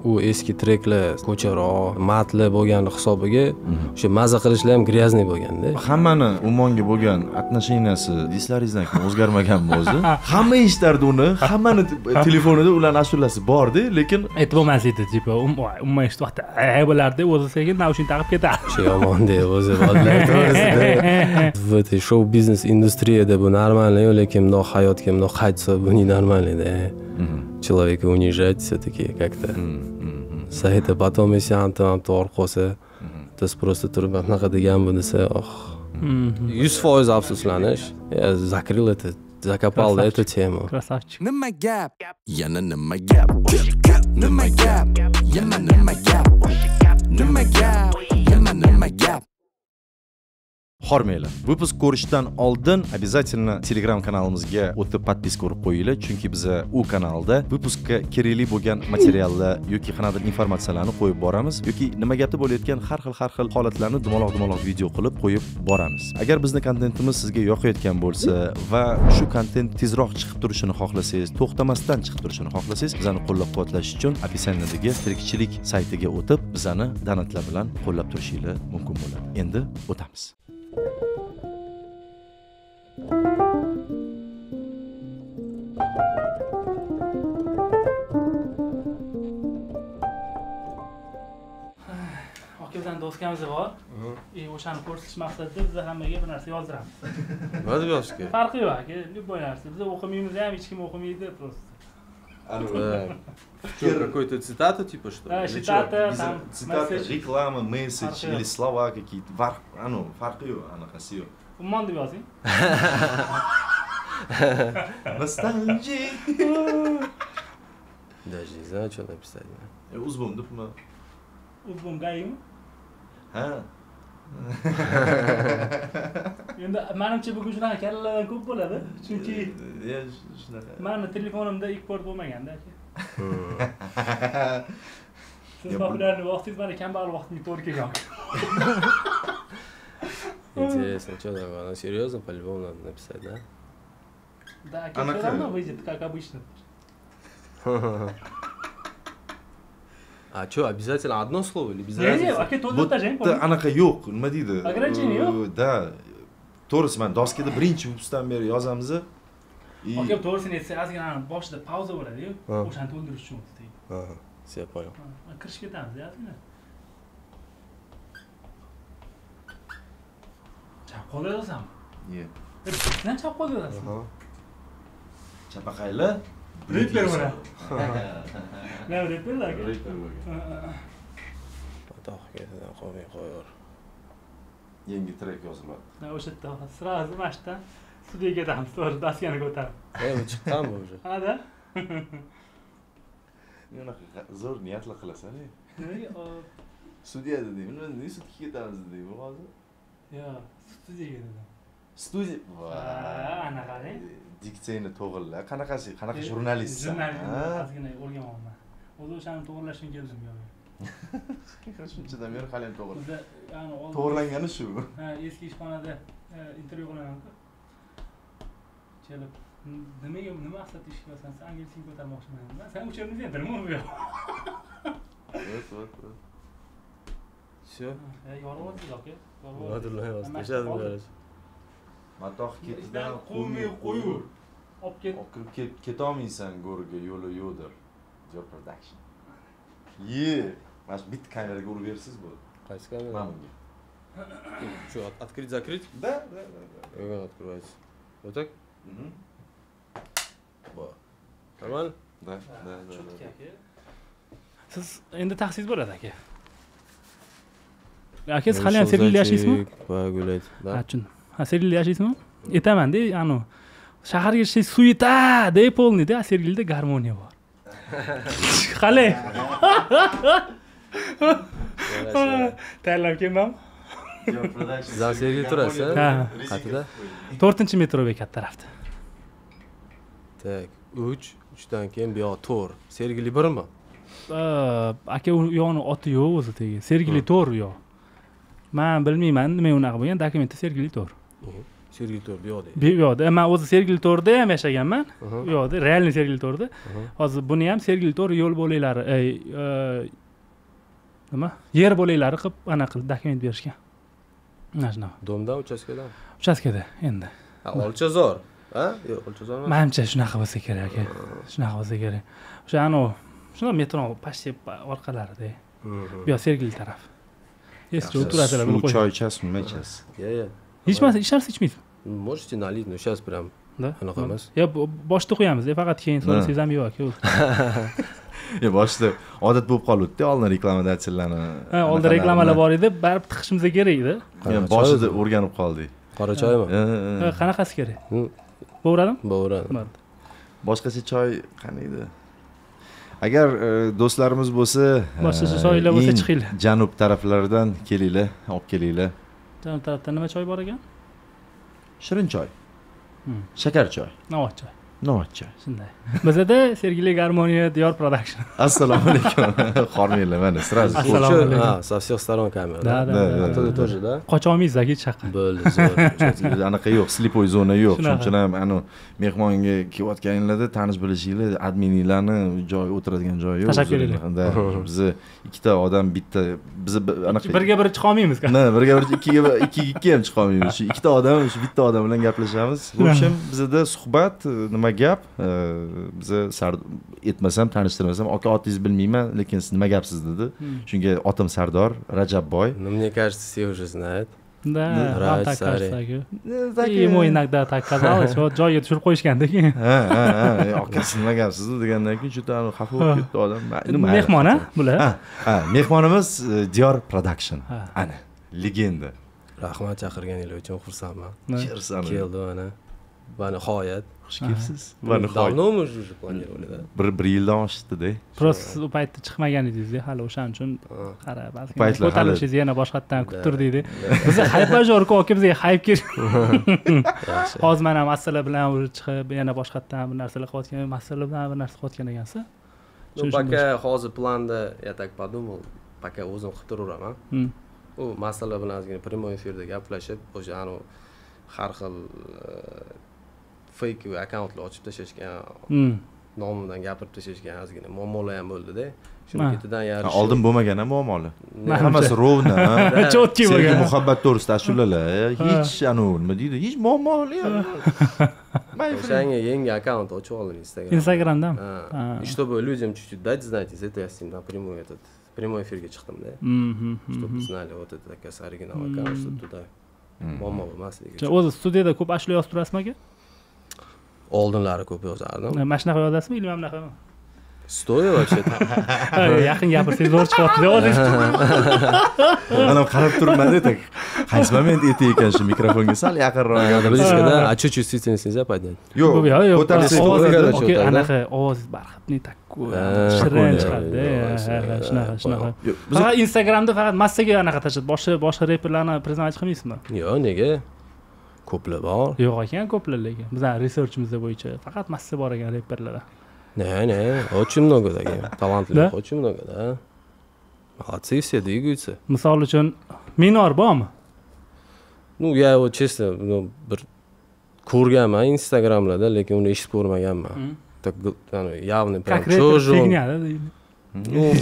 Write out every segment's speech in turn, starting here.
u eski treklar ko'charoq, matli bo'lgan hisobiga o'sha maza qilishlar ham gryazniy bo'lganda. Hammani Ummonga bo'lgan отношенияsi deslaringizdan keyin o'zgarmaganmi o'zi? Hamma eshitardi uni, hammani telefonida ularning ashulasi bor-da, lekin aytib bo'lmasdi, tipo, umuman eshitib bo'lardi, o'zi sekin naushnik taqib ketardi. O'sha yomon-da o'zi bolalar to'g'risida. В этой шоу-бизнес индустрияда bu нормально, lekin bu hayotga bu qaytsa bu не нормально-da. Человека унижать все-таки как-то. За это потом если он там to'g'ri qolsa, biz просто turib anaqa degan bu desa, 100% afsuslanish. Я закрыл это, закопал эту тему. Красавчик. Nima gap? Yana nima gap? Nima gap? Yana nima gap? Nima gap? Yana nima gap? Hormanglar. Выпуск ko'rishdan oldin обязательно Telegram kanalimizga o'tib podpiska urib qo'yinglar, chunki biz u kanalda выпускka kerakli bo'lgan materiallar yoki qanaqadir informatsiyalarni qo'yib boramiz yoki nima gapda bo'layotgan har xil holatlarni dumaloq video qilib qo'yib boramiz. Agar bizning kontentimiz sizga yoqayotgan bo'lsa va shu kontent tezroq chiqib turishini xohlasangiz, to'xtamasdan chiqib turishini xohlasangiz, bizani qo'llab-quvvatlash uchun описаниядagi tirikchilik saytiga o'tib, bizani donatlar bilan qo'llab turishingiz mumkin bo'ladi. Endi o'tamiz. Bizning do'stimiz bor. O'shani ko'rsatish maqsadida biz hammaga bir narsa yozdiramiz. Nima deb yozish kerak? Farqi yo'q aka, любой narsa. Biz o'qimaymiz ham, hech kim o'qimaydi просто. Что, какой-то цитата типа что? Цитата, там, цитата, реклама, месседж или слова какие-то. Farqi yo'q, anaqasi yo'q. Ummon deb yozing. Nostalgia. Даже не знаю, что написать. Uzbom debmi? Uzbom gaymi? Ha. Endi menimcha bugun shunaqa kallalar ko'p bo'ladi, chunki shunaqa. Meni telefonimda ilk bor bo'lmaganda aka. Siz populyarni vaqtingiz mana kambag'al vaqtingiz to'g'ri kelgan. Интересно, что такое? Серьезно, по-любому надо написать, да? Да, все равно выйдет, как обычно. А что, обязательно одно слово или без разницы? Нет, aka to'ldirib tashlang. Anaqa yo'q, nima deydi? Ограничение yo'q. Da. To'g'risi, men doskada birinchi выпускdan beri yozamiz. Aka to'g'risini aytsa, ozgina boshida pauza bo'ladi-yu, o'shani to'ldirish uchun deydi. Ага, все понял. Kirishib ketamiz, ozgina. Chap qo'lga yozasanmi? Yo'q. Sen chap qo'lga yozasan. Chapaqayli. Reper mana. Ne reper aka? Reper bo'lgan. To'q ketidan qolmay qo'yaver. Yangi trek yoziladi. O'sha yerda sразу mashdan studiyaga ketamiz, to'g'ri, daskani ko'tarib. Bu chiqqanmi уже? Ha, da. Unaqa zo'r niyatli qilasan-ku. Nega? Studiya dedim. Nima sudga ketamiz dedim hozir? Yo'q, studiyaga dedim. Studiya. Ana qarang. Diksiyani to'g'rila. Qanaqa jurnalistsan? Jurnalist, ozgina o'rganyapman. O'zi o'shani to'g'rilashga keldim yo'q. Shunchadan beri hali ham to'g'ri. Bizda ya'ni To'g'rilangani shu. Ha, eski ishxonada intervyu qilaman-ku. Kelib, nima maqsadda ish qilasan? Sen angliyani ko'tarmoqchiman. Sen uchirni sendirmi bu yo'q? Вот. Все. Yorib aka. Hozirlayapsiz. Tashladim qarasa. Matoh ketidan qo'ymay qo'yur. Olib ket. Kirib ketolmaysan go'rga, yo'li yo'dir. Job production. Mana shu bitta kameraga urib bersiz bo'ldi. Qaysi kamera? Mana bunga. Что, открыть-закрыть? Да. Как он открывается? Вот так? Нормально? Да. Siz endi taxsiz bo'ladi aka. Aka, siz hali ham Sergelida yashaysizmi? Pogulять. Ha, tushundim. Ha, Sergelida yashaysizmi? Aytaman-da, anu shaharga chiqsangiz suyeta, deb polnida, Sergelida garmoniya bor. Qale. Tayyorlab kelmanmi? Za Sergeli turasiz? Ha. Qayerda? 4-metro bekat tarafda. Tak, 3dan keyin bu yoq 4. Sergeli birmi? Aka, u yo'qni oti yo'q o'zi tegi. Sergeli 4 yo'q. Men bilmayman, nima unaqa bo'lgan, dokumentda Sergeli 4. Sergeli Tor bu yoqda. Bu yoqda. Men o'zi Sergeli Torda ham yashaganman. Bu yoqda, realniy Sergeli Torda. Hozir buni ham Sergeli Tor yo'l bo'laklari, nima? Yer bo'laklari qilib, ana qilib dokument berishgan. Mana shunaqa. Domdan uchastkadan. Uchastkada endi. Olchazor. Ha? Yo'q, Olchazor emas. Menimcha shunaqa bo'lsa kerak aka. Shunaqa bo'lsa kerak. O'sha shuna metro почти orqalarida. Bu yoq Sergeli taraf. Eski o'tirasizlar Suv choy ichasizmi, nima ichasiz? Yo. Ichmas, ichmaysiz. Можете налить, но сейчас прям. Da. Anaqa emas. Yo, boshda qo'yamiz, faqat keyin so'rasangiz ham yo'q aka. Boshida odat bo'lib qolibdi, oldin reklamada aytilganlarni. Ha, oldin reklamalar bor edi, baribir tiqishimiz kerak edi. Boshida o'rganib qoldik. Qora choymi? Ha, qanaqasi kerak? Bo'radimi? Bo'radi. Boshqacha choy qaniydi? Agar do'stlarimiz bo'lsa, boshqacha choylar bo'lsa chiqinglar. Janub taraflaridan kelinglar, olib kelinglar. Janub tarafda nima choy bor ekan? Shirin choy. Shakar choy. Novot choy. Novot choy. Shunday. Bizda Sergeli Garmoniya Diyor Production. Assalomu alaykum. Xormanglar, mana сразу. Assalomu alaykum. Ha, со всех сторон камера. Да. Оттуда тоже, да? Qocha olmaysiz aka chaqa. Bo'ldi, zo'r. Anaqa yo'q, slipoy zona yo'q. Shunaqa. Shuning uchun ham ana mehmonga kelayotganinglarda tanish bilishinglar, admininglarni joy o'tiradigan joyi yo'q. Tashakkurlar. Biz ikkita odam bitta biz anaqa Birga bir chiqa olmaymiz aka. birga bir ikki ham chiqa olmaymiz. Shu ikkita odam, shu bitta odam bilan gaplashamiz. В общем, bizda suhbat, nima gap? Biz aytmasam, tanishtirmasam, aka otingizni bilmayman, lekin siz nima gapsiz dedi. Shunga otim Sardor Rajabboy. Ну, мне кажется, все уже знают. Да, Ray, так Sari. кажется. Ему иногда так казалось, вот joyga tushirib qo'yishganda keyin. Ha, aka siz nima gapsiz degandan keyin juda xafa bo'lib ketdi odam. Mehmon a bular? Ha, mehmonimiz Diyor Production. Ana, legenda. Rahmat chaqirganingiz uchun xursandman. Kirsan. Keldi mana. Va nihoyat. Xush kelibsiz. Va nihoyat. Давно мы уже планировали, да? Bir yildan oshdi-da. Просто u paytda chiqmagan edingiz-da, hali o'shaning uchun qara, balki Paytlar hali- ko'tarilishingiz yana boshqatdan kutib turdik-da. Biz haypajor aka bizga hayp kerak. Yaxshi. Hozir mana masala bilan chiqib, yana boshqatdan bir narsalar qilayotgan, masala bilan bir narsa qilayotgan ekansiz. Ну, пока hozir planda, я так подумал, пока o'zim qilib turaveraman. U masala bilan ozgina prямой efirda gaplashib, o'sha har xil fake akkauntlar ochib tashlashgan, nomidan gapirib tashlashgan ozgina muammolar ham bo'ldi-da. Shuni ketidan yarishib. Oldin bo'lmagan ham muammolar. Hammasi rovna. Chotki bo'lgan. Sevgi muhabbat to'g'risida ashulalar. Hech nima deydi? Hech muammolar yo'q. O'shanga yangi akkaunt ochib oldim Instagram. Instagramdan. И чтобы людям чуть-чуть дать знать, из этого я с ним напрямую прямой эфирga chiqdim-da. Чтобы знали, вот это такая оригинал аккаунт, что туда muammo bo'lmasligi. O'zi studiyada ko'p ashula yozib turasizmi aka? Oldinlari ko'p yozardim. Mana shunaqa yozasizmi, ilm ham bunaqami? Stoy вообще-то. Yaqin gapirsangiz zo'r chiqyapti-da hozir. Ana qarab turmadi tak. Qaysi moment aytay ekan shu mikrofonga sal yaqinroq Близко, да? А чуть чувствительность нельзя поднять? Yo'q, yo'q. ko'tarilish Ovoz anaqa ovozingiz barxatni takku, shirin chiqadi. Shunaqa. Faqat Instagramda faqat massaga anaqa tashlab, boshqa reperlarni prezentasiya qilmaysizmi? Yo'q, nega? Ko'plar bor. Yo'q ekan, ko'plar lekin. Bizning researchimizda bo'yicha faqat massa bor ekan reperlar. Не, очень много таких талантливых, очень много, да. Молодцы, все двигаются. Misol uchun Minor bormi? Ну, я его честно, bir ko'rganman Instagramlarda, lekin uni eshitib ko'rmaganman. Так, явно прям чужой. Ну,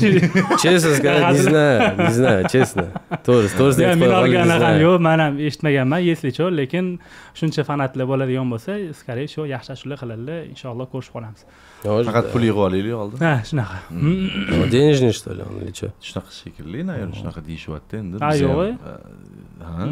честно сказать, не знаю, честно. Тоже Minorga anaqa yo'q, men ham eshitmaganman, если что, lekin shuncha fanatlar bo'ladigan bo'lsa, скорее всего, yaxshi ashula qiladilar, inshaalloh ko'rishib qolamiz. Faqat pul yig'ib olaylik oldin. Ha, shunaqa. Денежный, что ли, он или что? Shunaqa shekilli, nayon shunaqa deyishyapti endi. Ha, yo'q. Ha,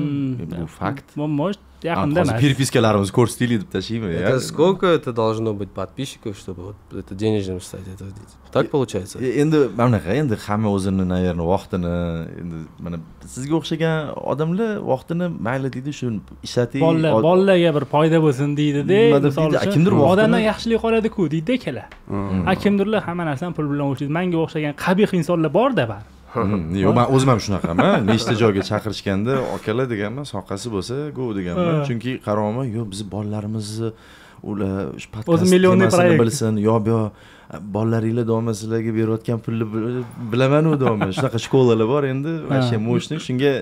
bu fakt. Может, yaqinda emas. Перепискаlarimizni ko'rsataylik deb tashlaymi? Это сколько это должно быть подписчиков, чтобы вот это денежным стать? Это так получается? Endi mana bunaqa, endi hamma o'zini nayrni vaqtini, endi mana sizga o'xshagan odamlar vaqtini mayli deydi, shu ishlating. Bolalarga bir foyda bo'lsin deydi-da. Misol uchun kimdir odamdan yaxshilik qoladi-ku deydi akalar. Kimdirlar hamma narsani pul bilan o'lchaydi. Menga o'xshagan qabih insonlar bor-da bar. Yo'q, men o'zim ham shunaqaman. Nechta joyga chaqirishganda, "Akalar" deganman, soqasi bo'lsa, "Go" deganman. Chunki qarorman, yo'q, biz bolalarimizni ular shu O'zi podkast millionniy temasini proyekt. bilsin yo bolalaringlar doimo sizlarga berayotgan pulni bilaman-u doimo shunaqa shkolalar bor endi вообще мощный shunga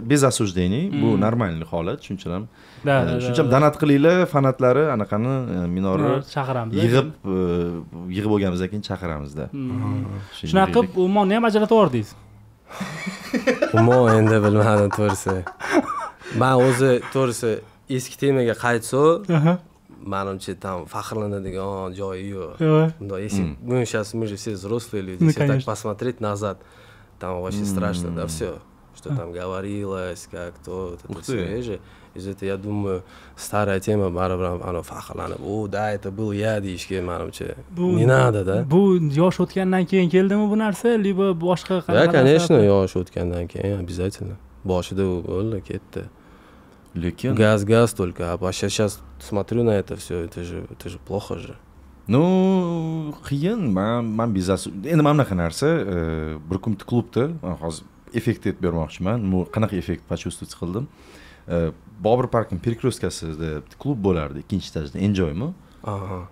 без осуждений bu нормальный holat shuning ham shuning ham donat qilinglar fanatlari anaqani minorni chaqiramiz yig'ib olganimizdan keyin chaqiramizda shunaqa qilib Umonni ham ajratib yubordingiz Umon endi bilmadim to'g'risi. Men o'zi to'g'risi eski temaga qaytsa, menimcha там faxrlanadigan joyi yo'q. Bunda если мы сейчас мы же все взрослые люди, если так посмотреть назад, там вообще страшно, да, все, что там говорилось, как то, это все же. Из этого я думаю, старая тема барабар оно faxrlanib, "О, да, это был я" deyishga menimcha. Не надо, да? Bu yosh o'tgandan keyin keldimi bu narsa, либо boshqa Да, конечно, yosh o'tgandan keyin обязательно. Boshida u bo'ldi, ketdi. Lekin Газ только, а сейчас смотрю на это все, это же плохо же. Ну, qiyin, men biznes. Endi mana bunaqa narsa, bir kun klubda, hozir effekt etib bermoqchiman. Bu qanaqa effekt почувствовать qildim. Bobur Parkning перекресткасida klub bo'lardi, ikkinchi etajda, Enjoymi? Aha.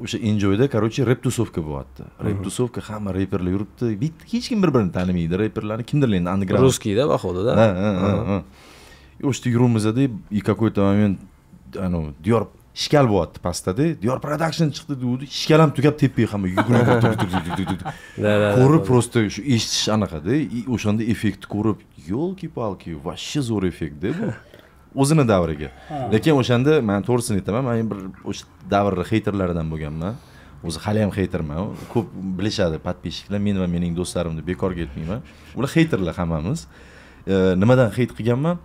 O'sha Enjoyda, короче, rap tusovka bo'lyapti. Rap tusovka, hamma reperlar yuribdi. Hech kim bir-birini tanimaydi, reperlarni kimdirlar endi underground. Русский, да, походу, да? Ha. O'sha yuribmiz-da, и какой-то момент Diyor ishkal bo'lyapti pastda. Diyor production chiqdi dedi, ishkal ham tugab tepaga hamma yugurib ko'rib просто shu eshitish anaqada, o'shanda effektni ko'rib, yo'lki-palki, вообще zo'r effekt-da bu. O'zini davriga. Lekin o'shanda men to'g'risini aytaman, men bir o'sha davrda haterlardan bo'lganman. O'zi hali ham haterman. Ko'p bilishadi podpishchilar, men va mening do'stlarimni bekorga aytmayman. Ular haterlar hammamiz. Nimadan hate qilganman?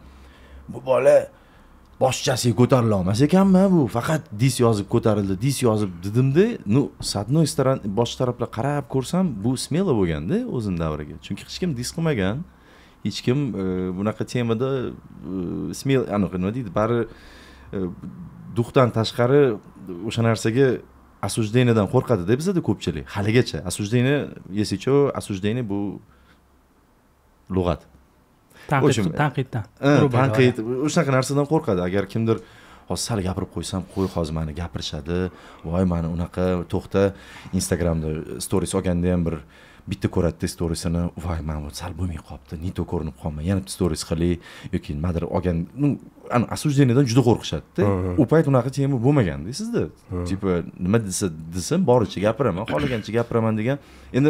Bu bola boshchasiga ko'tarila olmas ekanmi bu? Faqat dis yozib ko'tarildi, dis yozib dedimda, с одной storoны bosh taraflar qarab ko'rsam, bu smelo bo'lganda o'zini davriga. Chunki hech kim dis qilmagan. Hech kim bunaqa temada smel, nima deydi, bari duxdan tashqari o'sha narsaga осуждениеdan qo'rqadi-da bizda ko'pchilik. Haligacha осуждение, если что, осуждение bu lug'at. Tanqiddan. Tanqid, o'shaqa narsadan qo'rqadi. Agar kimdir hozir sal gapirib qo'ysam, qo'y hozir meni gapirishadi. Voy, meni unaqa to'xta, Instagramda stories olganda ham bir bitta ko'ratdi storiesini, voy, men bu sal bo'lmay qolibdi, nito ko'rinib qolmay, yana stories qilay yoki nimadir olgan, осуждениеdan juda qo'rqishadi-da. U payt unaqa tema bo'lmaganda sizda. Tipa nima desam, boricha gapiraman, xohlagancha gapiraman degan. Endi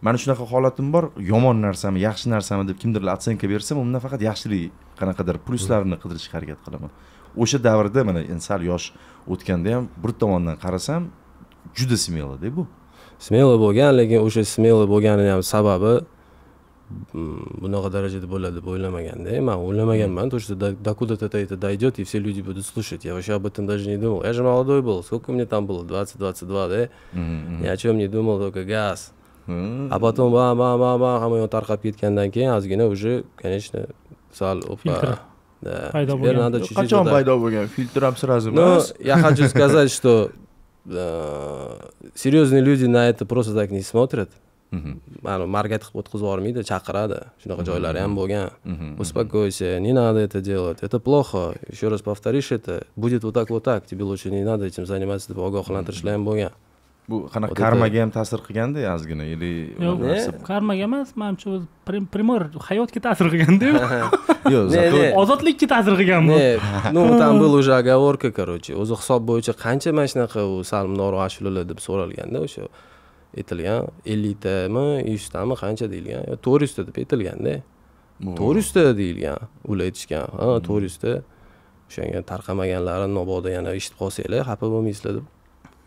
mana shunaqa holatim bor, yomon narsami, yaxshi narsami deb kimdirlar otsenka bersam, undan faqat yaxshilik, qanaqadir pluslarni qidirishga harakat qilaman. O'sha davrda mana sal yosh o'tganda ham bir tomondan qarasam, juda smelo-da bu. Smelo bo'lgan, lekin o'sha smelo bo'lganining ham sababi bunaqa darajada bo'ladi deb o'ylamaganda. Men o'ylamaganman, то что докуда-то это дойдет и все люди будут слушать. Я вообще об этом даже не думал. Я же молодой был. Сколько мне там было? 20-22, да? Ни о чем не думал, только газ. А потом hamma yon tarqab ketgandan keyin ozgina уже, конечно, sal опа. Да. Теперь надо чуть-чуть. Qachon paydo bo'lgan? Filtr ham сразу. Ну, я хочу сказать, что серьезные люди на это просто так не смотрят. Mana market qilib o'tkazib yubormaydi, chaqiradi. Shunaqa joylari ham bo'lgan. Успокойся, не надо это делать. Это плохо. Еще раз повторишь это, будет вот так. Тебе лучше не надо этим заниматься deb ogohlantirishlar ham bo'lgan. Bu qanaqa karmaga ham ta'sir qilganda ozgina, или karmaga emas, menimcha o'zi premor hayotga ta'sir qilganda-yu. Yo'q, ozodlikka ta'sir qilgan bu. Ну, там была уже оговорка, короче. O'zi hisob bo'yicha qancha mana shunaqa u salm nor ashulalar deb so'ralganda, o'sha aytilgan 50 tami, 100 tami qancha deyilgan? 400 ta deb aytilganda. 400 ta deyilgan. Ular aytishgan. Ha, 400 ta. O'shanga tarqamaganlarini mabodo yana eshitib qolsanglar, xafa bo'lmaysizlar deb.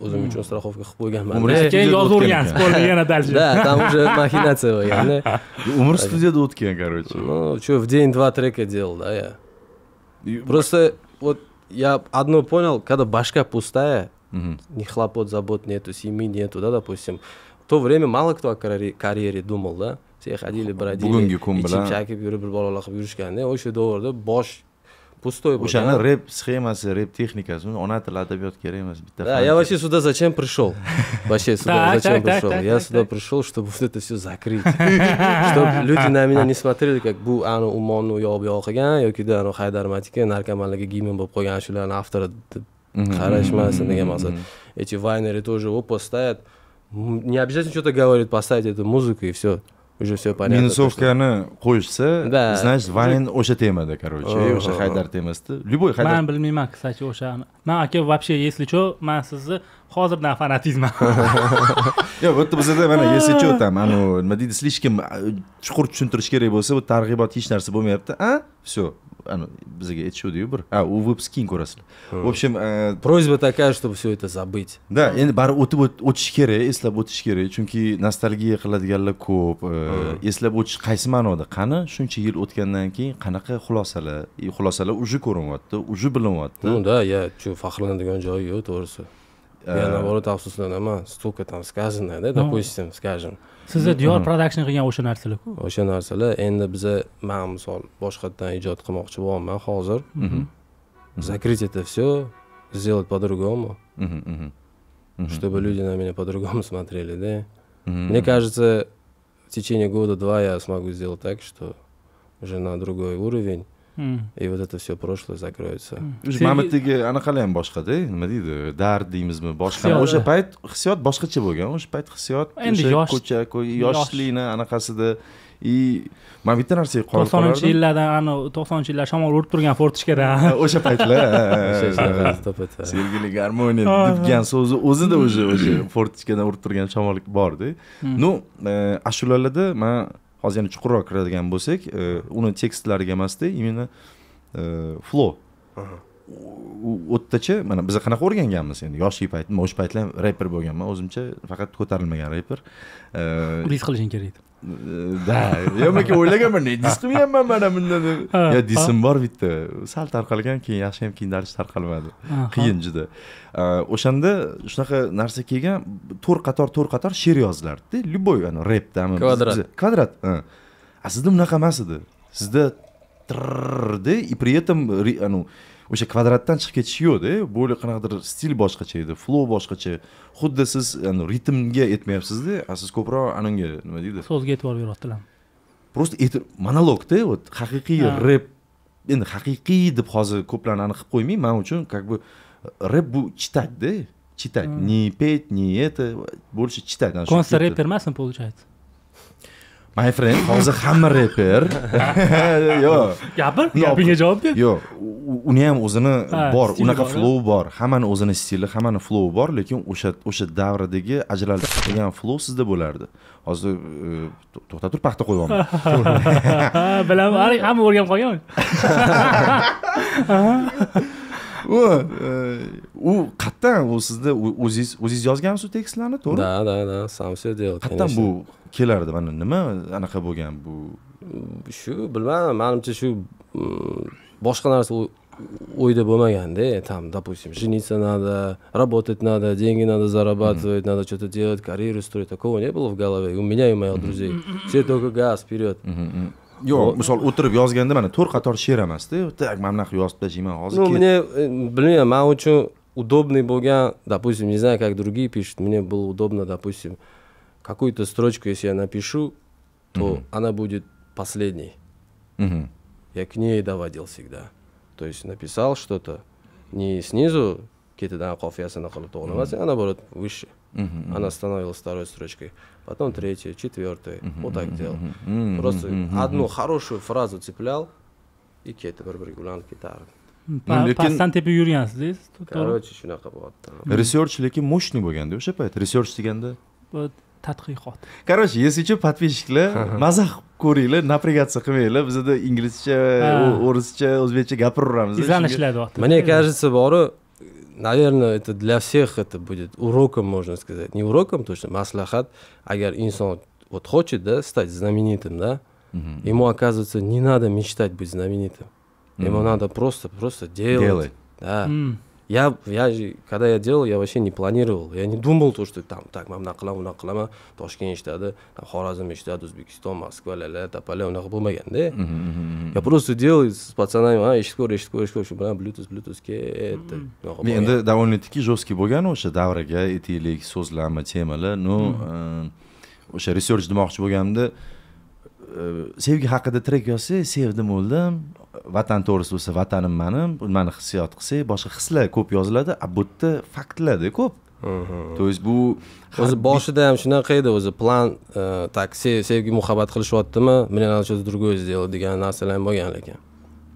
O'zim uchun страховка qilib qo'yganman. Keyin yozib o'rgansiz, bo'ldi yana дальше. Да, там уже махинация bo'lganda. Umr studiyada o'tgan, короче. Ну, что, в день 2 трека делал, да, я. Просто вот я одно понял, когда башка пустая, ни хлопот, забот нету, семьи нету, да, допустим. В то время мало кто о карьере думал, да. Все ходили, бродили, ichib chakib yurib, bir bolalar qilib yurishganda, o'sha davrda bosh пустой был. O'shani rep sxemasi, rep texnikasi, ona til adabiyot kerak emas, bitta. Да, я вообще сюда зачем пришел? Вообще сюда зачем пришел? Я сюда пришел, чтобы вот это все закрыть. Чтобы люди на меня не смотрели, как bu anu umonni yo'q qilgan yoki da Haydar Matika narkomanlarga giymen bo'lib qo'ygan shularning avtori Qarashmasin degan maqsad. Эти вайнеры тоже опа ставят. Не обязательно что-то говорит, поставить эту музыку и все. Уже все понятно. Minusovkani qo'yishsa, Да. значит, Vayn o'sha temada, короче, o'sha Haydar temasida. Любой Haydar. Men bilmayman, kстати, o'shani. Men aka вообще, если что, men sizni hozirdan fanatizman. Yo'q, bu yerda bizda mana если что там, nima deydi, слишком chuqur tushuntirish kerak bo'lsa, bu targ'ibot hech narsa bo'lmayapti. Всё. Bizga aytishdi-yu bir. U выпуск keyin ko'rasizlar. В общем, Просьба такая, чтобы все это забыть. Да, endi bari o'tish kerak, eslab o'tish kerak, chunki nostalgiya qiladiganlar ko'p. Eslab o'tish qaysi ma'noda? Qani shuncha yil o'tgandan keyin qanaqa xulosalar уже ko'rinyapti, уже bilinyapti. Ну да, я faxrlanadigan joyi yo'q, to'g'risi. Я наоборот afsuslanaman. Stолько там сказано, да, допустим, скажем. Sizda Diyor production qilgan o'sha narsalar-ku. O'sha narsalar endi biza men misol boshqatdan ijod qilmoqchi bo'laman hozir. Закрыть это все, сделать по-другому. Чтобы люди на меня по-другому смотрели, да? Мне кажется, в tечение года-два я смогу сделать так, что уже на другой уровень. И вот это все прошлое закроется. Mamatdagi anaqalar ham boshqa-da, nima deydi? Dard deymizmi, boshqa. O'sha payt hissiyot boshqacha bo'lgan. O'sha payt hissiyot ko'cha, yoshlikni anaqasida men bitta narsaga qo'yib qo'yardim. 90-yillardan 90-yillar shamol urib turgan fortishkadan. O'sha paytlar. Sevgili garmoniya debgan so'zi o'zida o'sha fortishkadan urib turgan shamol bor-da. Ну, ashulalarda men hozir yana chuqurroq kiradigan bo'lsak, uni tekstlariga emasda, именно flow. O'ttacha, mana biz qanaqa o'rganganmiz endi yoshlik paytimda, o'sha paytlar rapper bo'lganman, o'zimcha faqat ko'tarilmagan rapper. Dis qilishing kerak edi. Da, yo'q, o'ylaganman, dis qilmayapman mana bundan. Ya disim bor bitta. Sal tarqalgan, keyin yaxshi ham keyindalish tarqalmadi. Qiyin juda. O'shanda shunaqa narsa kelgan, to'rt qator she'r yozilardi. Любой rapdami? Kvadrat. Sizda bunaqa emas edi. Sizda trrrdi, и при этом o'sha kvadratdan chiqib ketish yo'q-da. Bo'li qanaqadir stil boshqacha edi, flow boshqacha. Xuddi siz ritmga yetmayapsiz-da, siz ko'proq ananga nima deydi? So'zga e'tibor beryaptilar. Просто monologda, haqiqiy rap. Endi haqiqiy deb hozir ko'plarni aniq qilib qo'ymayman, men uchun как бы rap bu читать-da. Читать, не петь, не это, больше читать. Konser rapper emasmi, получается? My friend, hozir hamma rapper. Yo'q. Gapingga javob ber. Yo'q, uni ham o'zini bor, unaqa flow bor. Hammani o'zini stili, hammani flow bor, lekin o'sha davrdagi ajraladigan flow sizda bo'lardi. Hozir to'xta tur, paxta qo'yibman. Bilaman, hamma o'rganib qolgan. U qattan u sizda o'zingiz yozgansiz tekstlarni, to'g'ri? Да, сам все делал. Qattan bu kelardi, mana nima anaqa bo'lgan bu? Shu bilmadim, menimcha shu boshqa narsa o'yda bo'lmaganda, там, допустим, жениться надо, работать надо, деньги надо зарабатывать, надо что-то делать, карьеру строить, такого не было в голове. У меня и моих друзей. Все только газ вперед. Yo'q, misol o'tirib yozganda mana to'rt qator she'r emas-da, tak mana bunaqa yozib tashlayman hozir. Ну, мне, блин, men uchun удобный bo'lgan, допустим, не знаю, как другие пишут, мне было удобно, допустим, какую-то строчку, если я напишу, то она будет последней. Я к ней доводил всегда. То есть написал что-то не снизу, какие-то qofiyasin qilib to'g'rimas, а наоборот выше. Она становилась второй строчкой, потом третьей, четвертой. Вот так делал. Просто одну хорошую фразу цеплял и ketti bir-biriga ulanib ketardi. Pasdan tepib yurgansiz, Короче, shunaqa bo'lyapti. Research lekin mo'shni bo'lganda o'sha payt. Research deganda tadqiqot. Короче, если что, подписчикlar, mazah ko'ringlar, naprigatsiya qilmanglar. Bizda inglizcha, o'rischa, o'zbekcha gapiraveramiz. Izlanishlar. Мне кажется, bori, наверное, это для всех это будет уроком, можно сказать. Не уроком точно, маслахат. Agar inson вот хочет, да, стать знаменитым, да, ему, оказывается, не надо мечтать быть знаменитым. Ему надо просто делать. Да. Когда я делал, я вообще не планировал. Я не думал, что там, так, мам, нақылама, Toshkent eshitadi, Xorazm eshitadi, O'zbekiston, Moskva, Topali, unaqa bo'lmaganda. Я просто делал с пацанами, eshitko'r, shu bilan Bluetooth ketdi. Men endi довольно-таки жесткий bo'lgan o'sha davraga aytaylik, so'zlama, temalar, o'sha research demoqchi bo'lganimda sevgi haqida trek yozsa, sevdim, o'ldim. vatan to'g'risida bo'lsa vatanim mani hissiyot qilsak boshqa hislar ko'p yoziladi, bu yerda faktlarda ko'p. То есть bu o'zi boshida ham shunaqa edi, o'zi plan tak sevgi muhabbat qilishyaptimi, men ancha другое сделал degan narsalar ham bo'lgan lekin.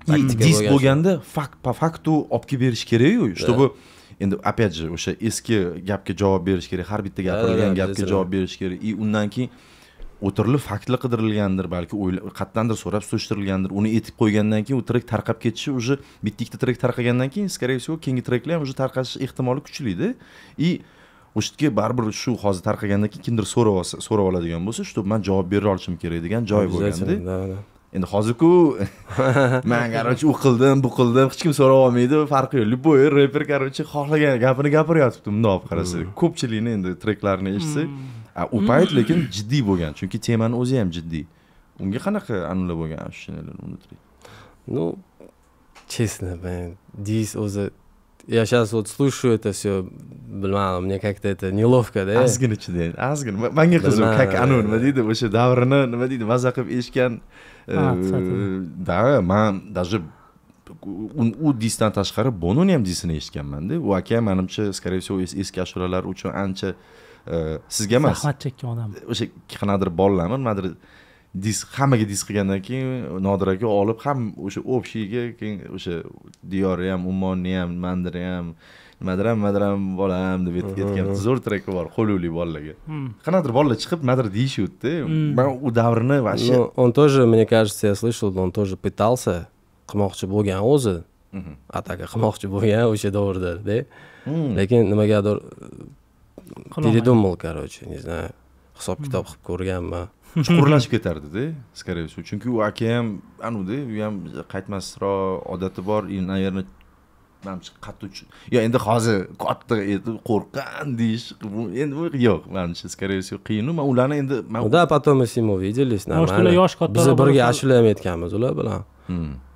Dis bo'lganda по факту olib kelib berish kerak-ku, чтобы endi опять же o'sha eski gapga javob berish kerak, har bitta gapirilgan gapga javob berish kerak. Undan keyin o'tirilib faktlar qidirilgandir, balki qatdandir so'rab surishtirilgandir. Uni etib qo'ygandan keyin u trek tarqab ketishi уже bitta ikkita trek tarqagandan keyin, скорее всего, keyingi treklar ham уже tarqash ehtimoli kuchli-da. И o'shitga baribir shu hozir tarqagandan keyin kimdir so'rab oladigan bo'lsa, shu men javob bera olishim kerak degan joy bo'lganda. Endi hozir-ku men qarochi u qildim, bu qildim, hech kim so'rab olmaydi, farqi yo'q. Любой reper qarochi xohlagan gapini gapiryapti, bunday olib qarasa. Ko'pchilikni endi treklarni eshitsak, u payt lekin jiddiy bo'lgan, chunki temani o'zi ham jiddiy. Unga qanaqa anular bo'lgan ощущениялар внутри? Ну, честно, Дис o'zi я сейчас вот слушаю это все, bilmadim, мне как-то это неловко, да? Ozgina chidang, ozgina. Menga qiziq, как nima deydi, o'sha davrini nima deydi, maza qilib eshitgan. Da, men даже u disdan tashqari Bononi ham disini eshitganman-da. U aka menimcha, скорее всего, eski ashulalar uchun ancha sizga emas. Zahmat chekkan odam. O'sha qanadir bolalarmi, nimadir dis hammaga dis qilgandan keyin Nodir aka olib ham o'sha общийga keyin o'sha Diyori ham, Ummonni ham, Mandiri ham, nimadir ham bolam deb aytgan zo'r treki bor, qo'luli bolalarga. Qanadir bolalar chiqib nimadir deyishdi. Men u davrni вообще он тоже, мне кажется, я слышал, он тоже пытался qilmoqchi bo'lgan o'zi. Ataka qilmoqchi bo'lgan o'sha davrda-da. Lekin nimagadir передумал, короче, не знаю. Hisob kitob qilib ko'rganman. chuqurlashib ketardi-da, скорее всего. Chunki u aka ham anu-da, u ham qaytmasroq odati bor, naверное, menimcha qattiq. Yo, endi hozir katta qo'rqqan deyish, endi yo'q, menimcha скорее всего qiyin. Men ularni endi Да, потом мы с ним увиделись, нормально. Biz birga ashula ham aytganmiz ular bilan.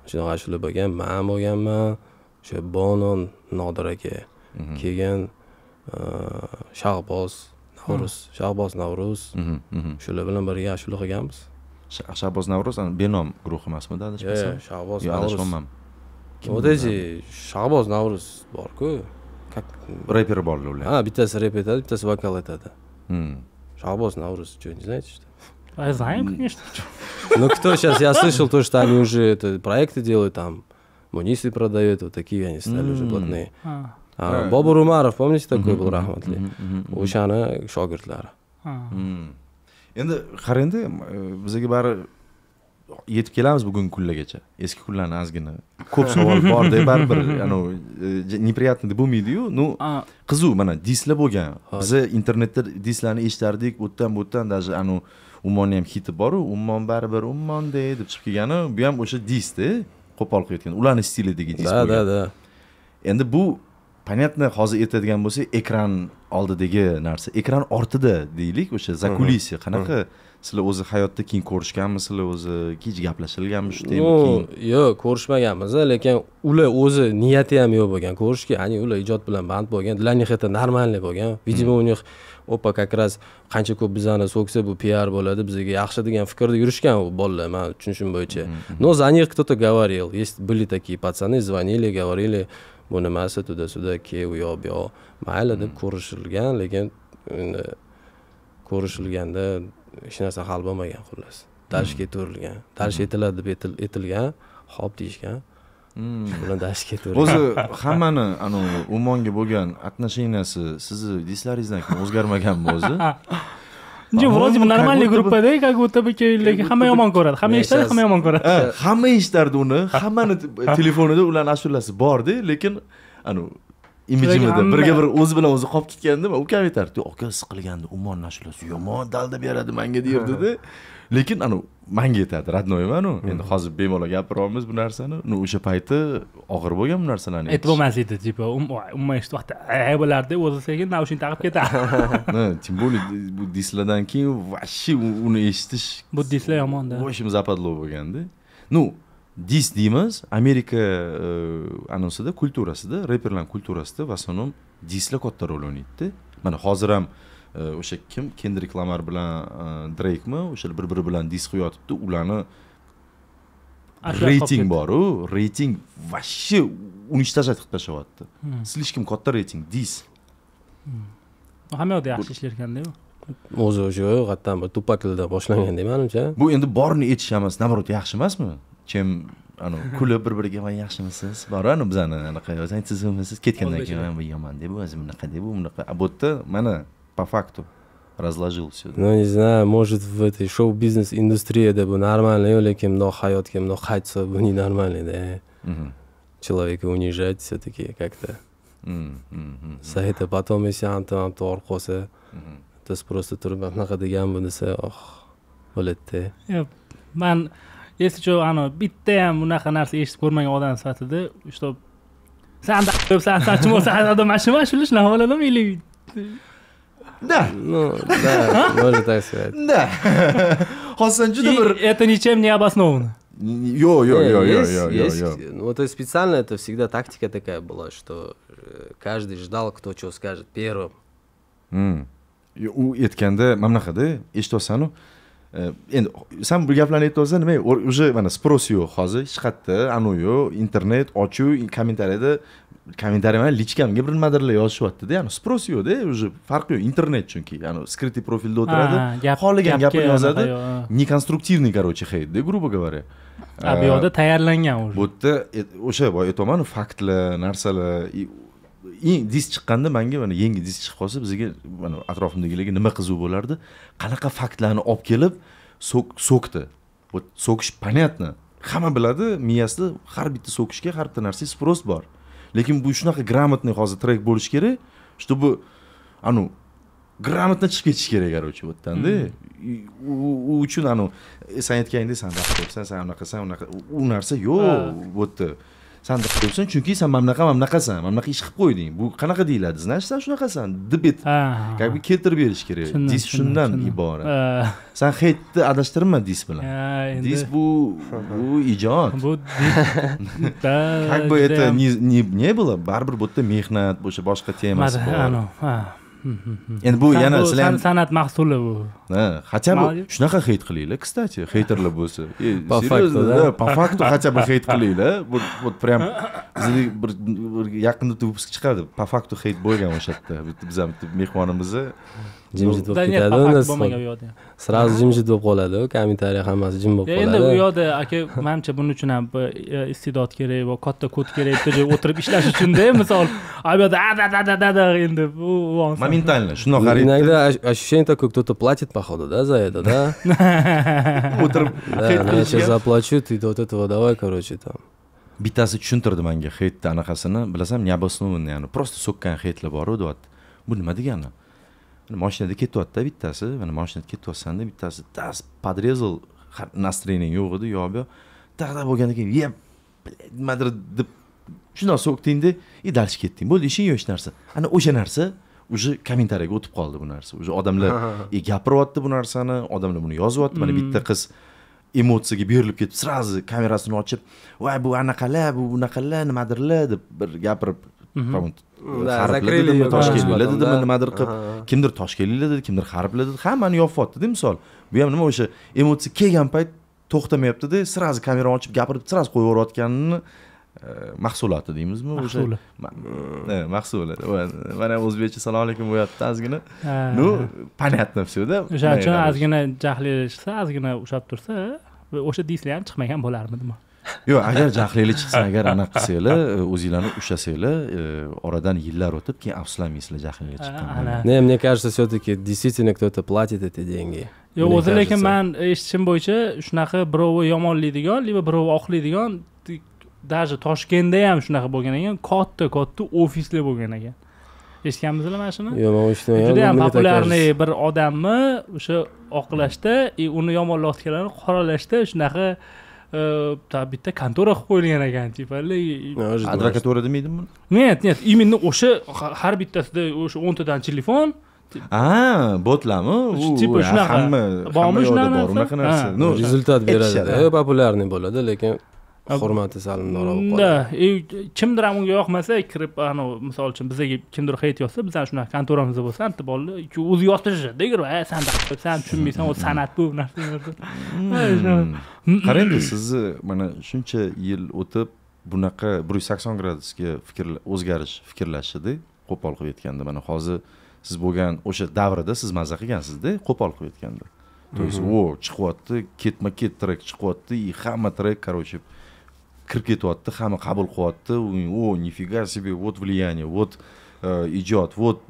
Shunaqa ashula bo'lgan, men bo'lganman, o'sha Bonon, Nodir aka, keyin Shahboz Navruz. Shular bilan birga ashula qilganmiz. Shahboz Navruz Benom guruhi emasmi-da, adashmasam? Shahboz Navruz. Вот эти Shahboz Navruz bor-ku. Как рэпер borlar ular. bittasi rep aytadi, bittasi vokal aytadi. Shahboz Navruz, что, не знаете, что? Я знаю, конечно. Ну кто сейчас, я слышал то, что они уже это проекты делают там, Мунисы продают, вот такие они стали уже блатные. Bobur Umarov, помните, такой был rahmatli? O'shani shogirdlari. Endi qarang-da, bizga bari yetib kelamiz bugungi kunlargacha. Eski kunlarni ozgina ko'p savol bor-da, baribir, неприятно deb bo'lmaydi-yu. Ну, qiziq, mana dislar bo'lgan. Biz internetda dislarni eshitardik, o'tdan даже Ummonni ham hiti bor-u, Ummon baribir Ummon deb chiqib kelgani, bu ham o'sha disda, qo'pol qilayotgan. Ularning stilidagi dis bo'lgan. Da. Endi bu понятно, hozir aytadigan bo'lsak, ekran oldidagi narsa, ekran ortida deylik, o'sha zakulisiya. Qanaqa sizlar o'zi hayotda keyin ko'rishganmisizlar, o'zi kech gaplashilganmi shu tema keyin? Yo'q, ko'rishmaganmiz, lekin ular o'zi niyati ham yo'q bo'lgan ko'rishga, ya'ni ular ijod bilan band bo'lgan, для них это нормально bo'lgan. Видимо, у них опа как раз qancha ko'p bizani so'ksa bu PR bo'ladi, bizga yaxshi degan fikrda yurishgan u bolalar, men tushunishim bo'yicha. Но за них кто-то говорил, есть были такие пацаны, звонили, говорили, bu nimasi tуда-sуда ke u yo'q bu yo'q. Mayli deb ko'rishilgan, lekin endi ko'rishilganda hech narsa hal bo'lmagan xullas. Dash ketaverilgan. Dash etiladi deb etilgan, xo'p deyishgan. Bilan dash ketaverilgan. O'zi hammani Ummonga bo'lgan отношенияsi sizni dislaringizdan keyin o'zgarmaganmi o'zi? Не, вроде бы нормальная группа-da, как будто бы lekin hamma yomon ko'radi. Hamma eshitadi, hamma yomon ko'radi. Hamma eshitardi uni, hammani telefonida ularning ashulasi bor-da, lekin imijimida birga bir o'zi bilan o'zi qolib ketganda, ukam aytardi, "Aka, siqilganda Ummonning ashulasi yomon dalda beradi menga" derdi-da. Lekin menga aytadi, radnoyman u. Endi hozir bemalol gapiryapmiz bu narsani. O'sha payti og'ir bo'lgan bu narsalarni. Aytib bo'lmas edi, tipo, umma eshitib vaqtda bo'lardi, o'zi sekin naushin taqib ketadi. Тем более bu dislardan keyin вообще uni eshitish bu dislar yomon-da. O'shim zapadlo bo'lganda. Ну, dis deymiz, Amerika anonsida, kulturasida, reperlar kulturasida va so'ng dislar katta rol o'ynaydi. Mana hozir ham o'sha kim Kendrick Lamar bilan Drake'mi o'sha bir-biri bilan dis qo'yotibdi, ularni reyting bor-u, reyting вообще уничтожать qilib tashyapti. Слишком katta reyting, dis. Hamma yoqda yaxshi ishlar ekanda-ku. O'zi o'sha qayerdan bir tupakilda boshlanganda menimcha. Bu endi borini aytish emas, naborot yaxshi emasmi? Chem kulib bir-biriga "Voy yaxshimisiz?" Bor-a, bizani anaqa aytsangiz ketgandan keyin "Bu yomon deb, o'zi bunaqa deb, bunaqa." А bu yerda mana по факту разложил всё. Ну, не знаю, может в этой шоу-бизнес-индустрии это бы нормально, lekin bundoq hayotga bundoq qaytsa bu не нормально, да. Человека унижать все-таки как-то. За это потом если антам to'g'ri qolsa, biz просто turib bunaqa degan bu desa, bo'ladi-da. Men esicho bitta ham bunaqa narsa eshitib ko'rmagan odam sifatida, что san chim bo'lsa, odam mashina shunaqa bo'ladimi или Да. Ну, да, можно так сказать. Да. Hozir juda bir это ничем не обосновано. Есть. Вот и специально это всегда тактика такая была, что каждый ждал, кто что скажет первым. U aytganda mana bunaqada eshityapsan-ku. Endi sen bu gaplarni aytyapsan, nima? Уже mana sпрос yo'q hozir, hech qayerda, yo'q, internet ochiq, kommentariyada kommentariy mana lichkamga bir nimadirlar yozishyapti-da, ya'ni sпрос yo'q-da, уже farq yo'q, internet chunki, ya'ni skrytый profilda o'tiradi, xohlagan gapini yozadi, не конструктивный, короче, hate-da, грубо говоря. Bu yoqda tayyorlangan o'zi. Bu yerda o'sha aytaman, faktlar, narsalar dis chiqqanda menga mana yangi dis chiqib qolsa, bizga mana atrofimdagilarga nima qiziq bo'lardi? Qanaqa faktlarni olib kelib so'kdi. Bu so'kish понятно. Hamma biladi, miyasida har bitta so'kishga har bitta narsa sпрос bor. Lekin bu shunaqa gрамотный hozir trek bo'lish kerak, чтобы gрамотно chiqib ketish kerak, короче, bu yerdan-da. U uchun sen aytgandek, sen daqtsan, sen unaqa, u narsa yo'q, bu yerda. Sen daqtsan, chunki sen mamnaqasan, mamnaqa ish qilib qo'yding. Bu qanaqa deyiladi? Znash, sen shunaqasan, deb et. Как бы keltirib berish kerak. Dis shundan iborat. Sen heytni adashtirma dis bilan. Dis bu ijod. Bu Как бы это не было, baribir bu yerda mehnat, boshqa temasi bor. Endi bu yana sizlar san'at mahsuli bu. Хотя бы shunaqa heyt qilinglar, kстати, heyterlar bo'lsa. По факту хотя бы heyt qilinglar. Вот прям bir yaqinda выпуск chiqadi. Po faktu heyt bo'lgan o'sha yerda. Biz ham mehmonimizni jimjit bo'lib ketadi u nas. Сразу jimjit bo'lib qoladi, kommentariy hammasi jim bo'lib qoladi. Endi u yoqda aka, menimcha buning uchun ham istidod kerak va katta kod kerak, bitta joyga o'tirib ishlash uchun-da, misol, bu yoqda endi bu моментально shundoq qaraydi. Иногда ощущение такое, кто-то платит походу, да, за это, да? O'tirib я сейчас заплачу, ты вот этого давай, короче, там. Bittasi tushuntirdi menga heytni anaqasini, bilasam, необоснованно, ya'ni просто so'kkan heytlar bor-ku, deyapti. Bu nima degani? Mashinada ketyapti bittasi, mana mashinada ketyapsan-da, bittasi tas подрезал, настроение yo'q edi, yo'q. Taqda bo'lgandan keyin, nimadir deb shundoq so'kdingda, dальше ketding. Bo'ldi, ishing yo'q hech narsa. Ana o'sha narsa уже kommentariyaga o'tib qoldi bu narsa. Уже odamlar gapiryapti bu narsani, odamlar buni yozyapti. Mana bitta qiz emotsiyaga berilib ketib, sразу kamerasini ochib, "Voy, bu anaqalar, bu bunaqalar, nimadirlar" deb bir gapirib, harfladimi, toshkentliklar nimadir qilib, kimdir toshkentliklar dedi, kimdir harflar dedi, hammani yopyapti-da, misol. Bu ham nima o'sha emotsiya kelgan payt to'xtamayapti-da, sразу kamerani ochib gapirib, sразу qo'yib yuborayotganini mahsuloti deymizmi o'sha? Mahsuli. Mana o'zbekcha salom alaykum bo'yapti ozgina. Ну, понятно всё-da. O'sha uchun ozgina jahlilashsa, ozgina ushab tursa, o'sha dislar ham chiqmagan bo'larmidimi? Yo'q, agar jahlinglar chiqsa, agar anaqa qilsanglar, o'zinglarni ushlasanglar, oradan yillar o'tib, keyin afsuslamaysizlar jahlinglar chiqqandan. Не, мне кажется, все-таки действительно кто-то платит эти деньги. Yo'q, o'zi lekin men eshitishim bo'yicha shunaqa birovi yomonlaydigan, yoki birovi oqlaydigan, даже Toshkentda ham shunaqa bo'lgan ekan, katta ofislar bo'lgan ekan. Eshitganmizlar mana shuni? Yo'q, men eshitmagan. Juda ham populyarniy bir odamni o'sha oqlashda, uni yomonlayotganlarni qoralashda shunaqa bitta kontora qilib qo'yilgan ekan, tipali. Advokatura demaydimi buni? Нет, именно o'sha har bittasida o'sha 10 tadan telefon. Botlarmi? Tipa shunaqa. Bormi shunaqa? Unaqa narsa. Rezultat beradi. Populyarniy bo'ladi, lekin hurmati salimdoroq bo'lib da qoladi. kimdir ham unga yoqmasa kirib misol uchun bizga kimdir heyt yozsa bizdan shunaqa kontoramizda bo'lsa antiboli o'zi yozishadi kirib san tushunmaysan o san'at bu narsa qarang sizni mana shuncha yil o'tib bunaqa 180 gradusga o'zgarish fikrlashida qo'pol qilib aytganda mana hozir siz bo'lgan o'sha davrda siz mazza qilgansizda qo'pol qilib aytganda то есть chiqyapti ketma-ket trek chiqyapti hamma trek короче kirib ketyapti hamma qabul qilyapti нифига себе вот влияние вот ijod вот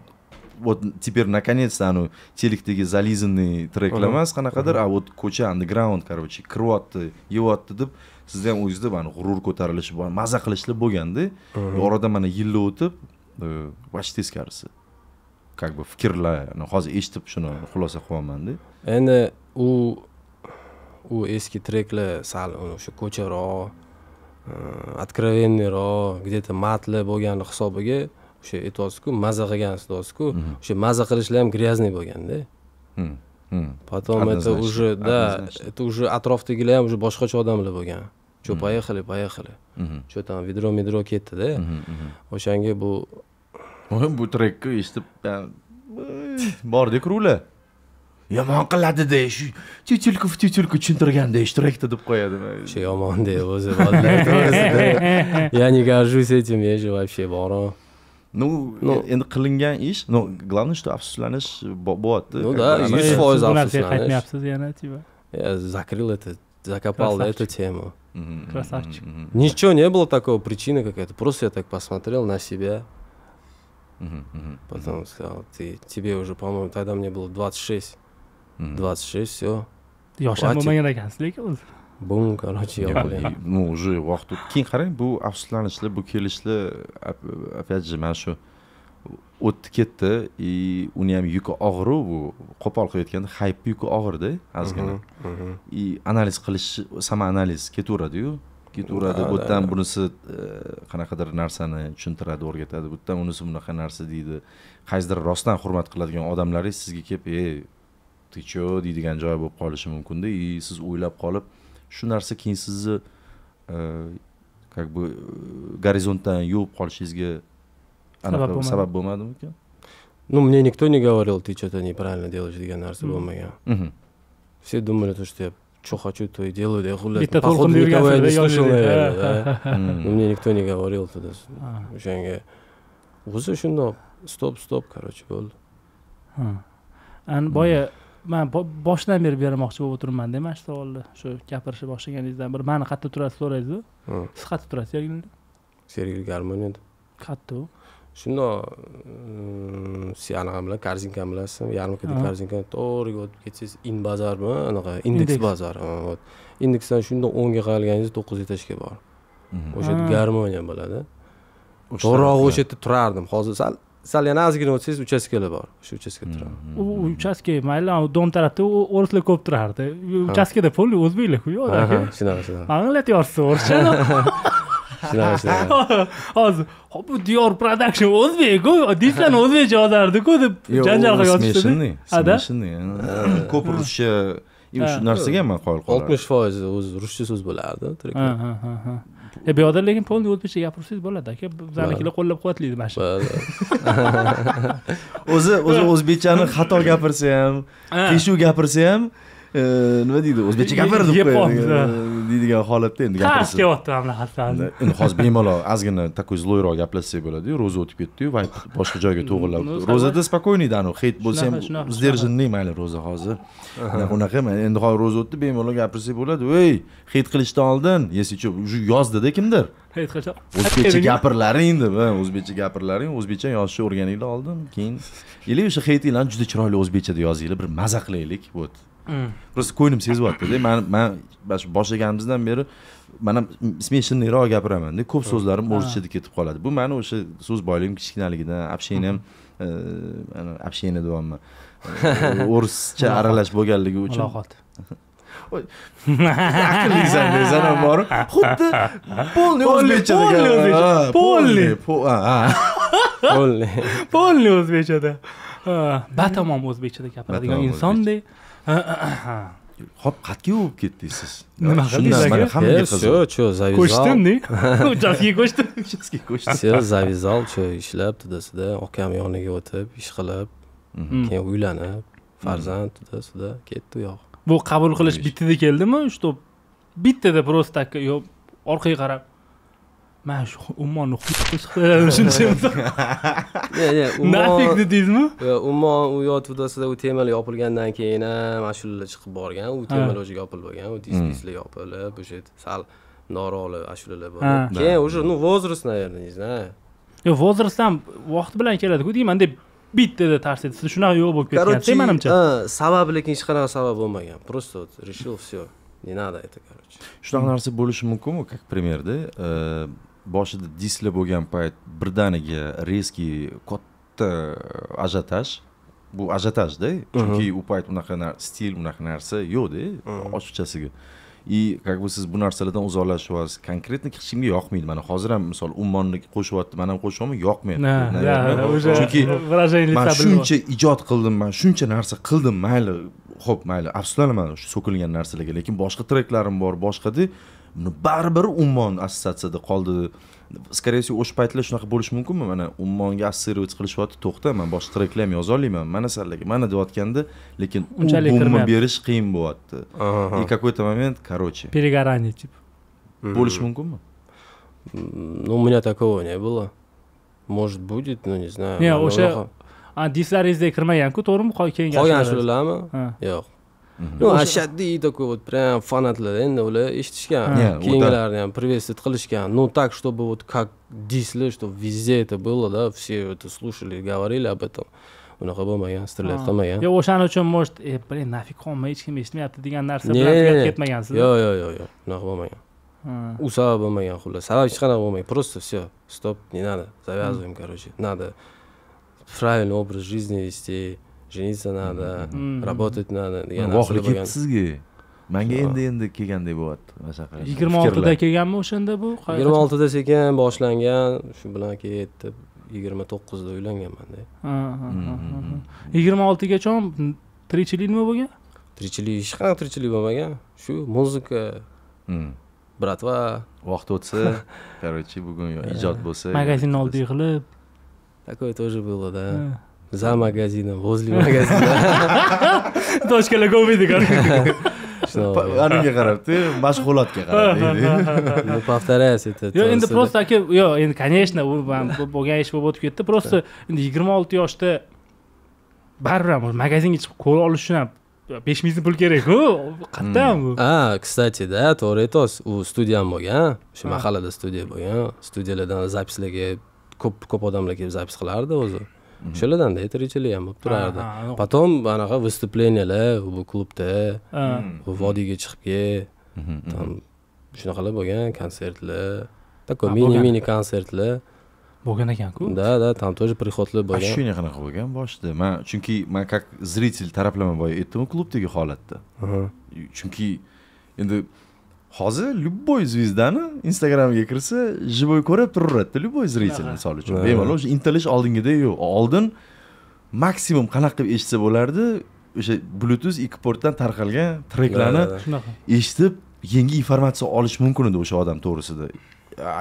теперь наконец-то telikdagi зализанный treklar emas qanaqadir a вот ko'cha underground короче kiryapti yeyapti deb sizda ham o'zingizda mana g'urur ko'tarilishi bor mazza qilishlar bo'lganda orada mana yillar o'tib vosh teskarisi как бы fikrlar hozir eshitib shuni xulosa qilyapman-da. Endi u eski treklar sal o'sha ko'charoq, откровенныйroq, где-то matli bo'lgani hisobiga o'sha aytasiz-ku, mazza qilgan sizku, o'sha mazza qilishlar ham грязный bo'lganda. Потом это уже atrofdagilar ham уже boshqacha odamlar bo'lgan. Cho поехали. Cho там vedro ketdi-da. O'shanga bu trekka eshitib bordik rular. Yomon qiladi-da, shu tütülkü tushuntirganda ishtirokda deb qo'yadi. Shu yomon-da o'zi bolalar to'g'risida. Я не горжусь этим, я же вообще boron. Endi qilingan ish, главное, что afsuslanish bo'lyapti. Да, 100% afsuslanish. Qaytmayapsiz yana, типа. Я закрыл это, закопал эту тему. Красавчик. Ничего не было такого, причины какая-то. Просто я так посмотрел на себя. Потом сказал, тебе уже, по-моему, тогда мне было 26. 26, все. Yosh ham bo'lmagan ekansiz lekin o'zi. Bum, короче, уже vaqt o'tdi. Keyin qarang, bu afsuslanishlar, bu kelishlar опять же mana shu o'tdi ketdi, uni ham yuki og'ir, bu qo'pol qilib aytganda hype yuki og'irda, ozgina. Analiz qilish, sama analiz ketaveradi-yu. Bu yerdan bunisi qanaqadir narsani tushuntiradi, o'rgatadi. Bu yerdan unisi bunaqa narsa deydi. Qaysidir rostdan hurmat qiladigan odamlaringiz sizga kelib, "Ты чё?" deydigan joy bo'lib qolishi mumkin-da. Siz o'ylab qolib, shu narsa keyin sizni как бы горизонтdan yuvib qolishingizga sabab bo'lmadimi ekan? Ну, мне никто не говорил, ты что-то неправильно делаешь, degan narsa bo'lmagan. Все думали, что я что хочу, то и делаю, я хулю. Походу, никого я не слышал, наверное. Но мне никто не говорил туда. O'shanga o'zi shundoq stop, короче, bo'ldi. Boya men boshdan beri bermoqchi bo'lib o'tirman-da, mana shu savolni, shu gapirishni boshlaganingizdan bir meni qayerda turasiz so'raysiz-ku. Siz qayerda turasiz, Sergeli? Sergeli Garmoniyada. Qayerda u? Shundoq anaqa bilan korzinka bilasizmi? Yarmarkada korzinka to'g'riga o'tib ketsangiz, in bozormi? Anaqa indeks bozor. Indeksdan shundoq 10 ga qaralganingiz 9 etashga bor. O'sha Garmoniya bo'ladi. To'g'ri o'sha yerda turardim. Hozir sal yana ozgina o'tsangiz uchastkalar bor. Shu uchastkada turaman. U uchastka mayli, dom tarafda o'rislar ko'p turardi. Uchastkada polni o'zbeklar-ku yo'q aka. Shunaqa. Anglatyapsiz o'rishchani. Hozir bu Dior Production o'zbek-ku, dislarni o'zbekcha yozardi-ku deb janjal qilib yozishdi. Smeshni. Ko'p ruscha shu narsaga ham qo'l qo'yadi. 60% o'zi ruscha so'z bo'lardi. Bu yoqda lekin polni o'zbekcha gapirsangiz bo'ladi aka. Bizanikilar qo'llab-quvvatlaydi mana shu. O'zi o'zbekchani xato gapirsa ham, teshuv gapirsa ham nima deydi? O'zbekcha gapirdi deb deydigan holatda endi gapirsa. Kelyapti hamma xatlarni. Endi hozir bemalol ozgina takoy zloyroq gaplashsak bo'ladi-yu, ro'za o'tib ketdi-yu, boshqa joyga to'g'rilab. Ro'zada spokойный danu, heyt bo'lsa ham sdержанный mayli ro'za hozir. Unaqa endi hozir ro'za o'tdi, bemalol gapirsak bo'ladi. "Ey, heyt qilishdan oldin, yesichu yozdi-da kimdir?" Heyt qilsa. O'zbekcha gapirlaring deb, o'zbekcha gapirlaring, o'zbekcha yozishni o'rganinglar oldin, keyin или o'sha heytinglarni juda chiroyli o'zbekchada yozinglar, bir maza qilaylik, вот. Просто ko'nglim sezyapti-da. Men boshlaganimizdan beri men ham smeshniyroq gapiraman-da. Ko'p so'zlarim o'zbekchada ketib qoladi. Bu meni o'sha so'z boyligim kichkinaligidan, общение ham общение deyapman. O'rischa aralash bo'lganligi uchun. Aqlingizdan ham bor. Xuddi polni o'zbekchada. Polni o'zbekchada. Batamom o'zbekchada gapiradigan insonda hop qatga bo'lib ketdingiz siz Nima qildingiz mana aka? hammaga qiziq Что, завязал. Ko'chdimni. Uchastka ko'chdim. ko'chdi Все, завязал, что ishlab, tuda-suda, akam yoniga o'tib, ish qilib, keyin uylanib, farzand, tuda-suda ketdi u yoq. Bu qabul qilish bittada keldimi? Что bittada просто так yo orqaga qarab men shu ummonni shuncha nafik dedingizmi? Ummon u yotuvdasida u temal yopilgandan keyin ham ashulalar chiqib borgan, u temal o'ziga yopilmagan, u disklar yopilib, o'sha sal noroli ashulalar bor. Keyin уже, ну, возраст, наверное, не знаю. Yo, возраст ham vaqt bilan keladi-ku deyman deb bittada tars etdi. Shunaqa yo'q bo'lib ketgan, menimcha. Sababi lekin hech qanaqa sabab bo'lmagan. Просто вот решил всё. Не надо это, короче. Shunaqa narsa bo'lishi mumkinmi, как примерda? Boshida disklar bo'lgan payt birdaniga резкий katta ajotaj. Bu ajotajda, chunki u payt unaqa stil, unaqa narsa yo'q-da, ochiqchasiga. И как бы siz bu narsalardan uzoqlashyapsiz. Konkretno hech kimga yoqmaydi. Mana hozir ham misol Ummonni qo'shyapti, men ham qo'shyapman, yoqmayapti. Chunki men shuncha ijod qildim, men shuncha narsa qildim, mayli, xo'p, mayli, afsuslanaman shu so'kilgan narsalarga, lekin boshqa treklarim bor, boshqada buni baribir Ummon assotsiatsiyada qoldi. Скорее всего, o'sha paytlar shunaqa bo'lishi mumkinmi? Mana Ummonga assosiировать qilishyapti, to'xta, men boshqa treklar ham yoza olmayman. Mana sizlarga, mana deyotganda, lekin bumni berish qiyin bo'lyapti. И какой-то момент, короче, перегорание типа. Bo'lishi mumkinmi? Ну, у меня такого не было. Может, будет, но не знаю. Не, o'sha dislaringizga kirmagan-ku, to'g'rimi? Qolgan ashulalarmi? Yo'q. Ну, ashaddiy такой вот прям fanatlar endi ular eshitishgan. Keyingilarni ham приветствовать qilishgan. Ну, так, чтобы вот как дисли, чтобы везде это было, да, все это слушали, говорили об этом. Unaqa bo'lmagan, strellat qilmagan. Yo, o'shaning uchun может, блин, nafik qolmay hech kim eshitmayapti degan narsa bilan ketmagansiz. Yo'q, unaqa bo'lmagan. U sabab bo'lmagan, xullas. Sabab hech qanaqa bo'lmagan. Просто всё, стоп, не надо. Завязываем, короче. Надо правильный образ жизни вести. Жениться надо, работать надо degan narsa bo'lgan. Sizga menga endi kelgandek bo'lyapti. Masalan, 26da kelganmi o'shanda bu? 26da sekin boshlangan, shu bilan ketdi. 29da uylanganman-da. 26gacha tirikchilik nima bo'lgan? Tirikchilik, hech qanaqa tirikchilik bo'lmagan. Shu muzika, bratva, vaqt o'tsa, короче, bugun ijod bo'lsa, magazinni oldiga qilib, такое тоже было, да. За магазином, возле магазина. Toshkalar ko'paydi, aniga qarabdi, mashg'ulotga qarabdi. Ну, повторяйся это. Yo, endi просто aka, yo, endi конечно, u bo'lgan ish bo'lib o'tib ketdi. Просто endi 26 yoshda baribir ham magazinga chiqib qo'l olish uchun ham 5000 so'm pul kerak-ku. Qatdan bu? Кстати, да, to'g'ri aytasiz. U studiyam bo'lgan. Shu mahallada studiya bo'lgan. Studiyalardan zapislarga ko'p odamlar kelib zapis qilardi o'zi. O'shalardan tirikchilik ham bo'lib turardi. Потом anaqa выступлениялар bu klubda, vodiyga chiqib там shunaqalar bo'lgan, konsertlar, такой mini konsertlar bo'lgan ekan-ku. Да, там тоже приходlar bo'lgan. Shunday qanaqa bo'lgan boshida. Chunki men как зритель taraflama boya aytdim klubdagi holatda. Chunki endi hozir любой звездani Instagramga kirsa, живой ko'rib turadi, любой зритель misol uchun. Bemalol intilish oldingida yo'q. Oldin maksimum qanaqa qilib eshitsa bo'lardi, o'sha Bluetooth 2 portdan tarqalgan treklarni eshitib, yangi informatsiya olish mumkin edi o'sha odam to'g'risida.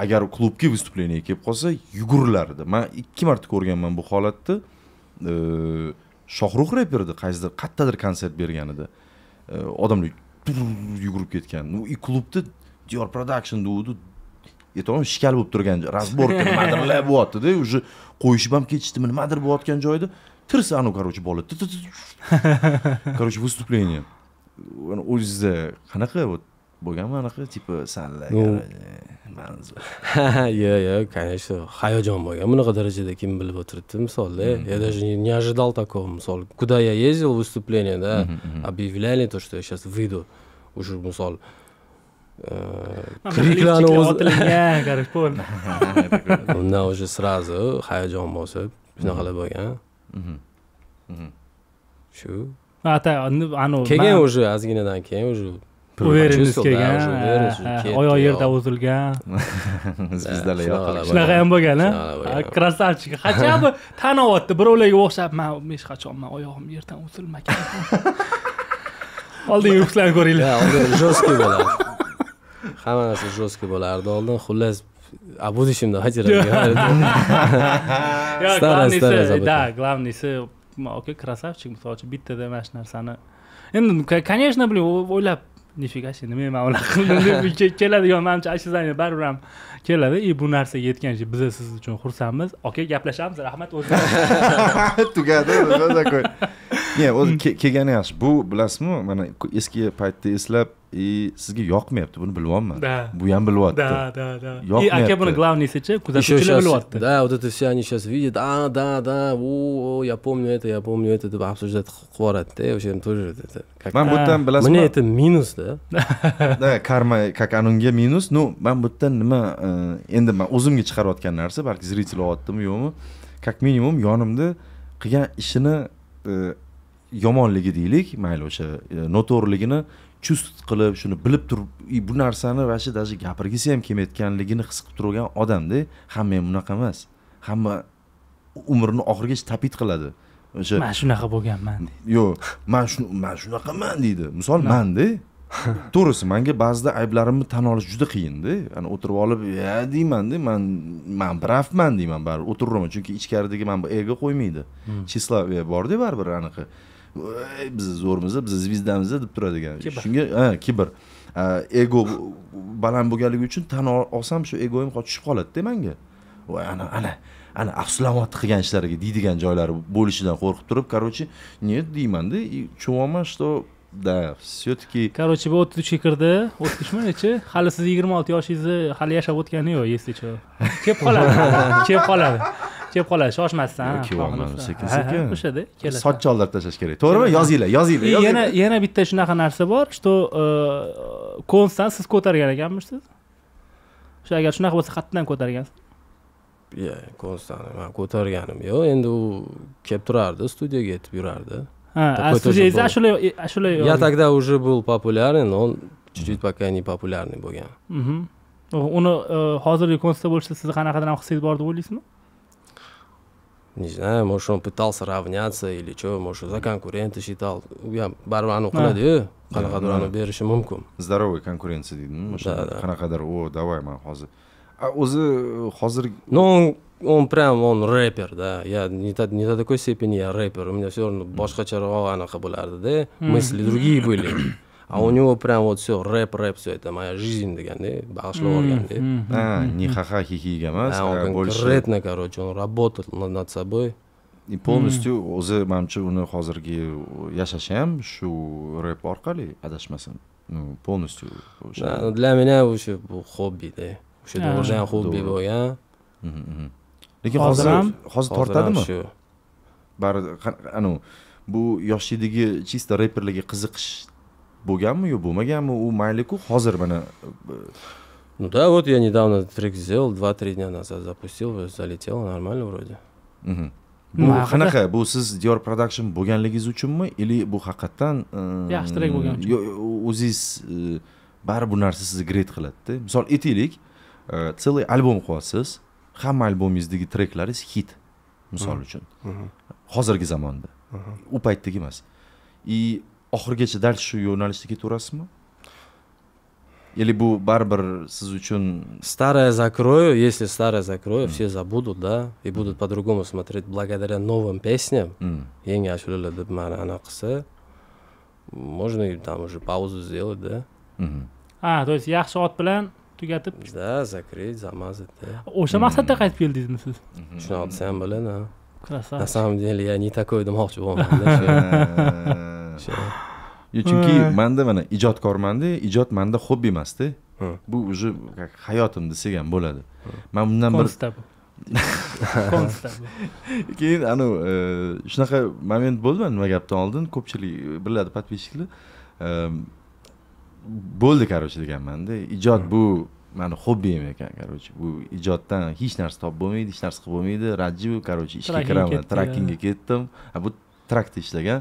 Agar klubga выступлениеga kelib qolsa, yugurilardi. Men 2 marta ko'rganman bu holatni. Shohruh reperda qaysidir qattadir konsert berganida. Odamlar yugurib ketgan. U klubda Dior Production degdi. Aytdim, shikal bo'lib turgan razborka nimadirlar bo'lyapti-da, уже qo'yishib ham ketishdi, nimadir bo'layotgan joyda tirsa anu, короче, bola. Короче, выступление. O'zida qanaqa bo'lganmi anaqa, типа sallar. Yo'q, конечно, hayajon bo'lgan. Bunaqa darajada kim bilib o'tiribdi, misolda. Я даже не ожидал такого, misol. Куда я ездил выступление, да, объявляли то, что я сейчас выйду. Уже misol крикlarni otilingan, короче, pol. Undan уже сразу hayajon bosib, shunaqalar bo'lgan. Shu. Keyin уже ozginadan keyin уже Uverimiz kelgan, oyoq yerda o'zilgan. Zvizdalar yoqiladi. Shunaqa ham bo'lgan-a? Krasavchik. Qachon tanovatdi, birovlarga o'xshab, men hech qachon oyog'im yerdan o'zilmagan. Oldin yukslarni ko'ringlar. oldin жесткий bo'lardi. Hamma narsa жесткий bo'lardi oldin. Xullas, a будущемda hajralgan. Главныйsi, aka красавчик, misol uchun bittada mana shu narsani. Endi, конечно, bilib o'ylab, nifiga shu nima men unaqa qildim deb keladigan menimcha ashizani baribir ham keladi. Bu narsaga yetgancha biz siz uchun xursandmiz. Aka, gaplashamiz. Rahmat o'zingiz. Tugadi, такой. Ne, o'zi kelgani yaxshi. Bu bilasizmi? Mana eski paytda eslab, sizga yoqmayapti, buni bilyapman. Bu ham bilyapti. Да. И aka buni главныйsichi kuzatuvchilar bilyapti. Да, вот это все они сейчас видят. Да, я помню это deb обсуждать qilib o'sha ham тоже это. Men bu yerdan bilasizmi? Мне это минус, да? Da, karma как anunga minus. No, men bu yerdan nima endi men o'zimga chiqarayotgan narsa, balki zritel olyaptimi, yo'qmi? Как minimum yonimda qilgan ishini yomonligi deylik, mayli o'sha noto'g'riligini chust qilib, shuni bilib turib, bu narsani vashi даже gapirgisi ham kelmayotganligini his qilib turgan odamda, hamma ham unaqa emas. Hamma umrini oxirigacha tapit qiladi. O'sha Men shunaqa bo'lganman. Yo'q, men shunaqaman deydi. Misol men-da. To'g'risi, menga ba'zida ayblarimni tan olish juda qiyin-da. Ya'ni o'tirib olib, "Ya" deyman-da, men bravman deyman baribir. O'tiraman, chunki ichkaridagi men bu ego qo'ymaydi. Chislaviya bor-da baribir aniq. Biz zo'rmiz, biz zvizdamiz deb turadigan. Shunga, kibr. Ego baland bo'lganligi uchun tan olsam shu egoim qochib qoladi-da menga. Voy ana afsuslamat qilgan ishlariga deydigan joylari bo'lishidan qo'rqib turib, короче, нет deyman-da, cho'vaman, что да, все-таки. Короче, bu 33 ga kirdi. 33 mi nechi? Hali siz 26 yoshingizni hali yashab o'tgani yo'q, eslicha. Kelib qoladi. Shoshmasdan. Kelolman, sekin-sekin. O'shada keladi. Soch oldirib tashlash kerak. To'g'rimi? Yozinglar. Yana bitta shunaqa narsa bor, что konstdan siz ko'targan ekanmisiz? O'sha agar shunaqa bo'lsa, qatdan ko'targansiz. Konstdan men ko'targanim yo'q. Endi u kelib turardi, studiyaga yetib yurardi. Ashula. Я тогда уже был популярен, но он чуть-чуть пока не популярный bo'lgan. Uni hozirgi konstda bo'lsa, siz qanaqadir ham hissingiz bor deb o'ylaysizmi? Не знаю, может, он пытался равняться или что, может, за конкурента считал. Я baribir uni qiladi-yu, qanaqadir uni berishi mumkin. Здоровый конкуренция deydimi? O'sha qanaqadir, давай men hozir. O'zi hozir он рэпер, да. Я не до такой степени я рэпер. У меня все равно boshqacharoq anaqa bo'lardi-da. Мысли другие были. А у него прям вот все рэп, все это моя жизнь deganda, bag'ishlab olganda. Не ха-ха хихиga emas, он конкретно, короче, он работал над собой. И полностью o'zi menimcha uni hozirgi yashashi ham shu рэп orqali adashmasam. Полностью o'sha. Для меня вообще bu hobby, да. O'sha o'zi ham hobby bo'lgan. Lekin hozir tortadimi? Bu yoshidagi чисто reperlarga qiziqish bo'lganmi yo bo'lmaganmi? U mayli-ku, hozir mana. Ну да, вот я недавно трек сделал, 2-3 дня назад запустил, залетело нормально вроде. Bu qanaqa? Bu siz Dior Production bo'lganligingiz uchunmi, или bu haqiqatan yaxshi trek bo'lgan uchun? O'zingiz bari bu narsa sizni great qiladi-da. Misol aytaylik, целый albom qilyapsiz. Hamma albomingizdagi treklaringiz hit, misol uchun. Hozirgi zamonda. U paytdagi emas. И oxirgacha dal shu yo'nalishda ketaverasizmi? Или bu baribir siz uchun старое закрою, если старое закрою, все забудут, да, и будут по-другому смотреть благодаря новым песням. Yangi ashulalar deb mana anaqa qilsa, можно и там уже паузу сделать, да. То есть yaxshi ot bilan tugatib, да, закрыть, замазать, да. O'sha maqsadda qaytib keldingizmi siz? Shunaqa desam bo'ladi. Красавчик. На самом деле я не такой demoqchi bo'lmadim. Chunki menda mana ijodkorman-da, ijod menda hobbi emas-da. Bu уже как hayotim desak ham bo'ladi. Men bundan bir keyin shunaqa moment bo'ldi, nima gapdan oldin ko'pchilik biladi, подписчиклар. Bo'ldi, короче, deganman-da. Ijod bu meni hobbim ekan, короче. Bu ijoddan hech narsa topib bo'lmaydi, hech narsa qilib bo'lmaydi. Rajib, короче, ishga kiraman, trackingga ketdim. Bu trakda ishlagan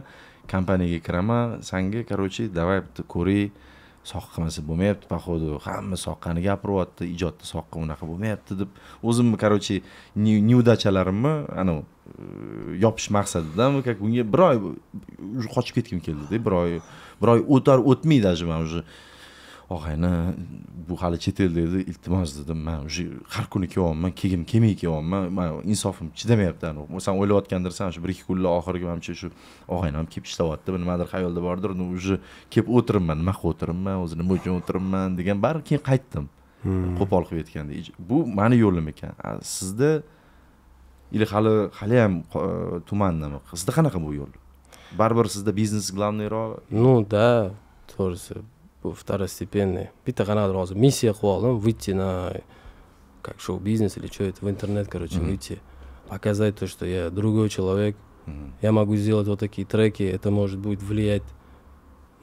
kompaniyaga kiraman, senga, короче, давай bitta ko'ray. soqqimasi bo'lmayapti походу, hamma soqqani gapiryapti, ijodda soqqa unaqa bo'lmayapti deb o'zimni короче neudachalarimni ana yopish maqsadidami, как bunga bir oy qochib ketgim keldi-da, bir oy o'tmay даже men уже og'ayni bu hali chet elda edi, iltimos dedim, men уже har kuni kelyapman, kelmay kelyapman, men insofim chidamayapti. Sen o'ylayotgandirsan, shu 1-2 kunlar oxirgi menimcha shu og'ayni ham kelib ishlayapti, nimadir xayolda bordir, уже kelib o'tiribman, nima qilib o'tiribman, o'zi nima uchun o'tiribman degan bari keyin qaytdim. Qo'pol qilib aytganda, bu meni yo'lim ekan. Sizda hali ham tumandami? Sizda qanaqa bu yo'l? Baribir sizda biznes главныйroq. Ну, да, to'g'risi. Bu второстепенный. Bitta qanaqadir hozir missiya qilib oldim, выйти на как шоу-бизнес или что это, в интернет, короче, выйти, показать то, что я другой человек, я могу сделать вот такие треки, это может будет влиять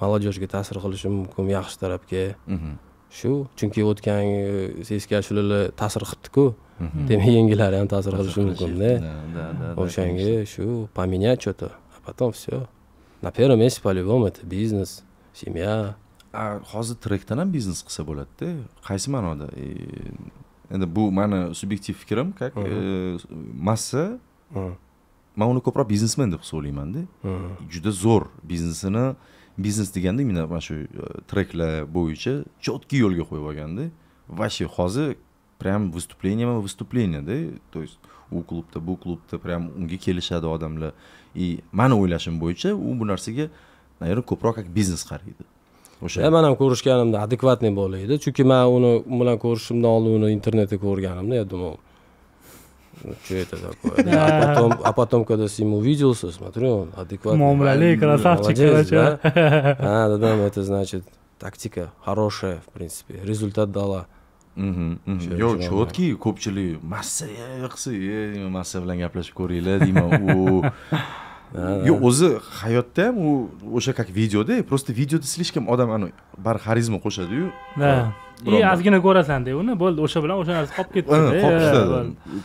молодежьga ta'sir qilishi mumkin yaxshi tarafga. Shu, chunki o'tgan eski ashulalar ta'sir qildi-ku. Demak, yangilari ham ta'sir qilishi mumkin-da. O'shanga shu поменять что-то, а потом всё. На первом месте по-любому это бизнес, семья. Hozir trekdan ham biznes qilsa bo'ladi-da. Qaysi ma'noda? Endi bu meni subyektiv fikrim, как massa men uni ko'proq biznesmen deb hisoblayman-da. Juda zo'r biznesini, biznes deganda mana shu treklar bo'yicha cho'tki yo'lga qo'yib olganda, вообще hozir прям выступление-da. То есть u klubda, bu klubda прям unga kelishadi odamlar. Meni o'ylashim bo'yicha u bu narsaga, nayrang ko'proq как biznes qaraydi. Men ham ko'rishganimda adekvatniy bo'laydi, chunki men uni bilan ko'rishimdan oldin uni internetda ko'rganimda, я думал, что это такое. А потом, когда с ним увиделся, смотрю, он адекватный. Мамлали, красавчик, короче. Да, это значит тактика хорошая, в принципе, результат дала. Yo'q, cho'tki ko'pchilik massa qilsa, massa bilan gaplashib ko'ringlar deyman. Yo'q, o'zi hayotda ham u o'sha как videoda, просто videoda слишком odam bar xarizma qo'shadi-yu. Da. Ozgina ko'rasan-da uni, bo'ldi, o'sha bilan o'sha narsa qolib ketdi.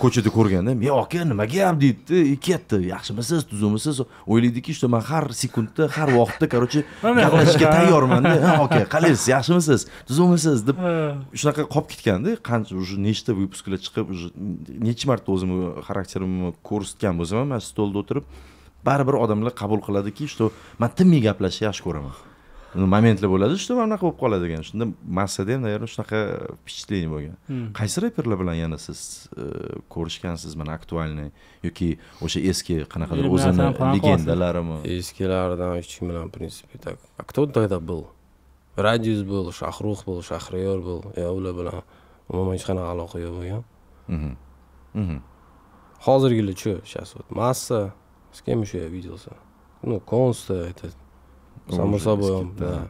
Ko'chada ko'rganda, "Men aka, nima gap?" deydi, "Ketdi, yaxshimisiz, tuzumisiz?" O'ylaydiki, что men har sekundda, har vaqtda, короче, gaplashishga tayyorman-da. "Ha, aka, qalaysiz, yaxshimisiz, tuzumisiz?" deb shunaqa qolib ketganda, qancha уже nechta выпускlar chiqib, уже necha marta o'zimni xarakterimni ko'rsatgan bo'lsam ham, mana stolda o'tirib baribir odamlar qabul qiladiki, что men tinmay gaplashishni yaxshi ko'raman. Momentlar bo'ladi, что men unaqa bo'lib qoladi degan. Shunda massada ham, nayrang shunaqa впечатление bo'lgan. Qaysi reperlar bilan yana siz ko'rishgansiz, mana aktualniy yoki o'sha eski qanaqadir o'zini legendalarimi? Eskilardan hech kim bilan, в принципе, так. А кто тогда был? Радиус был, Шахрух был, Шахриyor был. Я ular bilan umuman hech qanaqa aloqa yo'q bo'lgan. Hozirgilar-chi, сейчас вот масса. С кем еще я виделся? Ну, Конста, это само собой, да.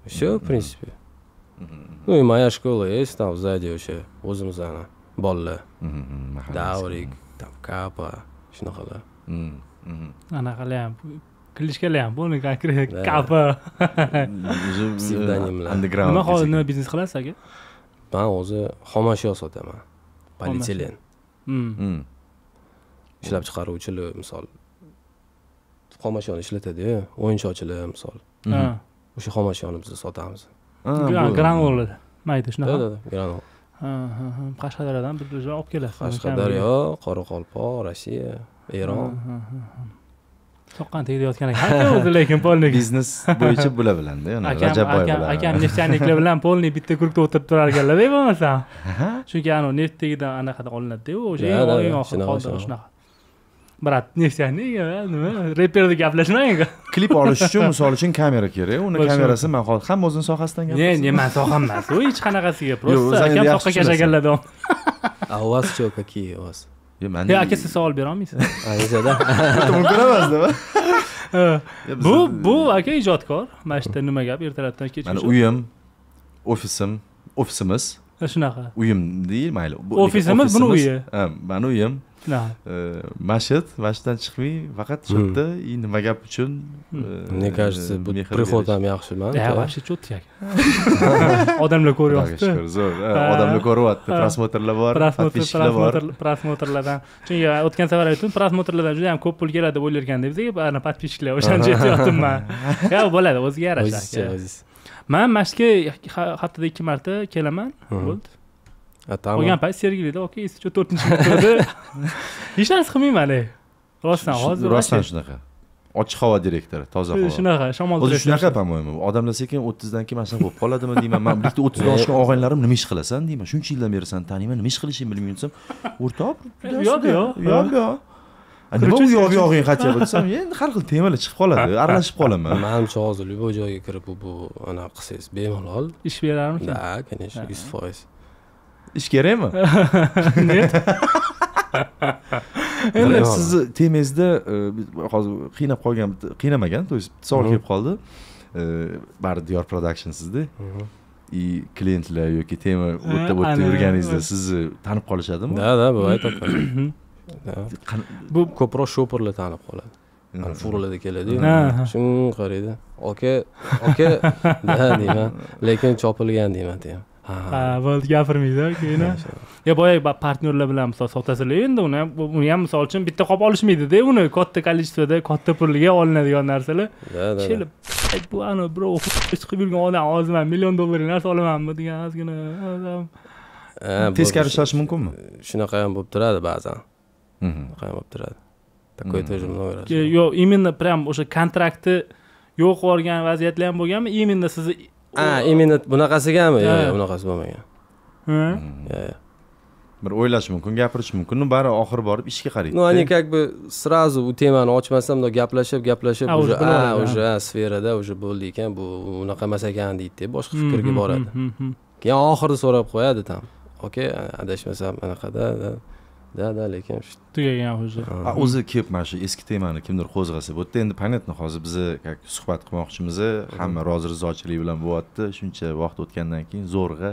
Все, в принципе. Ну и моя школа есть там сзади вообще, o'zimizdan bolalar. Davrik, там Капа, shunaqalar. Anaqalar ham, klishkalar ham, bo'ldi konkret Kapa. Pseudonimlar. Underground. Nima hozir nima biznes qilasiz aka? Men o'zi xomashyo sotaman. Polietilen. Ishlab chiqaruvchilar, misol xomashyoni ishlatadi-ku, o'yinchoqchilar misol. O'sha xomashyoni biz sotamiz. Granullar. Mayda shunaqa. Da, granul. Qashqadaryodan bir joy olib kelasiz. Qashqadaryo, Qoraqalpoq, Rossiya, Eron. Soqqan tegayotgan ekan o'zi, lekin polnik biznes bo'yicha bo'la biladi, yana Rajabboy bilan. Akam neftyaniklar bilan polnik bitta guruhda o'tirib turar ekanlar-da bo'lmasa. Chunki neft tegidan anaqada olinadi-ku, o'sha eng oxirgi holda shunaqa. Brat, neftyanik, nima? Reperda gaplashmang. Klip olish uchun, misol uchun kamera kerak. Uni kamerasi men hozir ham o'zim sohasidan gaplashim. Ne, men soham emas. U hech qanaqasiga, просто akam soqqa kashaganlarda. А у вас что, какие у вас? Aka siz savol bera olmaysiz? Ayzada. Mumkin emasda. Bu aka ijodkor. Mana shu nima gap, ertalabdan kechgacha. Mana uyim, ofisimiz. Shunaqa. Uyim deyil, mayli. Ofisimiz buni uyi. Ha, meni uyim. Masjiddan chiqmay, faqat shu yerda nima gap uchun. Мне кажется, bu prihod ham yaxshi-man. Ya, вообще cho'tki aka. Odamlar ko'ryapti. Zo'r. Odamlar ko'ryapti, prosmotrlar bor, подписчиклар bor. Prosmotrlardan. Chunki o'tgan safar aytdim, prosmotrlardan juda ham ko'p pul keladi deb o'ylarkan deb bizga, ana podpисчиклар o'shani aytyaptim men. Ya, bo'ladi, o'ziga yarasha. Men mashqqa haftada 2 marta kelaman. Bo'ldi. Tamam. Qolgan payt Sergelida, okey, 4-sinfda hech narsa qilmayman. Rostdan hozir. Rostdan shunaqa. Ochiq havo direktori, toza havo. Shunaqa, shamol O'zi shunaqa, по-моему. Odamlar sekin 30 dan keyin mana bo'lib qoladimi deyman. Men bitta 30 dan oshgan og'aylarim nima ish qilasan deyman. Shuncha yildan beri seni taniyman, nima ish qilishingni bilmay yursam, o'rtoq, yo'q. Nima u yo'g'ing qaytyapti desam, endi har xil temalar chiqib qoladi, aralashib qolaman. Menimcha hozir bu joyga kirib bu ana qilsangiz bemalol ish berarmikin? Da, конечно, 100%. Ish kerakmi? Endi sizni temangizda hozir qiynab qolgan, qiynamagan, to есть savol kelib qoldi. Bari Diyor Production sizda. Klientlar yoki tema o'tda yurganingizda sizni tanib qolishadimi? Da, bu aytadi. Bu ko'proq shoperlar tanib qoladi. Ana furlarda keladi-yu. Shun qaraydi. Oka, da deyman, lekin chopilgan deyman deyman. Bo'ldi, gapirmaydi keyin. Ya boya partnyorlar bilan misol sotasizlar endi uni ham misol uchun bitta qop olishmaydi-da, uni katta kollektivda, katta pulga olinadigan narsalar. Kelib, bu ana bro, chiqib yurgan odam hozir men $1 million narsa olamanmi degan ozgina. Teskari ishlash mumkinmi? Shunaqa ham bo'lib turadi ba'zan. Shunaqa ham bo'lib turadi. Такой тоже много раз. Yo'q, именно прям o'sha kontraktni yo'q qilgan vaziyatlar ham bo'lganmi? Именно sizni именно bunaqasigami? Yo'q, bunaqasi bo'lmagan. Bir o'ylash mumkin, gapirish mumkin, bari oxiri borib ishga qaraydi. Ну, они как бы сразу u temani ochmasam, gaplashib, уже sferada уже bo'ldi ekan, bu unaqa emas ekan deydi, boshqa fikrga boradi. Keyin oxirida so'rab qo'yadi tam. Okey, adashmasam anaqada, da, lekin tugagan уже. O'zi kelib mana shu eski temani kimdir qo'zg'asa, bu yerda endi понятно, hozir biz suhbat qilmoqchimiz, hamma rozi rizochilik bilan bo'lyapti. Shuncha vaqt o'tgandan keyin zo'rg'a.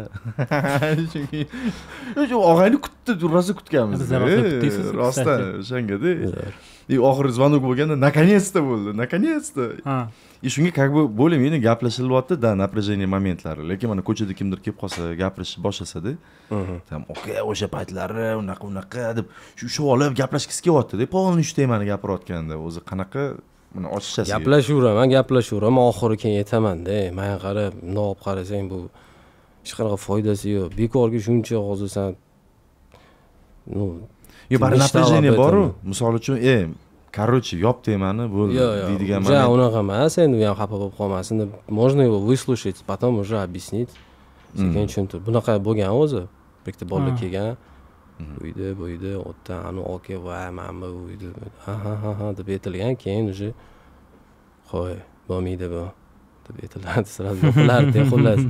Chunki shu og'ayni kutdi, rosa kutganmiz. Rostdan, o'shanga-da. Oxirgi zvonok bo'lganda наконец-то bo'ldi, наконец-то. И shunga как бы более-менее gaplashilyapti, da, напряжение momentlari. Lekin mana ko'chada kimdir kelib qolsa, gapirishni boshlasa-da, tam okey, o'sha paytlari unaqa deb shu olib gaplashgisi kelyapti-da. Polni shu temani gapirayotganda o'zi qanaqa mana ochiqchasi. Gaplashaveraman, oxiri keyin yetaman-da. Menga qarab, bundoq olib qarasang bu hech qanaqa foydasi yo'q. Bekorga shuncha hozir san bari напряжение bor-ku. Misol uchun, короче, yop temani bo'ldi deydigan mana. Ja, unaqa emas, endi u ham xafa bo'lib qolmasin deb, можно его выслушать, потом уже объяснить. Sekin tushuntirib. Bunaqa bo'lgan o'zi. Bitta bolalar kelgan. Uyda, o'tda, anu okey, va mana bu uyda. Ha deb aytilgan, keyin уже qo'y, bo'lmaydi bu deb aytiladi, sразу yo'qlardi, xullas.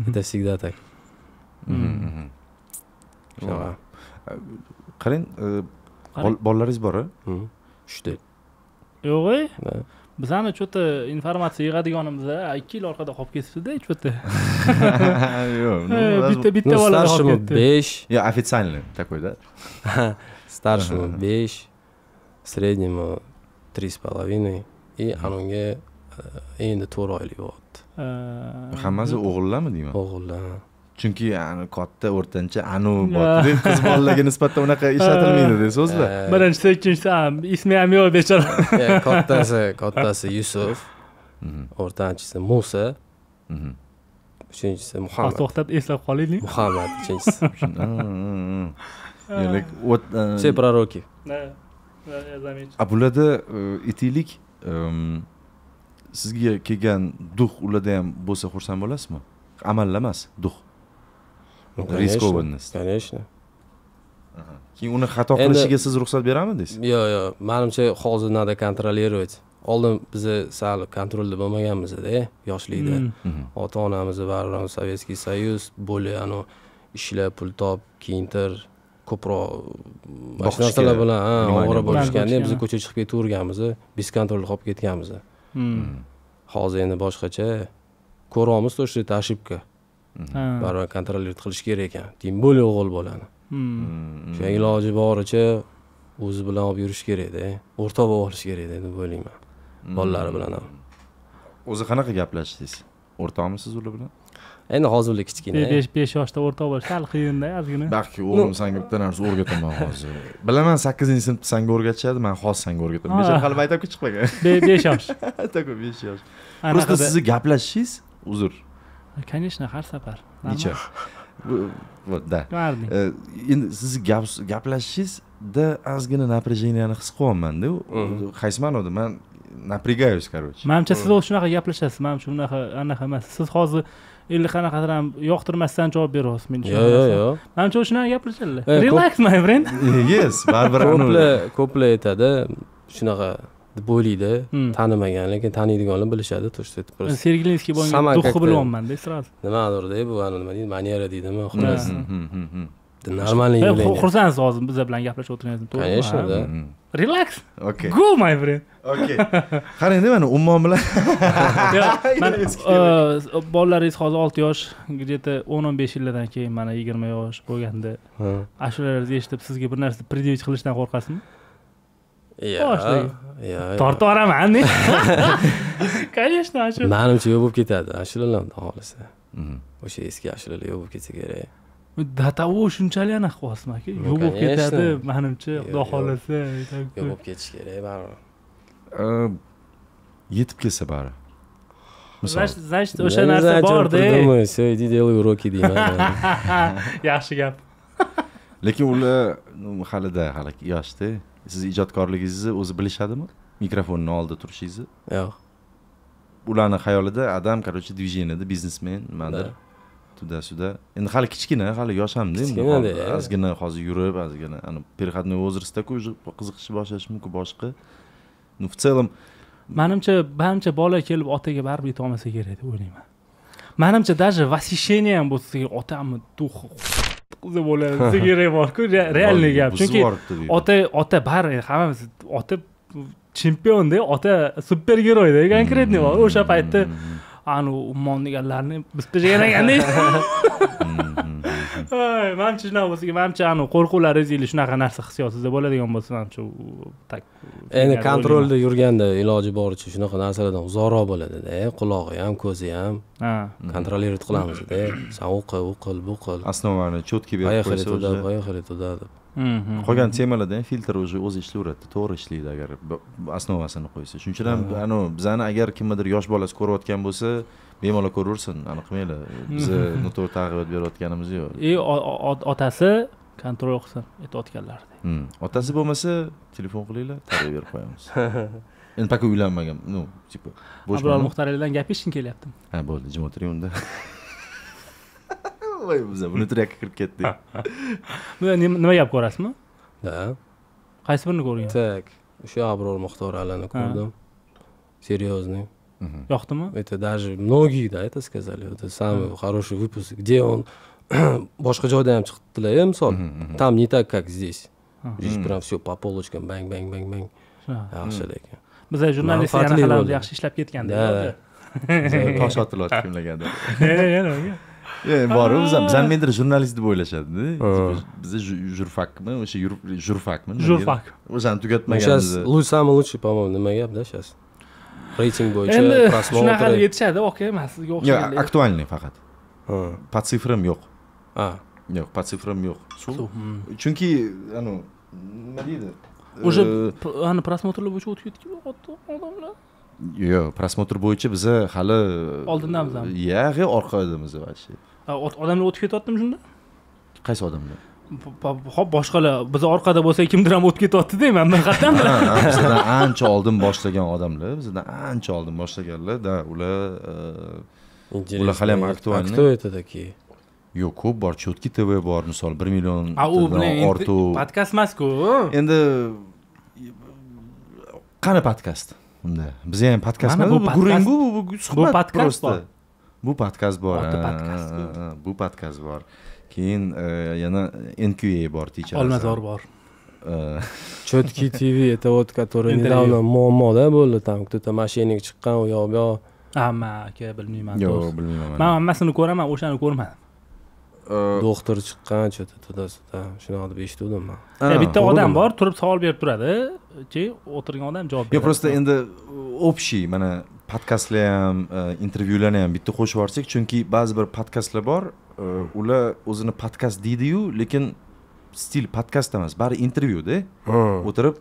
Это всегда так. Qarang, bolalaringiz bor-a? 3 Yo'q-ey. Bizani cho'ta informatsiya yig'adiganimiz 2 yil orqada qolib ketibdi-da, cho'ta. Yo'q, bitta bola qolib ketdi. 5. Я официальный такой, да? Старшему 5, среднему 3,5 и anunga endi 4 oylik bo'ldi. Hammasi o'g'illarmi deyman? O'g'illar. Chunki katta, o'rtancha bor. Qiz bolalarga nisbatan unaqa ishlatilmaydi so'zlar. Birinchisi, ikkinchisi ham ismi ham yo'q bechora. Kattasi Yusuf, o'rtanchisi Musa, uchinchisi Muhammad. To'xtab eslab qolaylik. Muhammad uchinchisi. Все proroki. Bularda aytaylik, sizga kelgan duh ularda ham bo'lsa xursand bo'lasizmi? Amallar emas, duh. Riskovanность. Конечно. Keyin uni xato qilishiga siz ruxsat beramidingiz? Yo'q, menimcha hozir nada kontrolировать. Oldin biz sal kontrolda bo'lmaganmiz-da, yoshlikda. Ota-onamiz baribir Sovetskiy Soyuz, bo'lib ishlab pul top, kiyintir, ko'proq boshqa narsalar bilan ovora bo'lishganda biz ko'chaga chiqib ketaverganmiz, biz kontrolda qolib ketganmiz. Hozir endi boshqacha. Ko'ramiz, to'g'ri, ошибка. Baribir kontrolировать qilish kerak ekan. Tем более o'g'il bolani. O'sha iloji boricha o'zi bilan olib yurish kerak-da. O'rtoq bo'lib olish kerak-da deb o'ylayman. Bolalari bilan ham. O'zi qanaqa gaplashdingiz? O'rtoqmisiz ular bilan? Endi hozirlar kichkina. 5 yoshda o'rtoq bo'lish sal qiyin-da, ozgina. Balki o'g'lim senga bitta narsa o'rgataman hozir. Bilaman 8-sinfda senga o'rgatishadi, men hozir senga o'rgataman. Bechora hali maktabga chiqmagan. 5 yosh. Tako 5 yosh. Просто siz gaplashishingiz, uzr. Конечно, har safar. Necha? Da. Qilarding. Endi siz gaplashishingizda ozgina напряжениyani his qilyapman-da. Qaysi ma'noda? Men напрягаюсь, короче. Menimcha siz o'zi shunaqa gaplashasiz. Menimcha anaqa emas. Siz hozir 50 qanaqadir ham yoqtirmasdan javob beryapsiz menga. Yo'q. Menimcha o'zi shunaqa gapirishadilar. Relax my friend. Yes, baribir ko'plar aytadi, shunaqa deb o'ylaydi, tanimagan, lekin taniydiganlar bilishadi, to'g'ri aytib turasiz. Sergelinskiy bo'lgan duxi bilyapman-da, sразу. Nimadir-da bu, nima deydi, maniera deydimi, xullas. Нормальный явление. Xursandsiz hozir biz bilan gaplashib o'tirganimiz, to'g'ri? Конечно, да. Relax. Okay. Go my friend. Okay. Qarang-da, mana ummon bilan. Bolalaringiz hozir 6 yosh, где-то 10-15 yildan keyin mana 20 yosh bo'lganda, ashulalaringizni eshitib sizga bir narsa предъявить qilishdan qo'rqasizmi? Yo'q. Tortib oraman. Конечно, ashu. Menimcha yo'q bo'lib ketadi, ashulalarni xohlasa. O'sha eski ashulalar yo'q bo'lib ketsa kerak. Datavu shunchalik aniq qilyapsizmi aka? Yo'q bo'lib ketadi, menimcha, xudo xohlasa. Yo'q bo'lib ketish kerak, baribir. Yetib kelsa bari. Значит, o'sha narsa bor-da. Все, иди делай уроки deyman. Yaxshi gap. Lekin ular hali yoshda. Siz ijodkorligingizni o'zi bilishadimi? Mikrofonning oldida turishingizni? Yo'q. Ularning xayolida adam, короче, движенияda biznesmen, nimadir. Tuda-suda. Endi hali kichkina, hali yosh ham-da. Ozgina hozir yurib, ozgina переходной возрастda-ku qiziqishi boshlashi mumkin boshqa. Ну, в целом, menimcha bola kelib otaga baribir yeta olmasa kerak deb o'ylayman. Menimcha даже восхищение ham bo'lsa, otamni duxi qizi bo'ladi, kerak bor-ku, realniy gap. Chunki ota baribir hammamiz ota chempion-da, ota supergiroy-da, konkretniy bor. O'sha paytda anu ummonniganlarni biz tashagan ekanda. Menimcha shunaqa bo'lsa, menimcha anu qo'rquvlaringiz ili shunaqa narsa hissiyotizda bo'ladigan bo'lsa, menimcha tak. Endi kontrolda yurganda iloji boricha shunaqa narsalardan uzoqroq bo'ladi-da, qulog'i ham, ko'zi ham. Kontrolировать qilamiz-da. Sen o'qil, bu qil. Основаны четкий berib qo'ysa, поехали туда deb. Qolgan temalarda filtr o'zi ishlayveradi, to'g'ri ishlaydi agar основасini qo'ysa. Shuning uchun ham bizani agar kimdir yosh bolasi ko'rayotgan bo'lsa, bemalol ko'raversin, aniqmaydi. Biz noto'g'ri targ'ibot berayotganimiz yo'q. Otasi kontrol qilsin aytayotganlardek. Otasi bo'lmasa, telefon qilinglar, targ'ibot berib qo'yamiz. Endi paka uylanmagan, tipo bo'sh Abror Muxtoralidan gapirishing kelyapti. Ha, bo'ldi, jim o'tiring unda. Voy, biz buni trakka kirib ketdik. Buni nima gap ko'rasizmi? Da. Qaysi birini ko'rgan? Tak, o'sha Abror Muxtoralini ko'rdim. Серьезный. Yoqdimi? Это даже многие, да, это сказали. Это самый хороший выпуск, где он boshqa joyda ham chiqdilar, misol. Там не так, как здесь. Здесь прям все по полочкам, bang bang bang bang. Yaxshi lekin. Bizlar jurnalistlar qanaqalarimiz yaxshi ishlab ketganda. Tosh otilyapti kimlargadir. Bor-ku, bizani mendir jurnalist deb o'ylashadi-da. Biz jurfakmi, o'sha jurfakmi? Jurfak. O'shani tugatmaganmiz. Сейчас самый лучший, по-моему, nima gap, да, сейчас. Reyting bo'yicha prosmotr. Shunaqa yetishadi, okey emas, sizga o'xshagan. Yo'q, aktualniy faqat. Po sifram yo'q. Yo'q, po sifram yo'q. Chunki, nima deydi? O'sha prosmotrlar bo'yicha o'tib ketgan odamlar. Yo'q, prosmotr bo'yicha biz hali oldindamizmi? Yo'q, orqadamiz вообще. Odamlar o'tib ketyaptimi shunda? Qaysi odamlar? Hop, boshqalar biz orqada bo'lsa kimdir ham o'tib ketyapti deyman, men qat'an. Bizdan ancha oldin boshlagan odamlar, bizdan ancha oldin boshlaganlar, da ular hali ham aktualni. Кто это такие? Yo'q, ko'p bor, Chotki TV bor, misol 1 million ortu. Podkast emas-ku. Endi qani podkast? Unda biz ham podkast emas, bu suhbat podkast bor. Bu podkast bor. Bu podkast bor. Keyin yana NQA bor, teacher. Olmazor bor. Chotki TV, это вот который недавно muammoda bo'ldi, там кто-то mashinik chiqqan u yoq bu yoq. Aka bilmayman. Yo'q, bilmayman. Men hammasini ko'raman, o'shani ko'rmadim. Doktor chiqqan, что-то shunaqa deb eshitdim men. Bitta odam bor, turib savol berib turadi, o'tirgan odam javob beradi. Yo'q, просто endi общий, mana podkastlar ham, intervyularni ham bitta qo'shib yuborsak, chunki ba'zi bir podkastlar bor, ular o'zini podkast deydi-yu, lekin stil podkast emas, bari intervyuda o'tirib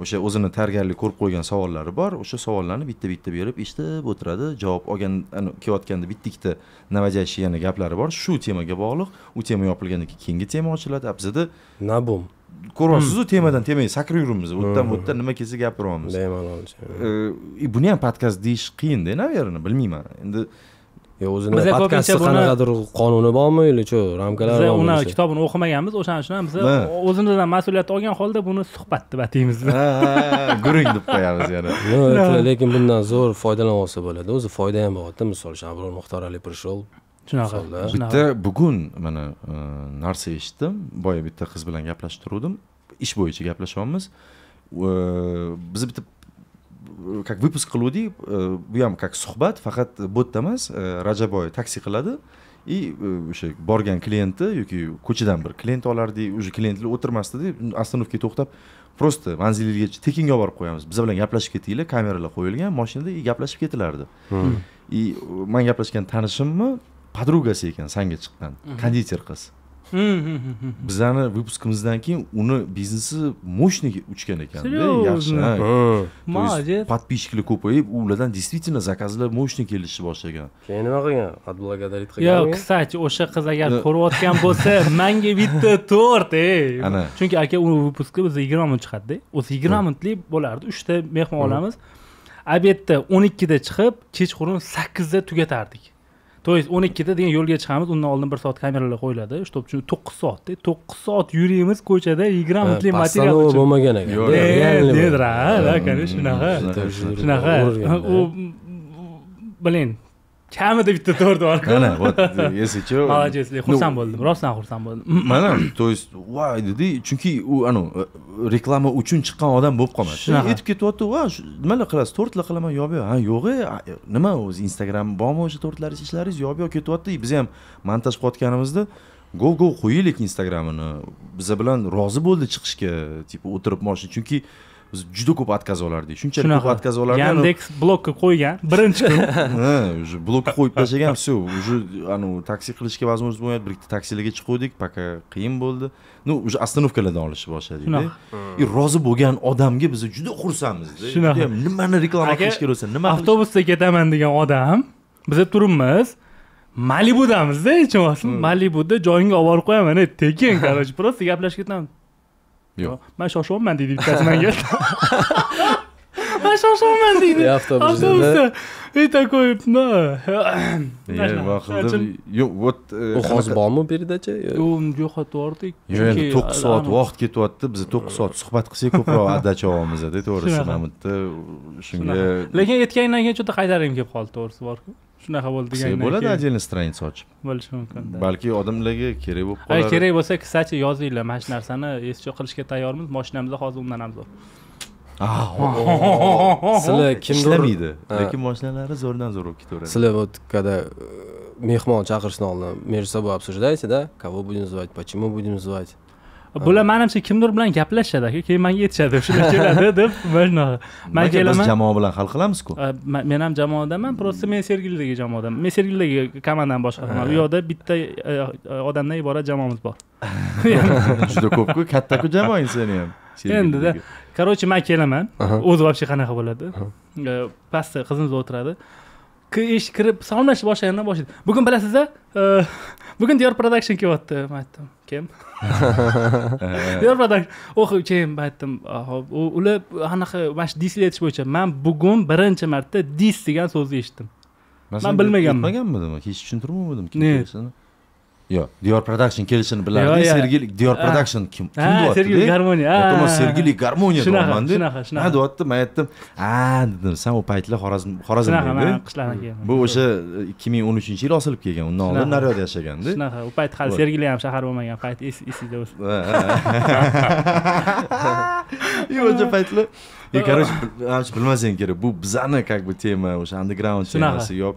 o'sha o'zini tayyorgarlik ko'rib qo'ygan savollari bor. O'sha savollarni bitta-bitta berib eshitib o'tiradi. Javob olgan kelayotganda bitta-ikkita navajashiyana gaplari bor. Shu temaga bog'liq. U tema yopilgandan keyin keyingi tema ochiladi. Bizda Nabum. ko'ryapsiz-ku, temadan temaga sakrab yuramiz. O'tdan nima kelsa gapiryapmiz. Bemalol. Buni ham podkast deyish qiyin-da, naverni, bilmayman. Endi o'zini podkastda qanaqadir qonuni bormi yoki ramkalar bormi? Biz uni kitobini o'qimaganmiz, o'shaning uchun ham biz o'zimizdan mas'uliyat olgan holda buni suhbat deb ataymiz. Guring deb qo'yamiz yana. Lekin bundan zo'r foydalanib olsa bo'ladi. O'zi foyda ham bor-da. Misol Shabrol Muxtorali prishol. Shunaqa. Bitta bugun mana narsa eshitdim. Boya bitta qiz bilan gaplashib turdim. Ish bo'yicha gaplashyapmiz. Biz bitta как выпуск qildik, bu ham как suhbat, faqat botda emas, Rajaboy taksi qiladi. O'sha borgan klienti yoki ko'chadan bir klient olardik, o'sha klientlar o'tirmasdi-da, ostanovkaga to'xtab, просто manzilingizgacha tekinga olib qo'yamiz. Biz bilan gaplashib ketinglar, kameralar qo'yilgan, mashinada gaplashib ketilardi. Men gaplashgan tanishimmi, podrugasi ekan, sanga chiqqan, konditer qiz. Bizlarni выпускimizdan keyin uni biznesi мощный uchgan ekan-da, yaxshi. Молодец. Подписчикlar ko'payib, ulardan действительно zakazlar мощный kelishni boshlagan. Keyin nima qilgan? Отблагодарить qilgan. Yo'q, kстати, o'sha qiz agar ko'rayotgan bo'lsa, menga bitta tort, Chunki aka u выпускka biz 20 minut chiqadi-da. O'zi 20 minutlik bo'lardi. 3 ta mehmon olamiz. Obedda 12 da chiqib, kechqurun 8 da tugatardik. То есть 12 da degan yo'lga chiqamiz, undan oldin 1 soat kameralar qo'yiladi. Shu 9 soatda, 9 soat yurimiz ko'chada 20 minutlik material uchun. Bo'lmagan ekan. Dedra, shunaqa. Shunaqa. U bilin, kamida bitta to'rt bor-ku. Mana, вот, esicho. Молодец, xursand bo'ldim. Rostdan xursand bo'ldim. Mana, то есть, voy dedi, chunki u reklama uchun chiqqan odam bo'lib qolmadi. Aytib ketyapti, "Va, nimalar qilasiz? Tortlar qilaman, yo'q-yo'q." Ha, yo'q, nima o'zi Instagram bormi o'sha tortlaringiz ishlaringiz, yo'q-yo'q ketyapti. Biz ham montaj qilayotganimizda go qo'yaylik Instagramini. Biz bilan rozi bo'ldi chiqishga, tipo o'tirib mashina, chunki biz juda ko'p отказ olardik. Shunchalik ko'p отказ olardik. Yandex blokka qo'ygan birinchi kun. Уже blokka qo'yib tashlagan, все, уже taksi qilishga возможность bo'lmaydi. Bir ikkita taksilarga chiqdik, пока qiyin bo'ldi. Уже остановкаlardan olishni boshladik-da. Rozi bo'lgan odamga biz juda xursandmiz-da. Juda ham nimani reklama qilish kerak bo'lsa, nima avtobusda ketaman degan odam, biz turibmiz. Malibudamiz-da, hechqanday. Malibuda joyingga olib borib qo'yaman, tekin, короче, просто gaplashib ketaman. Yo'q. Men shoshyapman deydi bittasi menga. Men shoshyapman deydi. Avtobusda. Такой, yo'q, вот u hozir bormi передача? Yo'qotdik. Chunki 9 soat vaqt ketyapti, biz 9 soat suhbat qilsak ko'proq отдача olamiz-da, to'g'risi. Mamutda shunga. Lekin aytgandan keyin juda qaytarim kelib qoldi, to'g'risi bor-ku. Shunaqa bo'ldi degandan keyin. Bo'ladi, отдельный страница ochib. Bo'lishi mumkin. Balki odamlarga kerak bo'lib qolar. Kerak bo'lsa, kстати, yozinglar, mana shu narsani esga qilishga tayyormiz. Mashinamizda hozir undan ham zo'r. Sizlar kimdir ishlamaydi, lekin mashinalari zo'rdan zo'r bo'lib ketaveradi. Sizlar вот когда mehmon chaqirishdan oldin между собой обсуждаете-да, kого будем звать, почему будем звать? Bular menimcha kimdir bilan gaplashadi aka, keyin menga aytishadi, shular keladi deb, mana men kelaman. Biz jamoa bilan hal qilamiz-ku. Men ham jamoadaman, просто men Sergelidagi jamoadaman. Men Sergelidagi komandani boshqaraman. U yoqda bitta odamdan iborat jamoamiz bor. Juda ko'p-ku, katta-ku jamoa seni ham. Endi-da, короче, men kelaman. O'zi вообще qanaqa bo'ladi? Pastda qizimiz o'tiradi. Ish kirib salomlashib boshlagandan boshlaydi. Bugun bilasizda, bugun Diyor Production kelyapti, men aytdim. Kim? Diyor Production. Kim aytdim. Ular anaqa mana shu disli etish bo'yicha men bugun birinchi marta dis degan so'zni eshitdim. Men bilmaganman. Bilmaganmidim, hech tushuntirmadim kim kelishini. Yo'q, Diyor Production kelishini bilardim. Sergeli Diyor Production kim deyapti? Sergeli Garmoniya. Aytdim, Sergeli Garmoniya deyapman-da. Shunaqa. Ha, deyapti, men aytdim. Dedim, sen o paytlar Xorazmda. Shunaqa, men qishlardan keldim. Bu o'sha 2013-yil osilib kelgan, undan oldin Naryoqda yashaganda. Shunaqa, u payt hali Sergeli ham shahar bo'lmagan payt esingizda bo'lsa. O'sha paytlar. Короче, bilmasang kerak. Bu bizani как бы tema, o'sha underground temasi yo'q.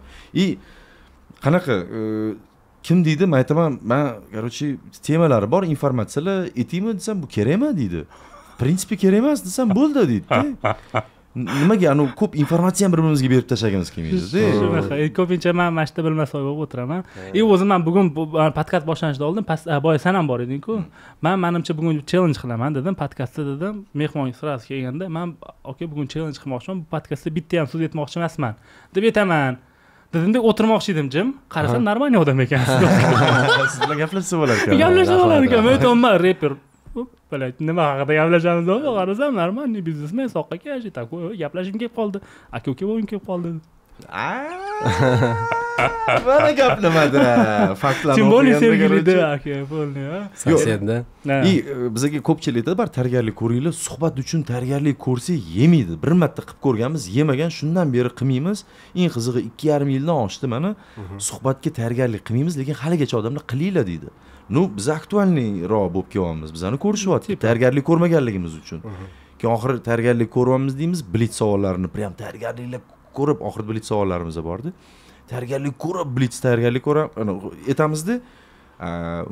Qanaqa kim deydi, men aytaman, men короче temalari bor, informatsiyalar aytaymi desam, bu kerakmi deydi. В принципе kerak emas desam, bo'ldi deydi. nimaga ko'p informatsiyani bir-birimizga berib tashlagimiz kelmaydi-da. Shunaqa. Ko'pincha men mana shu yerda bilmasam bo'lib o'tiraman. O'zim ham bugun podkast boshlanishdan oldin boya san ham bor eding-ku. Menimcha bugun challenge qilaman dedim, podkastda dedim. Mehmon sirasi kelganda men aka bugun challenge qilmoqchiman, bu podkastda bitta ham so'z aytmoqchi emasman deb aytaman. Dedimda o'tirmoqchi edim jim. Qarasam normal odam ekansiz. Siz bilan gaplashsa bo'lar ekan. Gaplashsa bo'lar ekan. Men aytaman reper. Блять, nima haqida gaplashamiz deb qarasam normalniy biznesmen soqqa keldi, такой gaplashim kelib qoldi. Aka-uka bo'lgim kelib qoldi. Mana gaplamadi. Faktlarni Тем более sevgilida aka, bo'ldi, ha. Sosedda. Bizga ko'pchilik aytadi, bar tayyorgarlik ko'ringlar, suhbat uchun tayyorgarlik ko'rsak yemaydi. Bir marta qilib ko'rganmiz, yemagan, shundan beri qilmaymiz. Eng qizig'i 2,5 yildan oshdi mana. Suhbatga tayyorgarlik qilmaymiz, lekin haligacha odamlar qilinglar deydi. Biz aktualniroq bo'lib kelyapmiz. Bizani ko'rishyapti, tayyorgarlik ko'rmaganligimiz uchun. Keyin oxiri tayyorgarlik ko'ryapmiz deymiz, blitz savollarini prям tayyorgarliklar ko'rib, oxirida blitz savollarimiz bordi. Tayyorgarlik ko'rib, blitz tayyorgarlik ko'rib, aytamizda,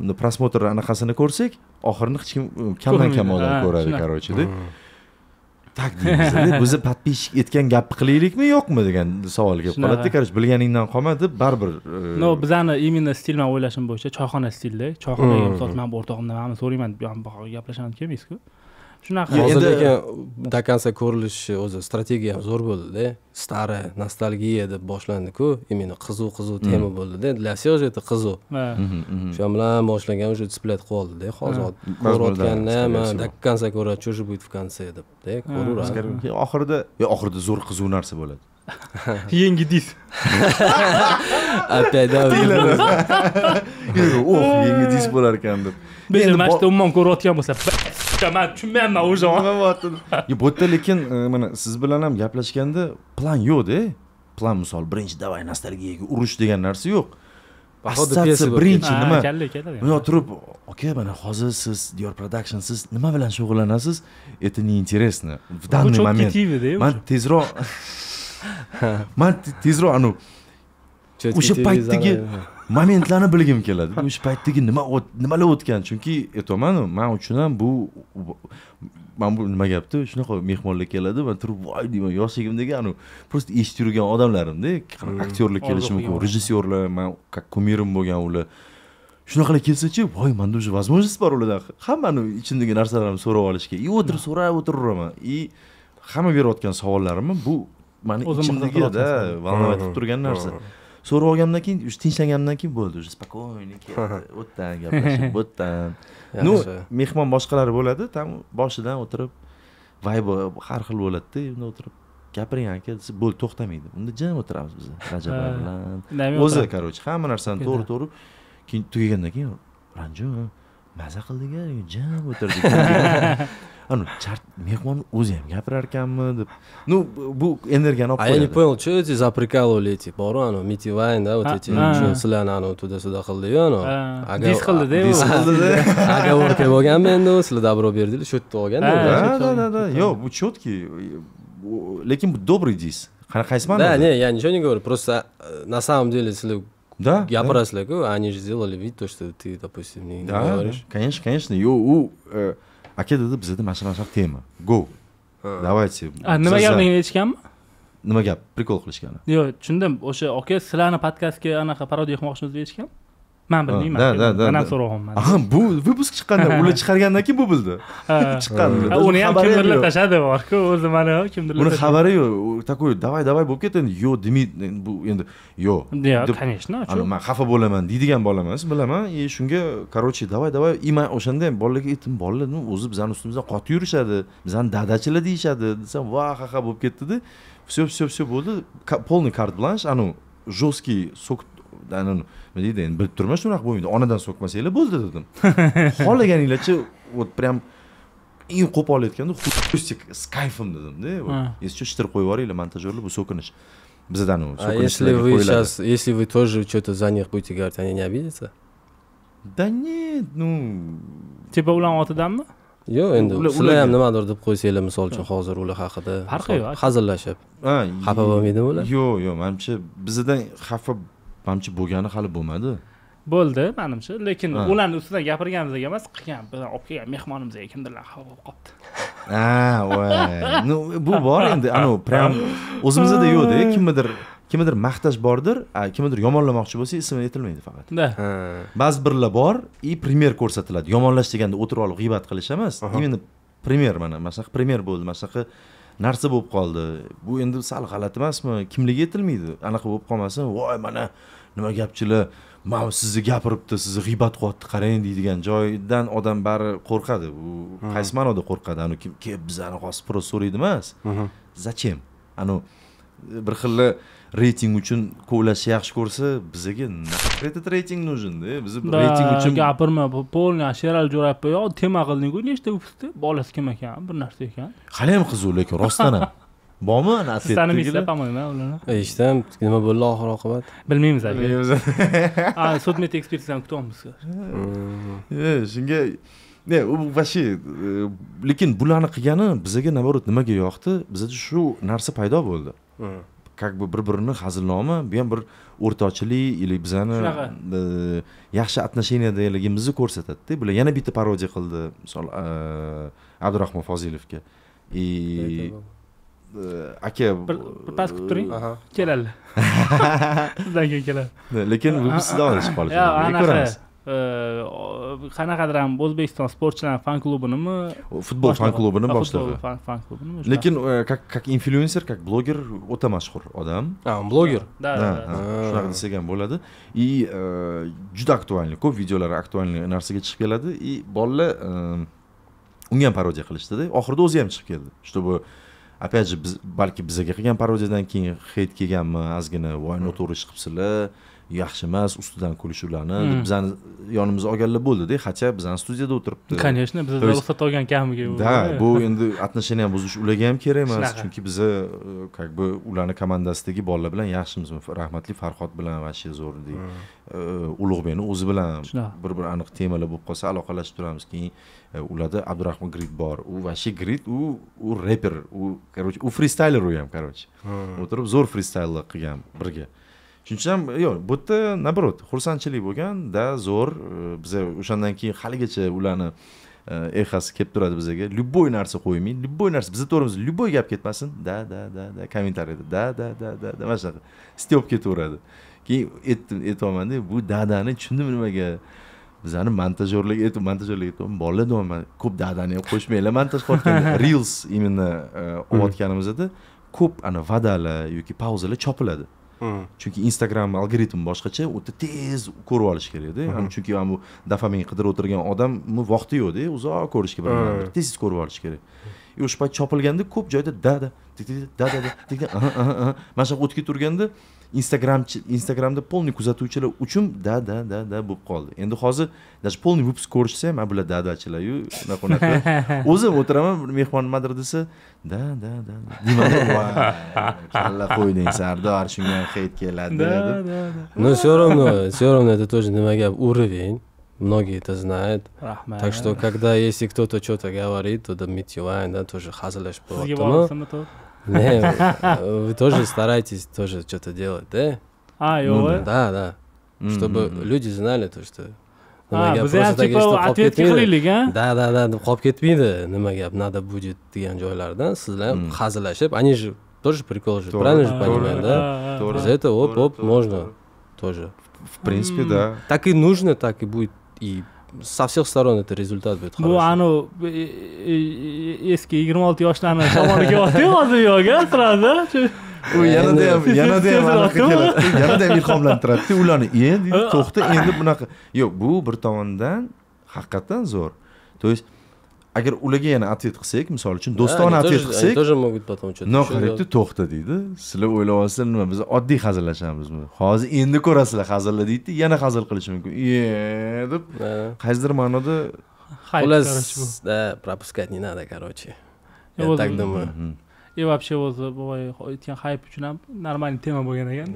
uni prosmotr anaqasini ko'rsak, oxirini hech kim kamdan-kam odam ko'radi, короче-da. Tak deymiz. Biz podpishik etgan gapni qilaylikmi, yo'qmi degan savol kelib qoladi. Короче, bilganingdan qolma deb baribir. No, bizani именно stilman o'ylashim bo'yicha choyxona stilda. Choyxonaga misol men bu o'rtog'imdan mana so'rayman, gaplashamiz kelmaysiz-ku. Shunaqa. Hozir lekin до конца ko'rilishi o'zi strategiya ham zo'r bo'ldi-da. Stara nostalgiya deb boshlandi-ku, именно qiziq tema bo'ldi-da. Для всех это qiziq. Shu bilan boshlagan уже display qoldi-da. Hozir ko'rayotganda ham до конца ko'radi, что же будет в конце deb-da. Ko'raveradi. Oxirida zo'r qiziq narsa bo'ladi. Yangi dis. Опять да. Yangi dis bo'lar ekan deb. Biz mana shu umuman ko'rayotgan bo'lsa, men tushunmayman o'zi. Bu yerda lekin mana siz bilan ham gaplashganda plan yo'q-da. Plan misol birinchi davay nostalgiyaga urush degan narsa yo'q. Assotsiatsiya birinchi nima? Men turib, aka, mana hozir siz Dior Production siz nima bilan shug'ullanasiz? Это неинтересно. В данный момент. Men tezroq o'sha paytdagi momentlarni bilgim keladi. O'sha paytdagi nimalar o'tgan, chunki aytaman, men uchun ham bu nima gapdi? Shunaqa mehmonlar keladi, men turib voy deyman, yoshligimdagi просто eshitib yurgan odamlarim-da, aktyorlik kelishi mumkin, rejissyorlar, men как kumirim bo'lgan ular. Shunaqalar kelsa-chi, voy, menda уже возможность bor ulardan. Hammani ichimdagi narsalarimni so'rab olishga. O'tiraman. Hamma berayotgan savollarimni bu meni ichimdagi-da valovat qilib turgan narsa. So'rab olgandan keyin, tinchlangandan keyin bo'ldi, уже спокойно keldi. O'tdan gaplashib, o'tdan. Ну, mehmon boshqalari bo'ladi, tam boshidan o'tirib, vibe har xil bo'ladi-da, unda o'tirib gapiring aka, desa, bo'l, to'xtamaydi. Unda jim o'tiramiz biz, Rajab bilan. O'zi, короче, hamma narsani to'g'ri, keyin tugagandan keyin, Ranjo, maza qildik-a, jim o'tirdik. Mehmon o'zi ham gapirar ekanmi deb. Ну, bu energiyani olib qo'yadi. Я не понял, что эти заприкалывали эти, boru, Mitivayn, да, вот эти, что sizlarni tуда-sуда qildi-yu, dis qildi-da. Agovorka bo'lganmi endi, sizlar dabro berdinglar, shu yerda olganda. Да. Yo'q, bu четкий. Lekin bu добрый dis. Qaysi ma'noda? Да, не, я ничего не говорю, просто на самом деле, sizlar Да. gapirasizlar-ku, они же сделали вид, то, что ты, допустим, не говоришь. Конечно. Yo'q, u aka dedi, bizda mana shunaqa tema. Go. Давайте. Nima gapni aytishganmi? Nima gap? Prikol qilishgani. Yo'q, tushundim. O'sha aka sizlarni podkastga anaqa parodiya qilmoqchimiz deb aytishgan. Men bilmayman. Men ham so'rayapman. Aha, bu выпуск chiqqanda, ular chiqargandan keyin bu bildi. Chiqqan. Uni ham kimdirlar tashadi bor-ku, o'zi mana kimdirlar. Uni xabari yo'q. Такой, давай bo'lib ketdi. Yo'q, demaydi. Bu endi yo'q. Yo'q, конечно. Men xafa bo'laman deydigan bola emas, bilaman. Shunga, короче, давай. Men o'shanda ham bolalarga aytdim, bolalar o'zi bizning ustimizdan qotib yurishadi. Bizani dadachilar deyishadi. Desam, va xafa bo'lib ketdi-da. Все bo'ldi. Полный карт бланш, жесткий sok nima deydi, endi bilib turman, shunaqa bo'lmaydi. Onadan so'kmasanglar bo'ldi dedim. Xohlaganinglarcha, вот прям eng qo'pol aytganda, xustik с кайфом dedim-da. Если shtirib qo'yib yuboringlar montajyorlar, bu so'kinish. Bizdan u so'kinish. Если вы тоже что-то за них будете говорить, они не обидятся? Да нет, Типа ular otidanmi? Yo'q, endi sizlar ham nimadir deb qo'ysanglar, misol uchun hozir ular haqida farqi yo'q. Hazillashib. Xafa bo'lmaydimi ular? Yo'q, menimcha bizdan xafa menimcha bo'lgani hali bo'lmadi. Bo'ldi, menimcha, lekin ularning ustidan gapirganimizga emas, qilgan, olib kelgan mehmonimizga kimdirlar xafa bo'lib qopti. voy. Bu bor endi, prям o'zimizda yo'qda, kimnidir maqtash bordir, kimnidir yomonlamoqchi bo'lsa, ismi aytilmaydi faqat. Ba'zi birlar bor, primer ko'rsatiladi. Yomonlash deganda o'tirib olib g'iybat qilish emas. Endi primer mana shunaqa primer bo'ldi, mana shunaqa narsa bo'lib qoldi. Bu endi sal g'alati emasmi? Kimligi aytilmaydi. Anaqa bo'lib qolmasin. Voy, mana nima gapchilar, mana sizni gapiribdi, sizni g'iybat qilyapti, qarang deydigan joydan odam bari qo'rqadi. Bu qaysi ma'noda qo'rqadi? Kim kelib bizani xos so'raydi emas. Zachем? Bir xil reyting uchun kovlash yaxshi ko'rsa, bizga этот reyting нужен-da. Biz reyting uchun gapirma, polni Sheral Jo'rabov yo tema qilding-ku, nechta o'pdi? Bolasi kim ekan? Bir narsa ekan. Hali ham qiziq, lekin rostdan ham. Bormi ana asli? Tanimizlar, pamoyman ularni. Eshitdim, nima bo'ldi oxir oqibat? Bilmaymiz aka. Sud-met ekspertizani kutyapmiz. Shunga u vashi, lekin bularni qilgani bizga naborot nimaga yoqdi? Bizda shu narsa paydo bo'ldi. Как бы bir-birini hazilnoma, bu ham bir o'rtoqchilik или bizani yaxshi отношениyaligimizni ko'rsatadi. Bular yana bitta parodiya qildi, misol Abdurahmon Fozilovga. Aka bir pas kutib turing. Keladi. Sizdan keyin keladi. Lekin bu sizda olishib qolish. Ko'ramiz. Qanaqadir ham O'zbekiston sportchilar fan klubinimi, futbol fan klubini boshlig'i. Fan klubinimi. Lekin как инфлюенсер, как блогер o'ta mashhur odam. Bloger. Shunaqa desak ham bo'ladi. И juda aktualniy, ko'p videolar aktualniy narsaga chiqib keladi. И bolalar unga ham parodiya qilishdi-da. Oxirida o'zi ham chiqib keldi. Чтобы опять же balki bizga qilgan parodiyadan keyin hate kelganmi, ozgina voy noto'g'ri ish qilibsizlar. Yaxshi emas, ustidan kulishuvlarni bizani yonimizga olganlar bo'ldi-da, hatto bizani studiyada o'tiribdi. Конечно, bizda ruxsat olgan kamiga bu. Da, bu endi отношения ham buzish ularga ham kerak emas, chunki biz как бы ularning komandasidagi bolalar bilan yaxshimiz. Rahmatli Farhod bilan vashi zo'rdik. Ulug'bekni o'zi bilan bir aniq temalar bo'lib qolsa aloqalashib turamiz. Keyin ularda Abdurahmon Grid bor. U vashi Grid, u reper, u freestyler u ham, o'tirib zo'r freestyle qilgan birga. Chunki ham yo'q, bu yerda nabrot xursandchilik bo'lgan-da, zo'r. Biz o'shandan keyin haligacha ularni ehasi kelib turadi bizga. Любой narsa qo'ymang, любой narsa bizga to'g'rimiz, любой gap ketmasin. Da kommentariyada da mana shunaqa stop ketaveradi. Keyin aytolmanda, bu dadani tushundimmi nimaga? Bizani montajyorlik aytdim, bolalar deyman, ko'p dadani ham qo'shmanglar montaj qilayotgan reels imенно olayotganimizda ko'p ana vadalar yoki pauzalar chopiladi. Chunki Instagram algoritmi boshqacha, o'ta tez ko'rib olish kerak-da. Chunki bu dopamin qidirib o'tirgan odamni vaqti yo'q-da, uzoq ko'rishga bir tez ko'rib olish kerak. O'sha payt chopilganda ko'p joyda da mana shu o'tib turganda Instagramda polniy kuzatuvchilar uchun da bo'lib qoldi. Endi hozir даже polniy выпуск ko'rishsa ham bular dadachilar-yu, unaqa. O'zim o'tiraman, mehmon nimadir desa, da deyman. Kalla qo'yding Sardor, shunga hate keladi deb. Но все равно это тоже нема гап, уровень. Многие это знают. Так что, когда если кто-то что-то говорит, то Митювайн, да, тоже хазалаш по этому. Не, вы тоже старайтесь тоже что-то делать, да? Да. Чтобы люди знали то, что... Biz типа ответ qilaylik, a? Да, qolib ketmaydi. Nima gap, надо будет degan joylardan sizlar hazillashib, они же тоже прикол же, правильно же понимаем, да? Из этого оп, можно тоже. В принципе, да. Так и нужно, так и будет. И со всех сторон это результат будет хороший. Bu eski 26 yoshlarni shamoli kelyapti hozir yo'q-a, sразу. U yanada ham ilhomlantiradi. Ularni endi to'xta, endi bunaqa. Yo'q, bu bir tomondan haqiqatan zo'r. То есть agar ularga yana atvet qilsak, misol uchun do'stona atvet qilsak, они тоже могут потом что-то. Noqaribdi to'xta deydi. Sizlar o'ylab olsanglar nima, biz oddiy hazillashamizmi? Hozir endi ko'rasizlar hazillar deydi, yana hazil qilish mumkin. Deb qaysidir ma'noda xullas, да, пропускать не надо, короче. Я так думаю. И вообще o'zi boy aytgan hype uchun ham normal tema bo'lgan ekan.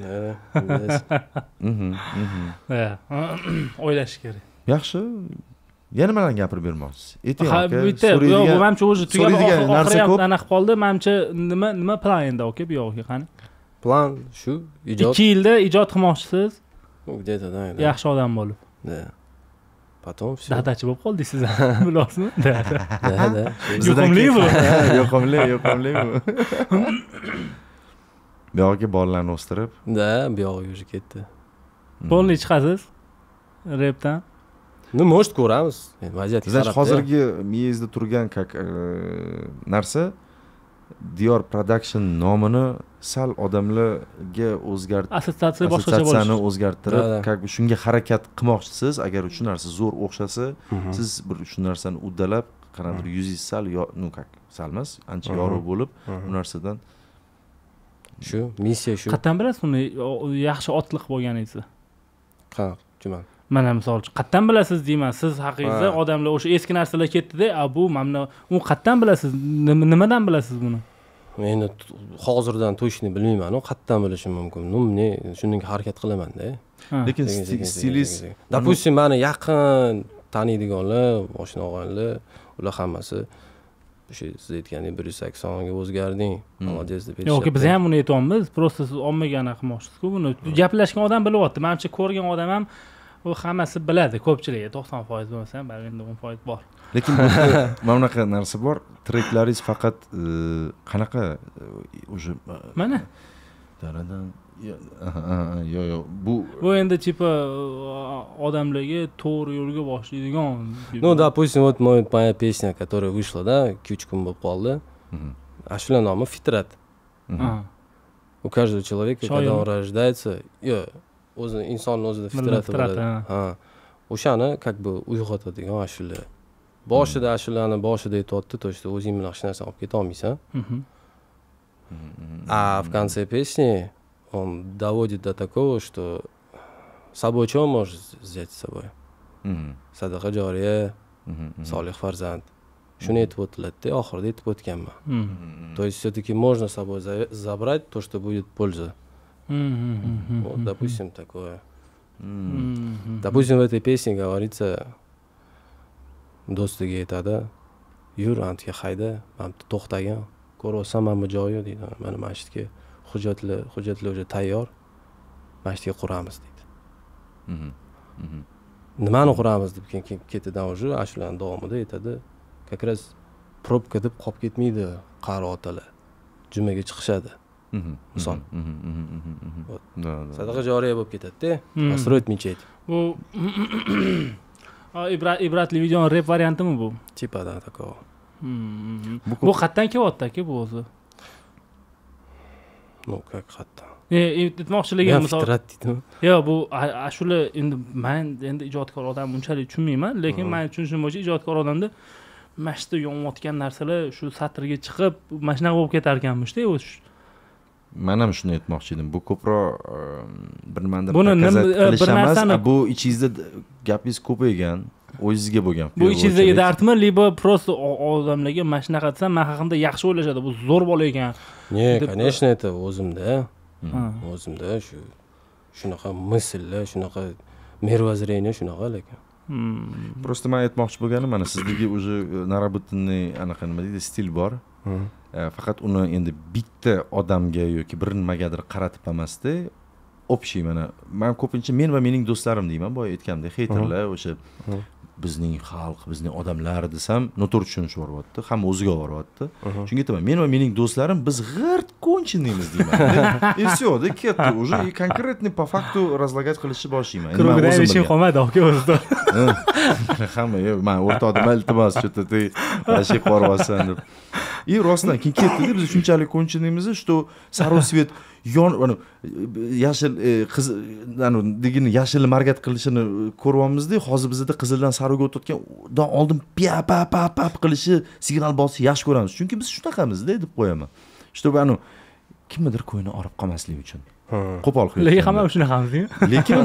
O'ylash kerak. Yaxshi. Yana nimalarni gapirib bermoqchisiz? Ayting aka. Yo'q, bu menimcha o'zi tugab narsa ko'p. Anaqa qoldi. Menimcha nima plan endi aka bu yo'q qani? Plan shu, ijod. 2 yilda ijod qilmoqchisiz. Где-то, да. Yaxshi odam bo'lib. Да. Потом все. Dadachi bo'lib qoldingiz siz ham. Bilasizmi? Dada. Да. Yoqimli bu. Yoqimli bu. Bu yoqqa bolalarni o'stirib. Да, bu yog'iga уже ketdi. Polni chiqasiz. Repdan. Ну, может, ko'ramiz. Vaziyatga qarab. Значит, hozirgi miyangizda turgan narsa Diyor Production nomini sal odamlarga Assotsiatsiya boshqacha assotsiatsiyani bo'lishi. o'zgartirib, Da. как бы shunga harakat qilmoqchisiz. Agar shu narsa zo'r o'xshasa, siz bir shu narsani uddalab, qanaqadir yuzingiz sal sal emas, ancha yorug' bo'lib, bu narsadan Shu missiya shu. Qatdan bilasiz uni yaxshi otliq bo'lganingizni? Qanaqa? Tuman. Mana misol uchun qatdan bilasiz deyman, siz haqingizda Ha. odamlar o'sha eski narsalar ketdi-da, bu mana u qatdan bilasiz? Nimadan bilasiz buni? Men hozirdan точно bilmayman, qayerdan bilishim mumkin. Ну, men shunga harakat qilaman-da. lekin stilist Допустим, meni yaqin taniydiganlar, oshna og'aylar, ular hammasi o'sha siz aytgandek 180 ga o'zgarding. Молодец deb aytishadi. Yo'q, biz ham uni aytyapmiz, просто siz ommaga anaqa qilmoqchisiz-ku buni. Gaplashgan odam bilyapti. Menimcha ko'rgan odam ham u hammasi biladi, ko'pchiligi 90% bo'lmasa ham baribir 10% bor. lekin mana bunaqa narsa bor. Treklaringiz faqat qanaqa уже Mana daradan yo'q bu bu endi tipa odamlarga to'g'ri yo'lga boshlaydigan. Ну, допустим, вот моя песня, которая вышла, да, 2 kun bo'lib qoldi. Ashula nomi Fitrat. Ha. У каждого человека, Shoir. когда он рождается, insonning o'zida fitrati Fitrat, bo'ladi. ha. Ha. O'shani как бы uyg'otadigan ashula. Boshida ashulani boshida aytyapti, то есть o'zing bilan hech narsa olib keta olmaysan. А в конце песни он доводит до такого, что с собой что можешь взять с собой? Sadaqa joriya, solih farzand. Shuni aytib o'tiladi-da, oxirida aytib o'tganman. То есть все-таки можно с собой забрать то, что будет польза. Вот, допустим, такое. Допустим, в этой песне говорится, do'stiga aytadi, yur antga hayda, mana to'xtagan, ko'rolsam mana joyi deydi. Mana masjidga hujjatlar уже tayyor. Masjidga quramiz deydi. Nimani quramiz deb ketidan уже ashulaning davomida aytadi, как раз probka deb qolib ketmaydi qari otalar. Jumaga chiqishadi. Misol. Sadaqa joriya bo'lib ketadi-da. Построить мечеть. Bu ibratli videoning rep variantimi bu? Типа да, такого. Bu qayerdan kelyapti aka bu o'zi? Ну, как xatdan. Aytmoqchiligim misol. Fitrat deydimi? Yo'q, bu ashula endi men endi ijodkor odam unchalik tushunmayman, lekin men tushunishim bo'yicha ijodkor odamda masjidda yonayotgan narsalar shu satrga chiqib, mana shunaqa bo'lib ketar ekanmish-da o'zi. Men ham shuni aytmoqchi edim. Bu ko'proq bir nimani Buni qilish bir emas, narsani- bu ichingizda gapingiz ko'paygan, o'zingizga bo'lgan. Bu ichingizdagi dardmi, libo просто odamlarga mana shunaqa desam, men haqimda yaxshi o'ylashadi. Bu zo'r bola ekan. Не, deb- конечно, это o'zimda. Ha. O'zimda shunaqa misllar, shunaqa мировоззрение shunaqa lekin. Просто men aytmoqchi bo'lganim, mana sizdagi уже narobitinniy anaqa nima deydi, stil bor. Faqat uni endi bitta odamga yoki bir nimagadir qaratib emasda, общий mana men ko'pincha men va mening do'stlarim deyman, boya aytgandek, haterlar o'sha bizning xalq, bizning odamlar desam, noto'g'ri tushunish boryapti, hamma o'ziga boryapti. Shunga aytaman, men va mening do'stlarim biz g'irt konchinnimiz deyman. И всё, да ketdi, уже конкретно по факту разлагать qilishni boshlayman. Krugidan ishim qolmadi aka o'zida. Hamma, men o'rtoqda iltimos, что-то ты вообще qo'rvasan deb. И rostdan keyin ketdi-da, biz shunchalik konchinnimiz, что сарый свет yashil degini yashil margat qilishini ko'ryapmiz-da, hozir bizda qizildan sariga o'tayotgandan oldin pa qilishi, signal bosishi yaxshi ko'ramiz. Chunki biz shunaqamiz-da deb qo'yaman. Чтобы kimnidir ko'yini olib qolmaslik uchun. Qo'pol qilib. Lekin hamma shunaqamiz-ku. Lekin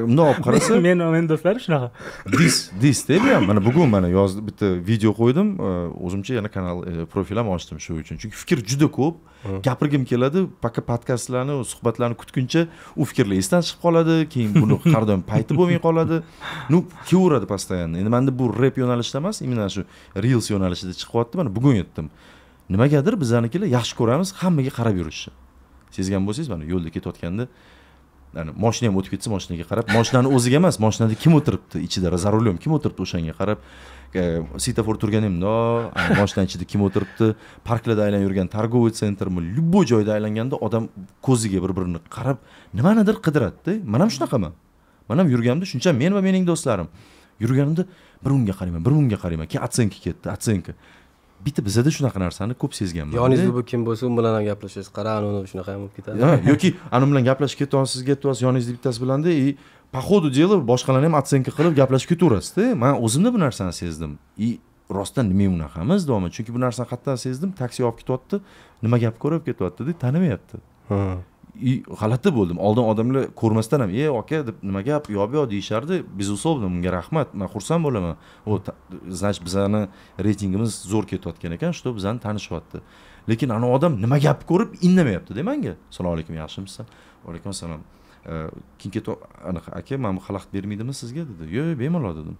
bundoq olib qarasa, men do'stlarim shunaqa. Dis ham mana bugun mana yozdim, bitta video qo'ydim, o'zimcha yana kanal profilim ochdim shu uchun. Chunki fikr juda ko'p, gapirgim keladi, paka podkastlarni, suhbatlarni kutguncha u fikrlar esdan chiqib qoladi, keyin buni qardoim payti bo'lmay qoladi. Nu kelaveradi постоянно. Endi menda bu rep yo'nalishida emas, imенно shu reels yo'nalishida chiqyapti. Mana bugun yetdim. Nimagadir bizanikilar yaxshi ko'ramiz, hammaga qarab yurishni. Sezgan bo'lsangiz, mana yo'lda ketayotganda ya'ni mashina ham o'tib ketsa mashinaga qarab, mashinani o'ziga emas, mashinada kim o'tiribdi ichida, za rulyom kim o'tiribdi o'shanga qarab, svetofor turgan mundoq, mashina ichida kim o'tiribdi, parklarda aylanib yurgan торговый sentrmi, любой joyda aylanganda odam ko'ziga bir-birini qarab nimanidir qidiradi-da. Men ham shunaqaman. Men ham yurganimda shuncha men va mening do'stlarim yurganimda bir unga qarayman, bir bunga qarayman, keyin atsenka ketdi, atsenka. Bitta bizda shunaqa narsani ko'p sezganman. Yoningizda bu kim bo'lsa, u bilan ham gaplashasiz. Qara, uni shunaqa ham bo'lib ketadi. Yoki anu bilan gaplashib ketyapsiz, sizga aytyapsiz, yoningizda bittasi bilanda, по ходу dela boshqalarni ham atsenka qilib gaplashib ketaverasiz-da. Men o'zimda bu narsani sezdim. Rostdan nima unaqamiz deyman, chunki bu narsani qayerdan sezdim? Taksi olib ketyapti, nima gap ko'rib ketyapti-da, tanimayapti. G'alati bo'ldim. Oldin odamlar ko'rmasdan ham, aka deb nima gap, yo'q deyishardi. Безусловно, bunga rahmat. Men xursand bo'laman. Значит, bizani reytingimiz zo'r ketayotgan ekan, что bizani tanishyapti. Lekin ana odam nima gap ko'rib indamayapti-da menga. Assalomu alaykum, yaxshimisiz? Va alaykum assalom. Keyin ketib anaqa aka, men bu xalaqit bermaydimi sizga dedi. Yo'q, bemalol dedim.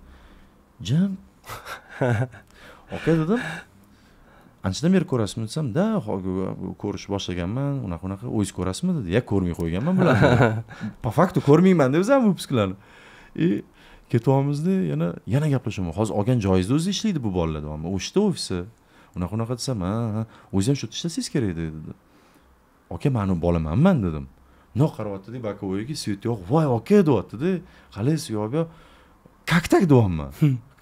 Jam. Aka dedim. Anchadan beri ko'rasizmi desam, da, ko'rish boshlaganman, unaqa o'zingiz ko'rasizmi dedi. Ya ko'rmay qo'yganman bularni. Po faktu ko'rmayman deb o'zim выпускlarni. Ketyapmizda yana gaplashaman. Hozir olgan joyingizda o'zi ishlaydi bu bolalar deyapman. O'shda ofisi. Unaqa desam, ha, o'zi ham shu ishlasangiz kerak dedi. Aka, men bolamanman dedim. No qaryapti-da, bakovoyga svet yo'q. Voy, aka deyapti-da. Qalaysiz yo'q? Как так deyapman.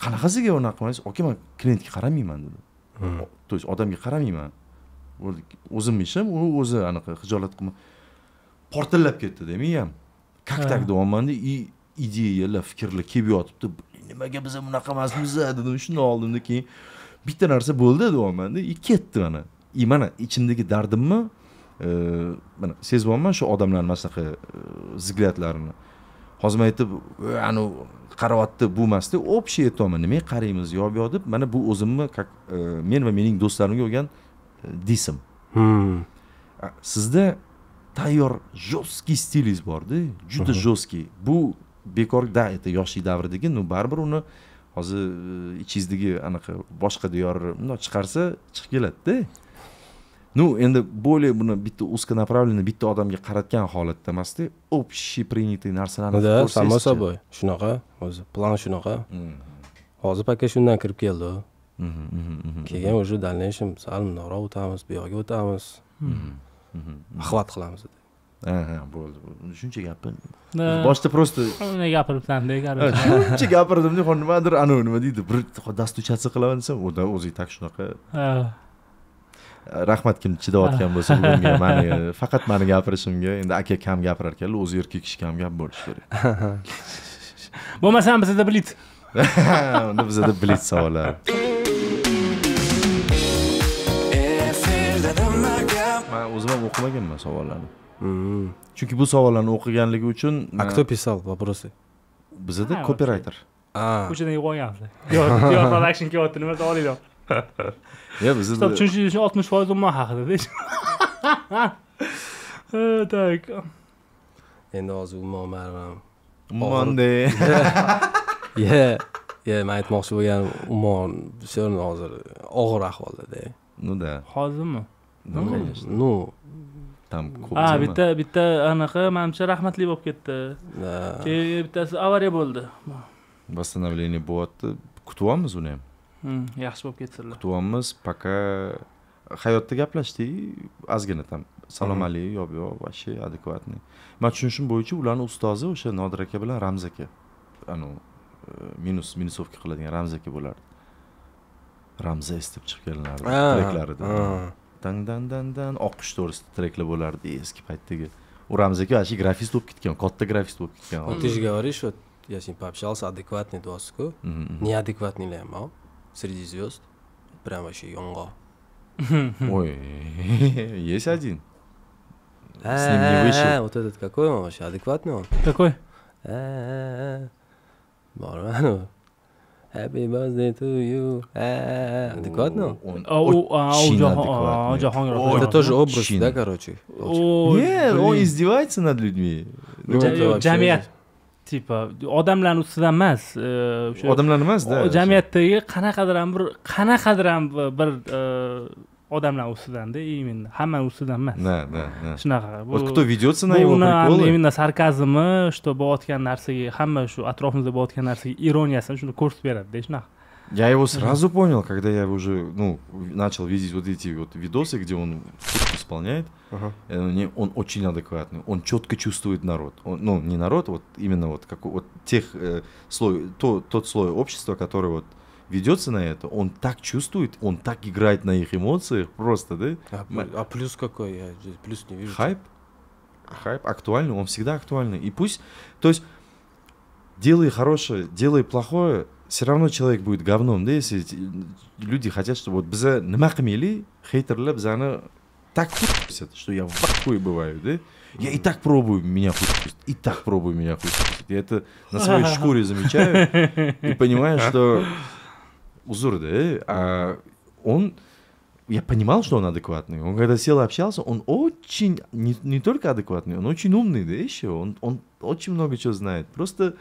Qanaqasiga unaqa qilasiz? Aka, men klientga qaramayman dedi. То есть odamga qaramayman. O'zim ishim, u o'zi anaqa hijolat qilma. Portillab ketdi-da, miyam. Как так deyapman-da, ideyalar, fikrlar kelib yotibdi. Nimaga biz bunaqa emasmiz dedim. Shuni oldimda keyin bitta narsa bo'ldi deyapman-da, ketdi mana. Mana ichimdagi dardimni mana sezyapman shu odamlarning masaqa ziglatlarini. Hozir aytib, anu qaryapti bu emasda, общий aytayman, nimaga qaraymiz yo'q deb, mana bu o'zimni men va mening do'stlarimga bo'lgan disim. Sizda tayyor jostki stilingiz bor-da, juda jostki. Bu bekorda aytdi yoshlik davridagi, baribir uni hozir ichingizdagi anaqa boshqa diyor bundoq chiqarsa chiqib keladi-da. Endi более buni bitta узконаправленный bitta odamga qaratgan holatda emasda, общий принятый narsalarni ko'rsangiz. Samo собой, shunaqa, o'zi plan shunaqa. Hozir paka shundan kirib keldi. Keyin o'sha dalnishim sal noroq o'tamiz, bu yoqqa o'tamiz. Axvat qilamiz dedi. Bo'ldi. Shuncha gapim. Boshda просто uni gapiribsan-da, shuncha gapirdim-da, nimadir nima deydi, bir dastuchatsiya qilaman desam, o'zi tak shunaqa. Rahmat kim chidayotgan bo'lsa bunga, faqat meni gapirishimga, endi aka kam gapirar ekanlar, o'zi erkak kishi kam gap bo'lishi kerak. Bo'lmasam bizda blitz. Unda bizda blitz savollar. Men o'zim ham o'qimaganman savollarni. Chunki bu savollarni o'qiganligi uchun кто писал вопросы? Bizda copywriter. O'shadan yo'qolgansiz. Diyor production kelyapti, nima olinglar. Ya bizda Stop, chunki 60% umma haqida. Tak. Endi hozir umuman Monday. Men aytmoqchi bo'lganim umuman shuni hozir og'ir ahvolda-da. Da. Hozirmi? Tam ko'p. Bitta anaqa menimcha rahmatli bo'lib ketdi. Keyin bittasi avariya bo'ldi. Восстановление bo'lyapti. Kutyapmiz uni ham. Yaxshi bo'lib ketsinlar. Kutyapmiz, paka hayotda gaplashdik, ozgina tam salom alaykum, yo'q, вообще adekvatniy. Men tushunishim bo'yicha ularning ustozi o'sha Nodir aka bilan Ramz aka. Minusovka qiladigan Ramz aka bo'lardi. Ramza deb chiqib kelinardi treklarida. Dan oqish to'g'risida treklar bo'lardi eski paytdagi. U Ramz aka ashi grafist bo'lib ketgan, katta grafist bo'lib ketgan. Ты же говоришь, что я с ним пообщался, адекватный доску. Неадекватный лема. Среди звезд. Прям вообще йонго. Ой, есть один. С ним не вышел. Вот этот какой он вообще? Адекватный он? Какой? Барману. Happy birthday to you. Адекватный он? Очень адекватный. Это тоже образ, да, короче? Нет, он издевается над людьми. Jamiyat tipa odamlarning ustidan emas, odamlar emas-da. Jamiyatdagi qanaqadir ham bir odamlar ustidan-da, именно hamma ustidan emas. Да. Shunaqa. Вот кто ведется на его приколы. Именно sarkazmi, что bo'layotgan narsaga, hamma shu atrofimizda bo'layotgan narsaga ironiyasini shuni ko'rsatib beradi-da, shunaqa. Я его сразу понял, когда я уже, начал видеть вот эти вот видосы, где он исполняет. Он очень адекватный, он четко чувствует народ. Не народ, вот именно вот как вот тот слой общества, который вот ведется на это, он так чувствует, он так играет на их эмоциях, просто, да? А плюс какой? Я плюс не вижу. Хайп актуальный, он всегда актуальный. И пусть, то есть, делай хорошее, делай плохое, все равно человек будет говном, да, если люди хотят, чтобы вот бізі нема қылмайлы, хейтерлер бізіні так хуй, что я в ахуе бываю, да? Я и так пробую меня хуй, и так пробую меня хуй. Я это на своей шкуре замечаю и понимаю, что узор, да, а он, я понимал, что он адекватный. Он когда сел и общался, он очень, не только адекватный, он очень умный, да, еще, он очень много чего знает. Просто,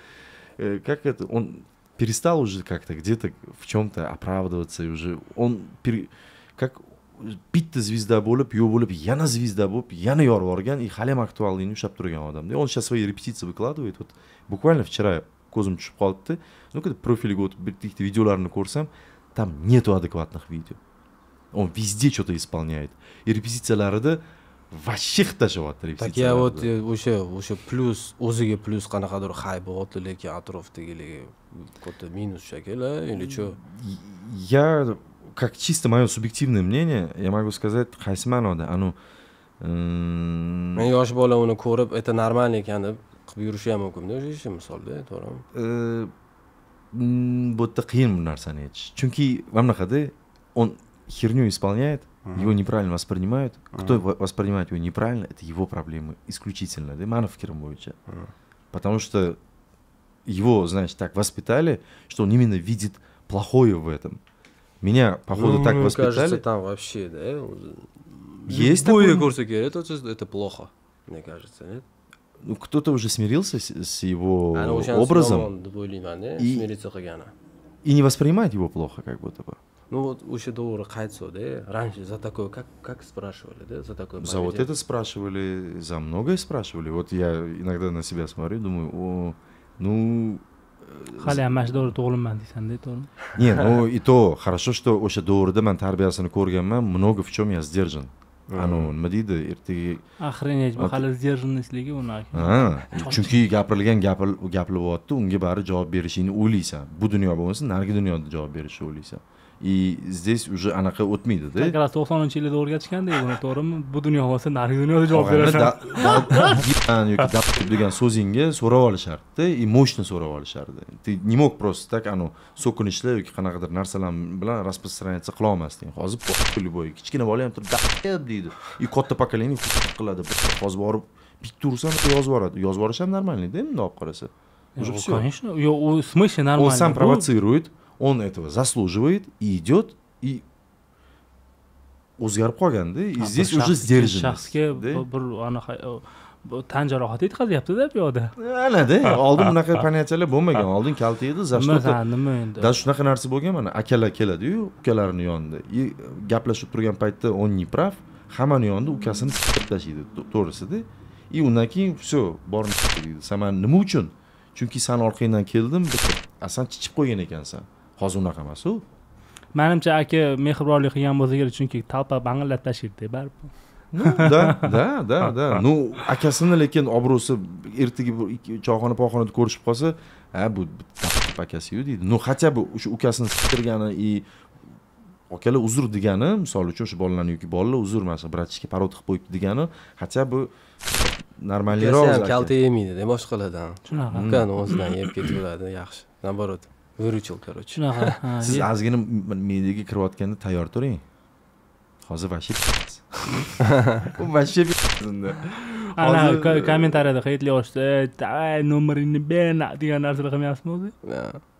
он перестал уже как-то где-то в чем-то оправдываться, и уже он, как bitta звезда bo'lib, yo'q bo'lib, yana звезда bo'lib, yana yorvorgan и hali ham aktualligini ushlab turgan odam. Он сейчас свои репетиции выкладывает. Вот буквально вчера ko'zim tushib qolibdi. Когда профилиga o'tib bitta videolarini ko'rsam, там нету адекватных видео. Он везде что-то исполняет. И репетицияларida вообще tashyapti. Так я вот o'sha plus o'ziga plus qanaqadir hype bo'lyapti, lekin atrofdagilarga katta minus shakali или что? Я как чисто мое субъективное мнение, я могу сказать, qaysi ma'noda, men yosh bola uni ko'rib, это нормально ekan deb qilib yurishi ham mumkin-da, o'sha ish misolda, to'g'rimi? Bu yerda qiyin bu narsani aytish. Chunki mana bunaqada он херню исполняет, его неправильно воспринимают. Кто воспринимает его неправильно, это его проблемы исключительно, да, мani fikrim bo'yicha. Потому что его, значит, так воспитали, что он именно видит плохое в этом. Меня, походу, так воспитали. Кажется, там вообще, да? Есть такое курсы, это плохо, мне кажется, нет? Кто-то уже смирился с его образом и не воспринимает его плохо, как будто бы. Вот уже doğru qaytso, да? Раньше за такое как спрашивали, да? За такое. За вот это спрашивали, за многое спрашивали. Вот я иногда на себя смотрю, думаю, hali ham mana shu davri tug'ilman deysan-da, to'g'rimi? Не, и то хорошо, что o'sha davrda men tarbiyasini ko'rganman, много в чем я сдержан. Nima deydi, ertaga охренеть, bu hali сдержанностьligi unaqa. Chunki gapirilgan gapilyapti, unga bari javob berishingni o'ylaysan. Bu dunyo bo'lmasa, narigi dunyoda javob berishni o'ylaysan. И здесь уже anaqa o'tmaydi, da. Как раз 90-yilda o'rgatishganda buni, to'g'rimi? Bu dunyo bo'lsa, narigi dunyoda javob berasan. yoki dab degan so'zingga so'rab olishardi, и мощно so'rab olishardi. Ты не mог просто так so'kinishlar yoki qanaqadir narsalar bilan распространяться qila olmasding. Hozir любой kichkina bola ham turib dab deydi. И katta pokolение qiladi. Hozir borib bitta ursan, yozib yuboradi. Yozib yuborish ham normalniy-da, endi olib qarasa. Уже всё. Конечно. В смысле нормально. Он сам провоцирует. Он этого заслуживает и идет, и o'zgarib qolganda, и здесь уже сдержанность. Shaxsga bir tan jarohati yetkazyapti-da bu yoqda. Ana-da, oldin bunaqa понятиялар bo'lmagan. Oldin kalta edi, za что-то. Nima endi? Da shunaqa narsa bo'lgan, mana akalar keladi-yu, ukalarining yonida. И gaplashib turgan paytda он не прав, hammaning yonida ukasini siqib tashlaydi, to'g'risida. И undan keyin всё, borni deydi. Sen nima uchun? Chunki sen orqangdan keldim, sen chichib qo'ygan ekansan. Hozir unaqa emas-ku. Menimcha aka mehribonlik qilgan bo'lsa kerak, chunki talpa bang'illab tashlaydi, baribir. Da. Akasini lekin obro'si ertaga choyxona poyxonada ko'rishib qolsa, bu akasi-yu deydi. Хотя бы o'sha ukasini siqtirgani и akalar uzr degani, misol uchun o'sha bolalarni yoki bolalar uzr mana bratishga parod qilib qo'yibdi degani, хотя бы normalroq kalta yemaydi-da, boshqalardan. Shunaqa. Ukani o'zidan yeb ketaveradi, yaxshi. Наоборот. Выручил, короче. Shunaqa. Siz ozgina me'daga kirayotganda tayyor turing. Hozir вообще вообще ana kommentariyada qaytli yoshda "Давай nomeringni ber" degan narsalar qilmayapsizmi o'zi?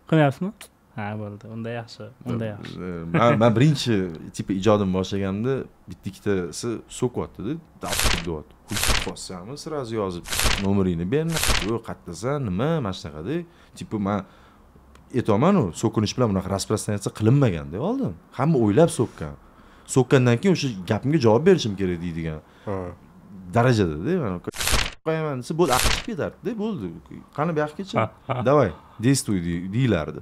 Qilmayapsizmi? Ha, bo'ldi. Unda yaxshi. Men birinchi tipi ijodim boshlaganimda bitta-ikkitasi so'kyapti-da, deyapti. Qo'shsam, сразу yozib nomeringni ber, yo'q, qattasan, nima, mana shunaqada. Tipi men aytamaanu, so'kinish bilan bunaqa распространяться qilinmaganda oldin. Hamma o'ylab so'kkan. so'kkandan keyin o'sha gapimga javob berishim kerak deydigan darajada-da mana qo'yaman desa bo'ldi aql chiqib ketardi bo'ldi qani bu yoqqa kecha давай действуй deyilardi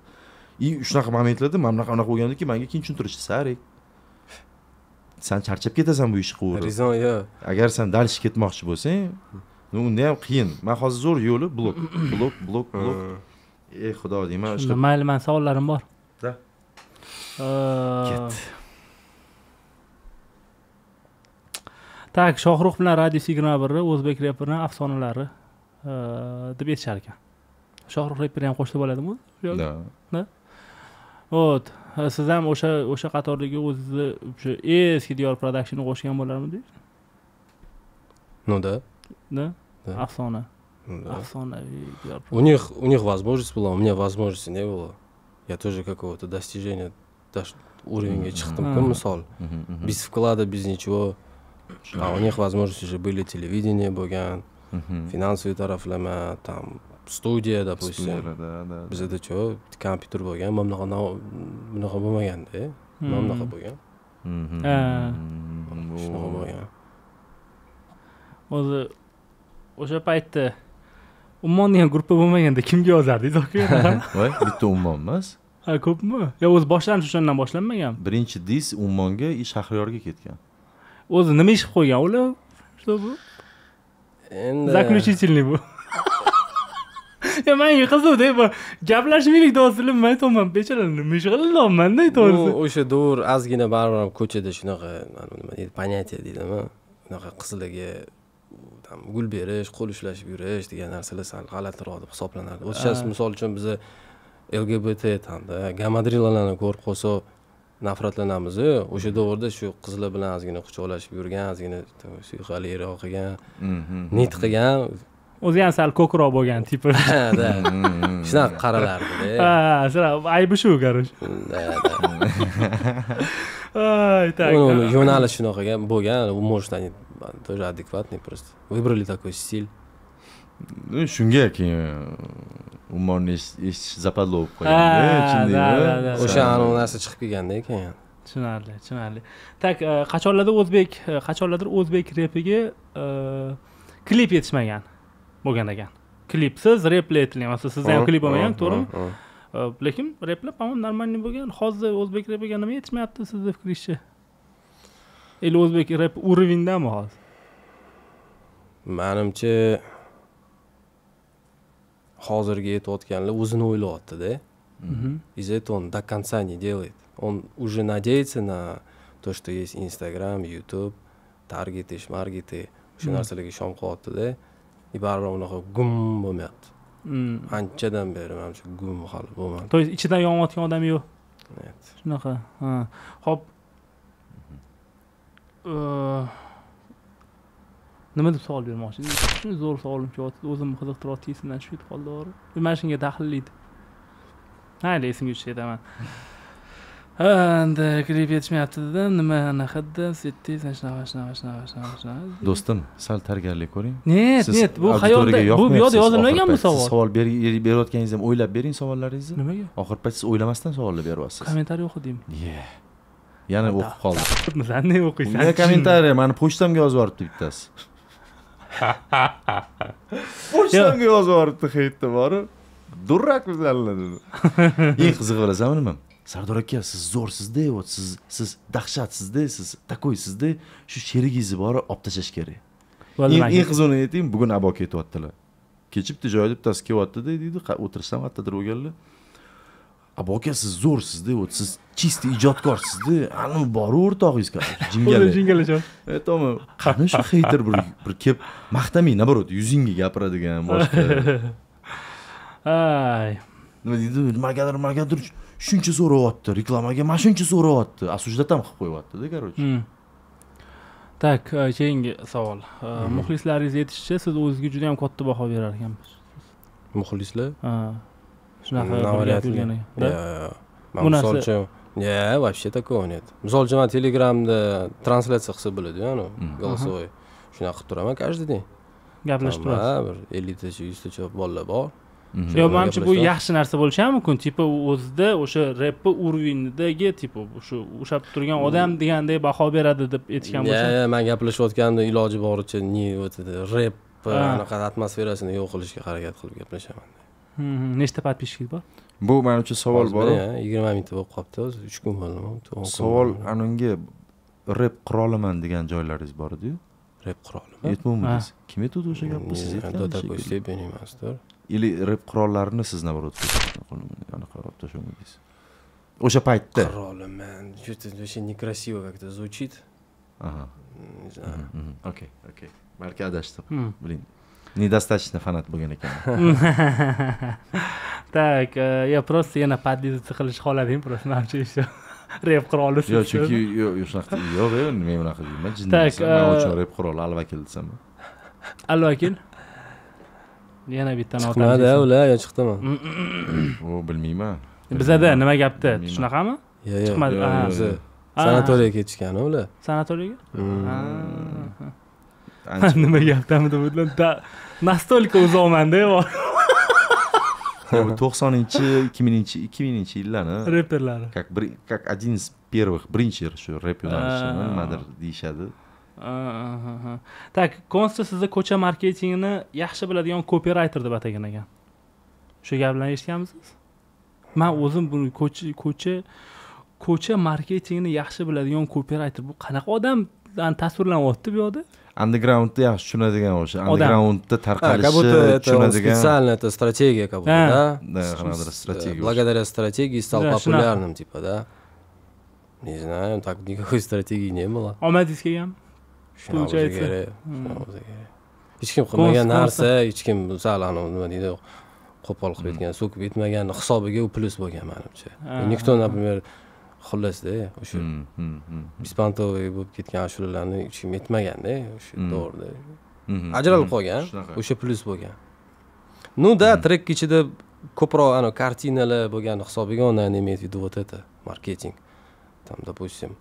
и shunaqa momentlarda mana bunaqa bo'lgandaki menga keyin tushuntirishdi Sarik sen charchab ketasan bu ishni qilaverib Rizon yo'q. agar sen дальше ketmoqchi bo'lsang unda ham qiyin men hozir zo'r yo'li blok ey xudo deyman mayli men savollarim bor Da. Ket. Tak, Shohrux bilan Radio Signal birga o'zbek reperining afsonalari deb aytishar ekan. Shohrux reperi ham qo'shilib bo'ladimi? Da. Ot, siz ham o'sha qatordagi o'zizni o'sha eski Diyor Production'ni qo'shgan bo'larmidingiz? Ну да. Да? Да. Afsona. Ну да. Afsona Diyor. У них возможность была, у меня возможности не было. Я тоже какого-то достижения уровня chiqdim-ku misol. Без вклада, без ничего. А у них возможности уже были телевидение bo'lgan, финансовый taraflama, там studiya, допустим. Bizda cho kompyuter bo'lgan, bunaqa bo'lmaganda, bunaqa bo'lgan. Shunaqa bo'lgan. O'zi o'sha paytda Ummonning ham gruppa bo'lmaganda kimga yozardingiz aka? Voy, bitta Ummon emas. Ha, ko'pmi? Yo, o'zi boshlanish o'shandan boshlanmagan. Birinchi dis Ummonga, Shahriyorga ketgan. O'zi nima ish qilib qo'ygan ular? Что bu? Endi Заключительный bu. Ya menga qiziqdi, bu gaplashmaylik do'stlar, men aytaman, bechalar nima ish qilyapman-da to'g'risi. O'sha davr ozgina baribir ko'chada shunaqa nima deydi, понятие deydimi? Bunaqa qizlarga tam gul berish, qo'l ushlashib yurish degan narsalar sal g'alatiroq deb hisoblanardi. O'shasi misol uchun biz LGBT tamda gamadrilalarni ko'rib qolsa nafratlanamiz. O'sha davrda shu qizlar bilan ozgina quchoqlashib yurgan, ozgina suyqaliroq qilgan, nit qilgan, o'zi ham sal ko'kroq bo'lgan tipi. Da. Shunaqa qaralardi-da. Ha, sira aybi shu, короче. Da. Ay, так. Yo'nalish shunaqa bo'lgan, может они тоже адекватный просто. Выбрали такой стиль. Shunga keyin Ummonni eshitish zapadlo bo'lib qo'ygan. O'sha anu narsa chiqib kelganda keyin. Tushunarli. Tak, qachonlardir o'zbek repiga klip yetishmagan bo'lgan ekan. Klipsiz repli aytilgan. Sizda ham klip bo'lmagan, to'g'rimi? Lekin replar ham normalniy bo'lgan. Hozir o'zbek repiga nima yetishmayapti sizning fikringizcha? Или o'zbek rep уровеньdami hozir? Menimcha hozirgi aytayotganlar o'zini o'ylayapti-da. Из этого он до конца не делает. Он уже надеется на то, что есть Instagram, YouTube, targeti, shmargeti, o'sha narsalarga ishonib qolyapti-da. И baribir unaqa gum bo'lmayapti. Anchadan beri menimcha gum hali bo'lmadi. To есть ichidan yonayotgan odam yo'q. Shunaqa. Ha. Xo'p. Nima deb savol bermoqchi? Shunday zo'r savolim kelyapti. O'zimni qiziqtiryapti, esimdan tushib qoldi to'g'ri. Mana shunga daxlli edi. Mayli, esimga tushdi edaman. Endi klip yetishmayapti dedim. Nima anaqa setdingiz, shunaqa. Do'stim, sal tayyorgarlik ko'ring. Net, bu xayolda, bu yo'lda yozilmagan bu savol. Savol berayotganingizni ham o'ylab bering savollaringizni. Nimaga? Oxir payt siz o'ylamasdan savollar beryapsiz. Kommentariy o'qidim. Yana o'qib qoldim. Qanday o'qiysan? Nega kommentariy? Mani pochtamga yozib yuboribdi bittasi. Pochtamga yozib yuboribdi, haytda borib. Durrak bizlarlar dedi. Eng qizig'i bilasanmi nima? Sardor aka, siz zo'rsiz-da, siz dahshatsiz-da, siz takoysizda, shu sherigingizni borib olib tashlash kerak. Eng qizig'ini ayting, bugun abo ketyaptilar. Kechibdi joyda bittasi kelyapti deydi, o'tirishdan qayerdadir bo'lganlar. Abo aka, siz zo'rsiz-da, siz чистый ijodkorsiz-da, ani bor o'rtog'ingiz jingalajon. Aytaman, qani shu hater bir kelib maqtamang, naborot, yuzingga gapiradigan boshqa. Ay. Nima deydi? Nimagadir shuncha so'rayapti, reklamaga mana shuncha so'rayapti, asujdatam qilib qo'yapti-da, короче. Tak, keyingi savol. Muxlislaringiz aytishicha, siz o'zingizga juda ham katta baho berar ekansiz. Muxlislar? Ha. Shunaqa yurgan ekan. Bu narsa вообще такого нет. Misol uchun men Telegramda translyatsiya qilsa bo'ladi-ku, ana, голосовой. Shunaqa qilib turaman каждый день. Gaplashib turasiz. Bir 50 tacha, 100 tacha bolalar bor. Yo, menimcha bu yaxshi narsa bo'lishi ham mumkin. Tipa o'zida o'sha rappi urovnidagi tipa o'sha o'shab turgan odam degandek baho beradi deb aytgan bo'lsa. Men gaplashayotganda iloji boricha rap anaqa atmosferasini yo'q qilishga harakat qilib gaplashaman. Nechta podpishchik bor? Bu men uchun savol bor. 20 mingta bo'lib qolibdi o'zi 3 kun bo'ldi. Savol anunga rap quroliman degan joylaringiz bor edi-yu. Rap qurolimi? Aytmoqdingiz. Kim aytdi o'sha gapni? Siz aytgan. Или rap qurollarini siz navrot anaqa olib tashlamadingiz. O'sha paytda. Quroliman. Что-то некрасиво как-то звучит. Ага. Не знаю. Окей. Balki adashdim. Блин. Недостаточно фанат bo'lgan ekan. Так, я просто yana podlizit qilish holatim просто menimcha еще rap quroli. Yo'q, chunki shunaqa yo'q, nima bunaqa deyman. Men uchun rap quroli alvakil desam. Alvakil? Yana bitta notam. Chiqmadi ular, yo chiqdimi? O, bilmayman. Bizada nima gapdi? Shunaqami? Yo'q. Chiqmadi. Sanatoriyaga ketishgan ular. Sanatoriyaga? Nima gapdami deb o'tlan. Настолько uzoqmanda. 90-2000-yillarni reperlari. Как один из первых, birinchi shu rap yo'nalishi nimadir deyishadi. Tak, Konsta sizda ko'cha marketingini yaxshi biladigan copywriter deb atagan ekan. Shu gaplarni eshitganmisiz? Men o'zim buni ko'cha marketingini yaxshi biladigan copywriter bu qanaqa odam tasvirlanyapti bu yerda? Undergroundda yaxshi tushunadigan o'sha. Undergroundda tarqalishi tushunadigan. Специально это стратегия как будто, да? Да, qanaqadir strategiya. Благодаря стратегии стал популярным типа, да? Не знаю, так никакой стратегии не было. Omadingiz kelgan? Получается. Hech kim qilmagan narsa, hech kim sal nima deydi, qo'pol qilib aytgan, so'kib aytmagan hisobiga u plyus bo'lgan menimcha. Nikto, например, xullasda o'sha Bispantoviy bo'lib ketgan ashulalarni hech kim aytmaganda, o'sha to'g'rida. Ajralib qolgan, o'sha plyus bo'lgan. Ну да, трек ichida ko'proq kartinalar bo'lgan hisobiga ona имеет в виду вот это маркетинг. Там, допустим,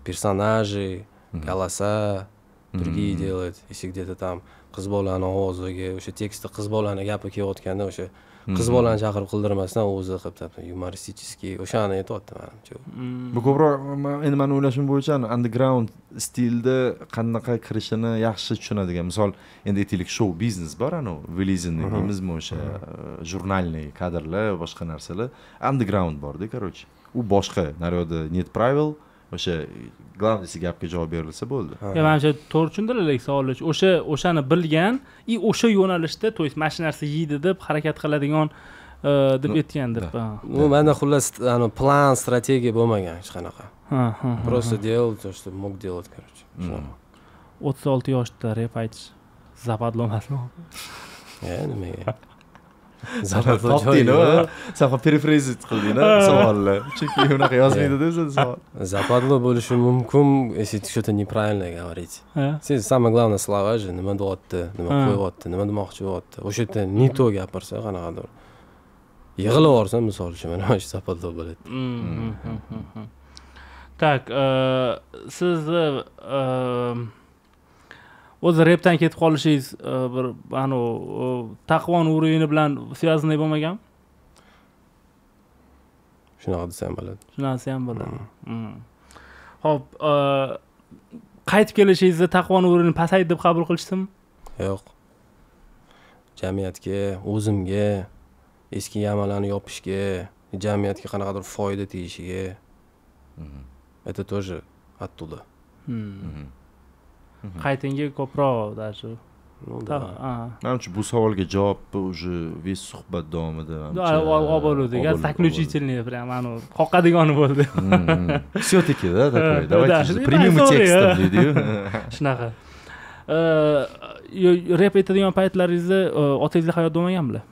персонажи, голоса, другие делать, если где-то там qiz bolani ovoziga, o'sha tekstda qiz bolani gapi kelayotganda o'sha qiz bolani chaqirib qildirmasdan o'zi qilib yumoristiskiy o'shani aytyapti menimcha. Bu ko'proq endi men o'ylashim bo'yicha underground stilda qanaqa kirishini yaxshi tushunadigan. Misol, endi aytaylik, show biznes bor, vylizini deymizmi, o'sha jurnalniy kadrlar, boshqa narsalar. Underground bor-da, короче. U boshqa, naryoqda net правил, o'sha главныйsi gapga javob berilsa bo'ldi. Ya, menimcha to'g'ri tushundilar savolni. O'shani bilgan, o'sha yo'nalishda, to есть mana shu narsa yeydi deb harakat qiladigan deb aytgan deb. Ну, menda xullas plan, strategiya bo'lmagan hech qanaqa. Просто делал то, что мог делать, короче. 36 yoshda rap aytish zapadlo emasmi? Nimaga? Topding-ku. Sen paraphrase qilding-a savolni. Chunki unaqa yozmaydi-da o'zi savol. Zapadlo bo'lishi mumkin, если что-то неправильно говорить. Sen самое главное слова же, nima deyapti, nima qo'yyapti, nima demoqchi bo'lyapti. O'sha yerda не то gapirsa qanaqadir. Yig'ilib olsa, misol uchun mana shu zapadlo bo'ladi. Так, siz o'zi repdan ketib qolishingiz bir taqvon urovini bilan связанный bo'lmagan? Shunaqa desam bo'ladi. Shunaqasi ham bo'ladi. Xo'p, qaytib kelishingizda taqvon urovini pasaydi deb qabul qilishdimi? Yo'q. Jamiyatga, o'zimga, eski yamalarni yopishga, jamiyatga qanaqadir foyda tegishiga. Это тоже оттуда. Qaytinga ko'proq даже. Menimcha bu savolga javob уже весь suhbat davomida. bo'ldi. Заключительный прям qoqadigani bo'ldi. Всё-таки, да, такой. Давайте примем текстом deydi-yu. Shunaqa. Rap aytadigan paytlaringizda otangizda hayot bo'lmaganmi?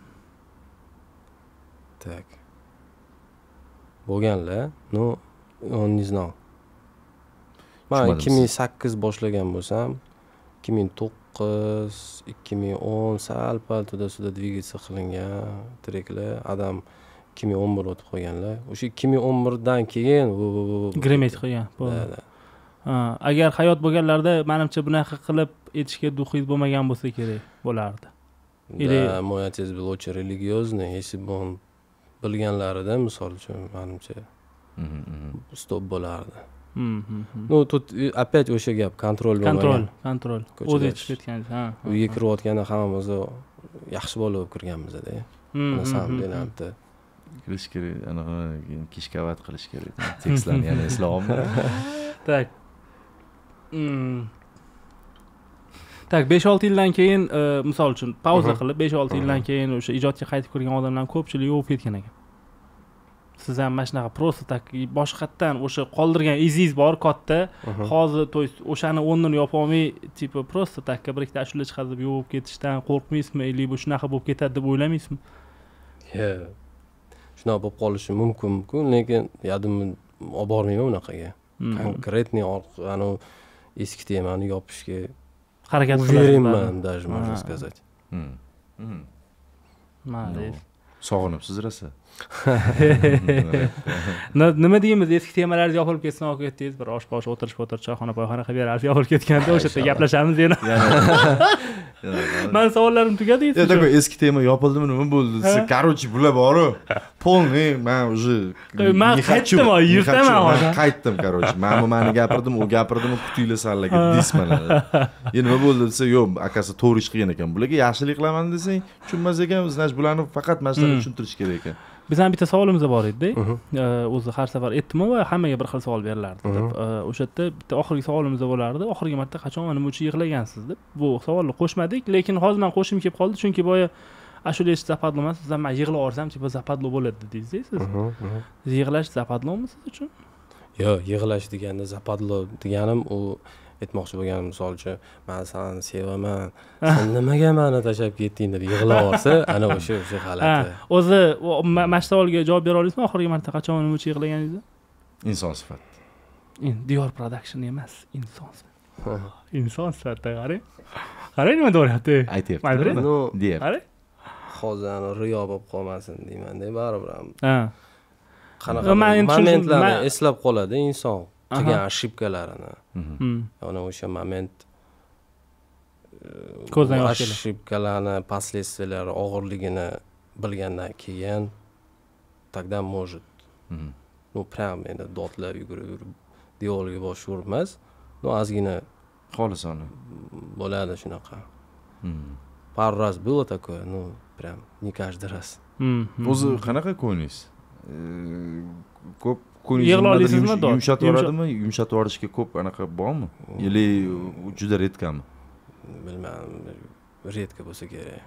Так. Bo'lganlar, ну, он не знал. Men 2008 boshlagan bo'lsam, 2009, 2010 sal pal to'da dvigatsiya qilingan treklar, adam 2011 o'tib qolganlar. O'sha 2011 dan keyin grimet qilgan. Agar hayot bo'lganlarda, menimcha bunaqa qilib aytishga duxingiz bo'lmagan bo'lsa kerak bo'lardi. Да, мой отец был очень религиозный. Если бы он bilganlarida misol uchun menimcha stop bo'lardi. Ну, тут опять o'sha gap kontrol bo'lmagan. Kontrol. Ko'chada O'zi yetishib ketgan. Ha. Uyga kirayotganda hammamiz yaxshi bola bo'lib kirganmiz-da. На самом деле, anta kirish kerak, anaqa kishkavat qilish kerak. Tekstlarni yana eslabmi? Tak. Tak, 5-6 yildan keyin, misol uchun, pauza qilib 5-6 yildan keyin o'sha ijodga qaytib kirgan odamlar ko'pchilik yo'q ketgan ekan. Siz ham mana shunaqa просто tak boshqatdan o'sha qoldirgan izingiz bor katta. Hozir to есть o'shani o'rnini yopa olmay, tipo просто takka bir ikkita ashula chiqadi deb yo'q ketishdan qo'rqmaysizmi? Yoki bu shunaqa bo'lib ketadi deb o'ylamaysizmi? Shunaqa bo'lib qolishi mumkin, lekin yadimni olib bormayman unaqaga. Konkretniy anavi eski temani yopishga harakat qilaman, даже можно сказать. Молодец. Sog'inibsiz rosa. Nima deymiz, eski temalarni yopilib ketsin olib ketdingiz, bir osh-posh o'tirish choyxona poyxona qilib berarsiz, yopilib ketganda o'sha yerda gaplashamiz yana. Men savollarim tugadi. Ya такой eski tema yopildimi, nima bo'ldi desa, короче, bular boru. Polni, men уже men qaytdim, yurtaman hozir. Qaytdim, короче. Men mani gapirdim, u gapirdimi, kutinglar sanlarga dismalar. Nima bo'ldi desa, yo'q, akasi to'g'ri ish qilgan ekan. Bularga yaxshilik qilaman desang, tushunmas ekan, значит, bularni faqat masalalarni tushuntirish kerak ekan. Bizning bitta savolimiz bor edi-da. O'zi har safar aytdim va hammaga bir xil savol berilardi deb. O'sha yerda bitta oxirgi savolimiz bo'lardi. Oxirgi marta qachon va nima uchun yig'lagansiz deb. Bu savolni qo'shmadik, lekin hozir men qo'shim kelib qoldi, chunki boya ashula eshitib zapadlo emas, sizdan men yig'lab olsam, tipo zapadlo bo'ladi dedingiz-da siz. Yig'lash zapadlomi siz uchun? Yo'q, yig'lash deganda zapadlo deganim u aytmoqchi bo'lganim, misol uchun, men seni sevaman, sen nimaga meni tashlab ketding deb yig'lab olsa, ana o'sha g'alati. O'zi mana shu savolga javob bera olasizmi? Oxirgi marta qachon nima uchun yig'laganingizni? Inson sifat. Diyor production emas, inson sifat. Inson sifatda qarang. Qarang nima deyapti? Aytyapti. No, deyapti. Qarang. Hozir riyo bo'lib qolmasin deyman-da, baribir ham. Ha. Qanaqa momentlarni eslab qoladi inson. Qilgan ошибкалаrini. Ana o'sha moment ko'zdan yosh keladi. Ошибкаларni последствиялari og'irligini bilgandan keyin тогда может. Ну, прям endi dodlab yugurib diyorga bosh urib emas. No, ozgina xolisona bo'ladi shunaqa. Пару раз было такое, ну, прям не каждый раз. O'zi qanaqa ko'ningiz? Ko'p yig'lolisizmi? Yumshatib yuboradimi? Yumshatib yuborishga ko'p anaqa bormi? Yoki juda redkami? Bilmadim, redka bo'lsa kerak.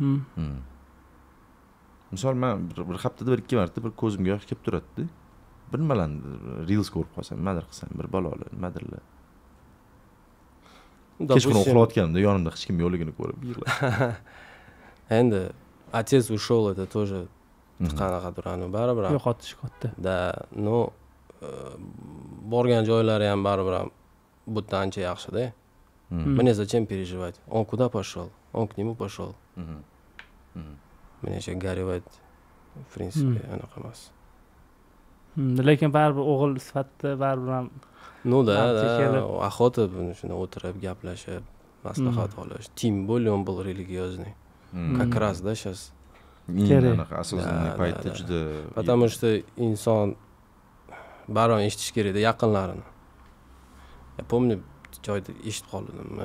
Misol men bir haftada bir ikki marta bir ko'zimga yosh kelib turadi-da. Bir nimalarni reels ko'rib qolsam, nimadir qilsam, bir balolar, nimadirlar. Kechqurun uxlayotganimda yonimda hech kim yo'qligini ko'rib yig'layman. Endi отец ушел, это тоже qanaqadir baribir. Yo'qotish katta. Да, ну borgan joylari ham baribir ham bundan ancha yaxshi-da. Мне зачем переживать? Он куда пошел? Он к нему пошел. Мне еще горевать, в принципе, anaqa emas. Lekin baribir o'g'il sifatida baribir ham. Ну да, охота shuni o'tirib gaplashib, maslahat olish. Тем более он был религиозный. Как раз, да, сейчас. Anaqa asosli paytda juda. Потому что inson baribir eshitish kerak-da yaqinlarini. Я помню, joyda eshitib qoldim,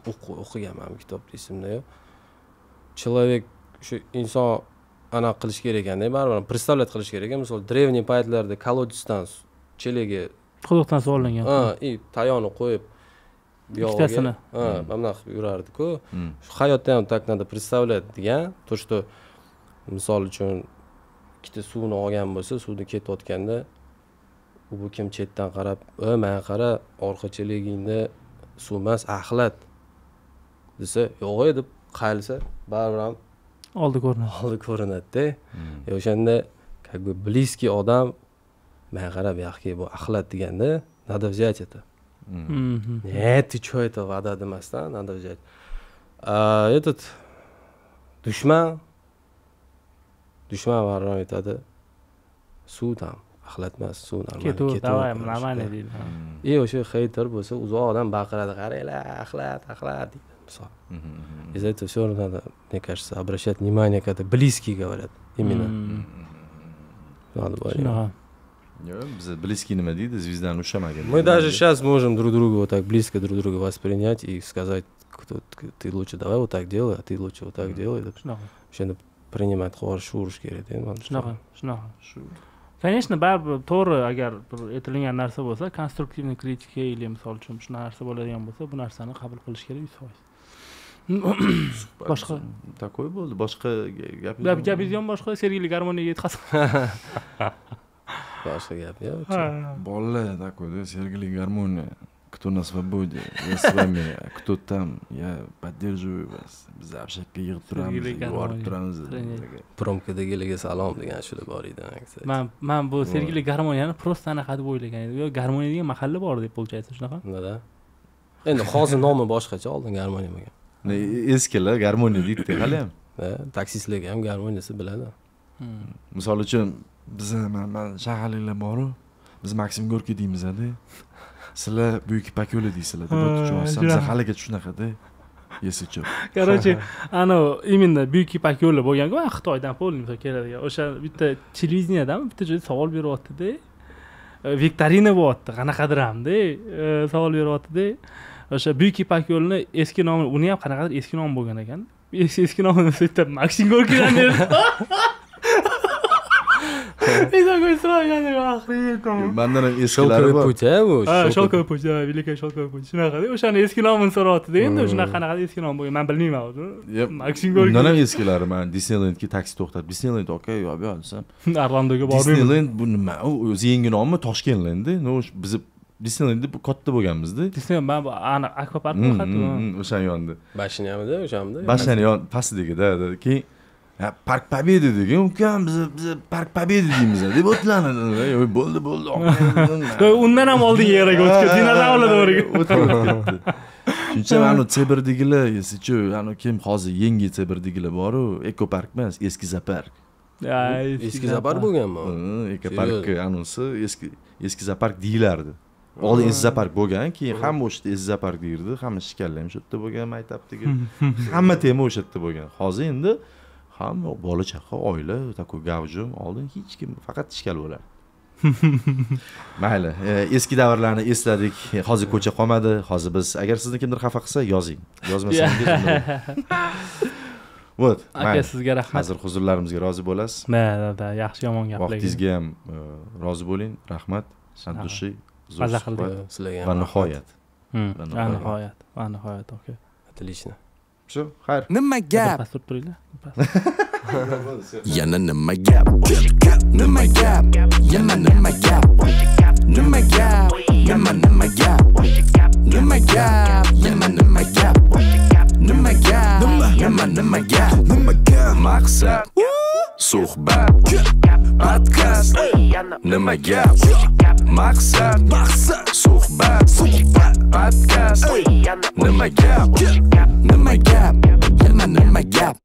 yo'q o'qiganman kitobda esimda yo'q. Человек shu inson anaqa qilish kerak ekanda, baribir представлять qilish kerak ekan. Misol, древний paytlarda kolodisdan chelagi quduqdan sug'orlangan. И tayonni qo'yib ikkitasini. Mana qilib yurardi-ku. Shu hayotda ham так надо представлять degan, то что misol uchun ikkita suvni olgan bo'lsa, suvni ketayotganda u kim chetdan qarab, "Men qara, orqa chelagingda suv emas, axlat" desa, "Yo'q" deb qaylasa, baribir ham oldi ko'rinadi-da. O'shanda как бы близкий odam "Men qarab, yaxki bu axlat" deganda, "Надо взять это". Нет, ты что это вода demasdan, "Надо взять". Этот dushman baribir aytadi, "Suv tam, axlat emas, suv normal ketib davay, nima deydi. O'sha xeyter bo'lsa, uzoqdan baqiradi, "Qaranglar, axlat" deydi. misol. Из-за этого все равно надо, мне кажется, обращать внимание, когда близкие говорят. Именно. Надо говорить. Biz близкий nima deydi, звездani ushamagan. Мы даже сейчас можем друг друга вот так близко друг друга воспринять и сказать, ты лучше давай вот так делай, а ты лучше вот так делай. O'shani принимать хорошо urish kerak endi. Shunaqa. Конечно, baribir to'g'ri agar bir aytilgan narsa bo'lsa, konstruktivniy kritika или misol uchun shu narsa bo'ladigan bo'lsa, bu narsani qabul qilish kerak 100%. Boshqa такой bo'ldi. Boshqa gapingiz ham boshqa Sergeli garmoniyaga yetqazib. Boshqa gap yo'q. Bolalar такой, Сергей Гармония. Кто на свободе, я с вами, кто там, я поддерживаю вас. Biz общакка yig'ib turamiz, yuborib turamiz. Promkadagilarga salom degan shular bor edi. Men bu Sergeli garmoniyani просто anaqa deb o'ylagan edim. Yo, garmoniya degan mahalla bor deb получается shunaqa. Nada? Endi hozir nomi boshqacha, oldin garmoniya bo'lgan. Eskilar garmoniya deydi hali ham. Taksistlarga ham garmoniyasi biladi. Misol uchun biz mana shaharliklar bor-ku. Biz Maksim Gorkiy deymiz-da. Sizlar Buyuk Ipak yo'li deysizlar deb o'tishib, biz haligacha shunaqa-da. Yesicho. Короче, именно Buyuk Ipak yo'li bo'lgan-ku, Xitoydan polniy keladigan. O'sha bitta televideniyadami bitta joyda savol beryapti-da. Viktorina bo'lyapti, qanaqadir hamda savol beryapti-da. O'sha Buyuk Ipak yo'lini eski nomi, uni ham qanaqadir eski nom bo'lgan ekan. Eski nomini aytib, Maksim Gorkiydan berdi. Mandan ham eskilari bor. Sholkoy pуть, Великий Sholkoy pуть. Shunaqa-da, o'shani eski nomini so'rayapti-da. Endi shunaqa qanaqa eski nom bo'lgan, men bilmayman o'zi. Maksim Gorkiy. Undan ham eskilari, men Disneylandga taksi to'xtatib, Disneyland aka, yo'q, desam. Orlandoga bormayman. Disneyland bu nima? O'zi yangi nommi Toshkentland-da. Biz Disneylandda bu katta bo'lganmiz-da. Disneyland men ana akvapark bo'ladi. O'sha yonda. Bashinamida, o'shamda. Bashani yon pastidagida, keyin Park Победы degan, ukam biz Park Победы deymiz deb o'tlanadi. Bo'ldi. Undan ham oldinga yaraga o'tib ketdi. Dinozavrlar o'riga. Shuncha mana Seberdigilar, esichu, ana kim hozir yangi Seberdigilar bor-ku, ekopark emas, eski zopark. Eski zopark bo'lganmi? Ekopark anonsi eski zopark deyilardi. Oldin eski zopark bo'lgan, keyin hamma o'sha eski zopark deyirdi, hamma shikallab o'sha yerda bo'lgan maktabdagi. Hamma tema o'sha yerda bo'lgan. Hozir endi hamma bola chaqa, oila, такой gavjum, oldin hech kim, faqat ishkal bo'ladi. Mayli, eski davrlarni esladik. Hozir ko'cha qolmadi. Hozir biz agar sizni kimdir xafa qilsa, yozing. Yozmasangiz Vot. Aka, sizga rahmat. Hozir huzurlarimizga rozi bo'lasiz. Da, yaxshi yomon gaplar. Vaqtingizga ham rozi bo'ling. Rahmat. Santushi, zo'r sizlarga va nihoyat. Va nihoyat, aka. Отлично. Все, xayr. Nima gap? Pastur turinglar. Yana nima gap? Nima gap? Yana nima gap? Nima gap? Yana nima gap? Nima gap? Yana nima gap? Nima gap? Yana nima gap? Nima gap? Maqsad suhbat podkast. Nima gap? Maqsad suhbat podkast. Nima gap? Nima gap? Yana nima gap?